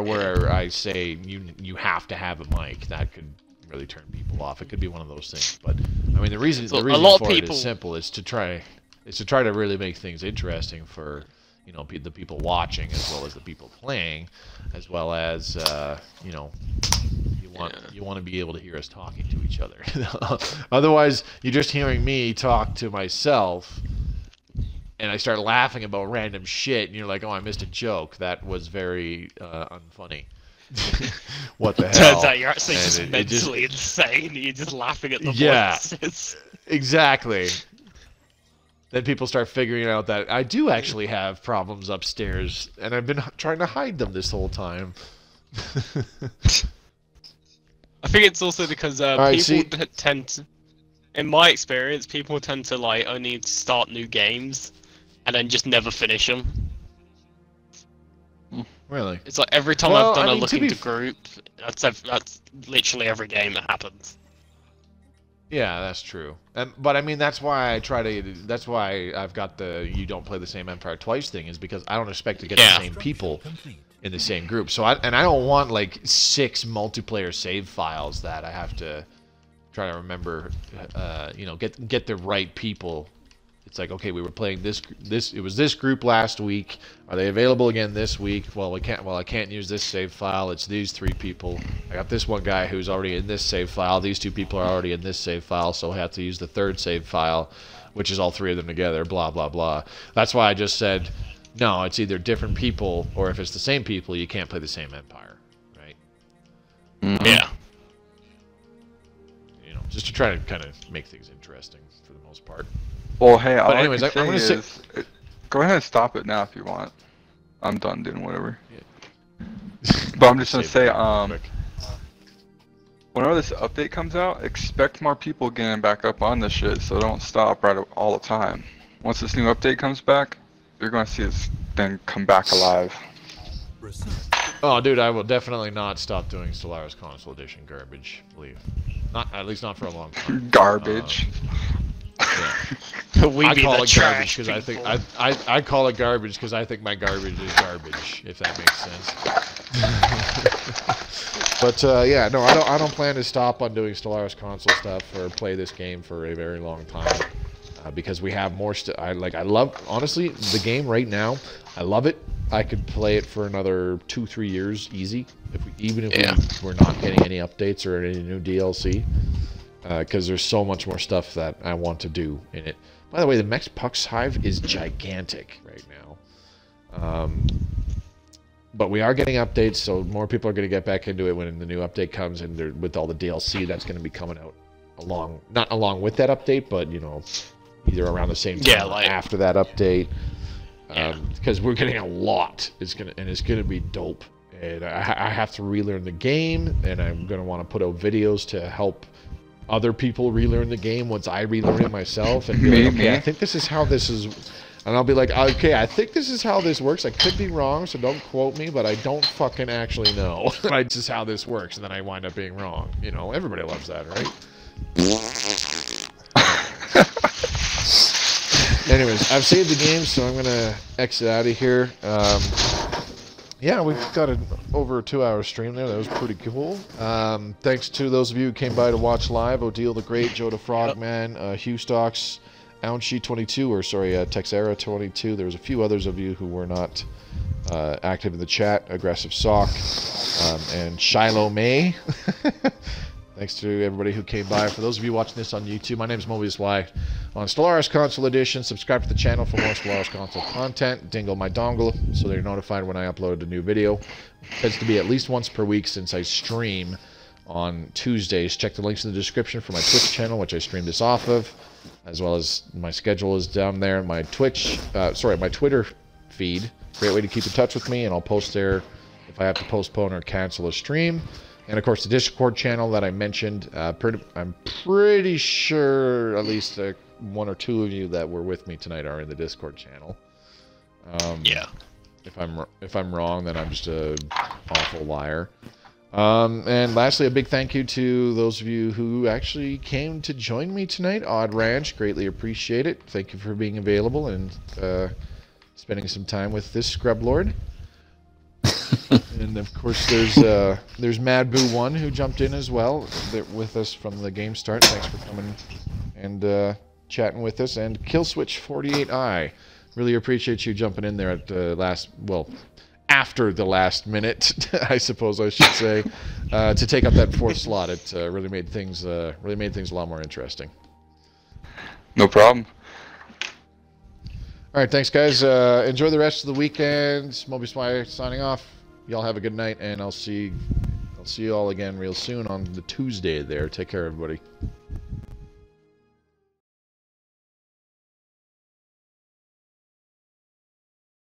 where I say you have to have a mic. That could really turn people off. It could be one of those things. But I mean, the reason for it is simple. It's to try to really make things interesting for the people watching as well as the people playing, as well as you want to be able to hear us talking to each other. Otherwise, you're just hearing me talk to myself, and I start laughing about random shit, and you're like, "Oh, I missed a joke. That was very unfunny." What the hell? Turns out you're actually just mentally insane. You're just laughing at the voices. Exactly. Then people start figuring out that I do actually have problems upstairs, and I've been trying to hide them this whole time. I think it's also because people tend to, in my experience, people tend to like only start new games and then just never finish them. Really? It's like every time I've done a look into group, that's literally every game that happens. Yeah, that's true. But I mean, that's why that's why I've got the you don't play the same Empire twice thing, is because I don't expect to get the same people in the same group. So I don't want like 6 multiplayer save files that I have to try to remember, get the right people. It's like, okay, we were playing this it was this group last week. Are they available again this week? Well, I can't use this save file. It's these 3 people. I got this one guy who's already in this save file. These 2 people are already in this save file, so I have to use the 3rd save file, which is all 3 of them together, blah blah blah. That's why I just said no, it's either different people, or if it's the same people, you can't play the same Empire, right? Mm-hmm. Yeah. Just to try to kind of make things interesting for the most part. Well, hey, but anyways, I'm going to say... Go ahead and stop it now if you want. I'm done doing whatever. Yeah. But I'm just going to say, whenever this update comes out, expect more people getting back up on this shit, so don't stop all the time. Once this new update comes back, you're going to see this thing come back alive. Oh, dude, I will definitely not stop doing Stellaris Console Edition garbage, believe. At least not for a long time. Garbage. Yeah. I call it garbage because I think I call it garbage because I think my garbage is garbage, if that makes sense. But yeah, no, I don't plan to stop on doing Stellaris console stuff or play this game for a very long time, because we have more. I love, honestly, the game right now. I love it. I could play it for another 2-3 years easy, even if we're not getting any updates or any new DLC. Because there's so much more stuff that I want to do in it. By the way, the Mex Pux Hive is gigantic right now. But we are getting updates, so more people are going to get back into it when the new update comes, and with all the DLC that's going to be coming out not along with that update, but either around the same time or after that update. Because we're getting a lot. It's gonna be dope, and I have to relearn the game, and I'm gonna want to put out videos to help other people relearn the game once I relearn it myself, and be like, okay, I think this is how this is, and I'll be like, okay, I think this is how this works. I could be wrong, so don't quote me, but I don't fucking actually know. This is how this works, and then I wind up being wrong. Everybody loves that, right? Anyways, I've saved the game, so I'm going to exit out of here. Yeah, we've got over a 2-hour stream there. That was pretty cool. Thanks to those of you who came by to watch live. Odile the Great, Joe the Frogman, Hugh Stocks, Ounshi22, or sorry, Texera22. There was a few others of you who were not active in the chat. Aggressive Sock, and Shiloh May. Thanks to everybody who came by. For those of you watching this on YouTube, my name is Mobius Y. On Stellaris Console Edition, subscribe to the channel for more Stellaris Console content. Dingle my dongle so they're notified when I upload a new video. It tends to be at least once per week since I stream on Tuesdays. Check the links in the description for my Twitch channel, which I stream this off of, as well as my schedule is down there. My my Twitter feed. Great way to keep in touch with me, and I'll post there if I have to postpone or cancel a stream. And of course, the Discord channel that I mentioned. I'm pretty sure at least 1 or 2 of you that were with me tonight are in the Discord channel. Yeah. If I'm wrong, then I'm just a awful liar. And lastly, a big thank you to those of you who actually came to join me tonight. Odd Ranch, greatly appreciate it. Thank you for being available and spending some time with this scrub lord. And of course, there's Mad Boo 1 who jumped in as well with us from the game start. Thanks for coming and chatting with us. And Killswitch 48i, really appreciate you jumping in there at after the last minute, I suppose I should say, to take up that fourth slot. It really made things a lot more interesting. No problem. All right, thanks guys. Enjoy the rest of the weekend. Mobius Y signing off. Y'all have a good night, and I'll see you all again real soon on the Tuesday there. Take care, everybody.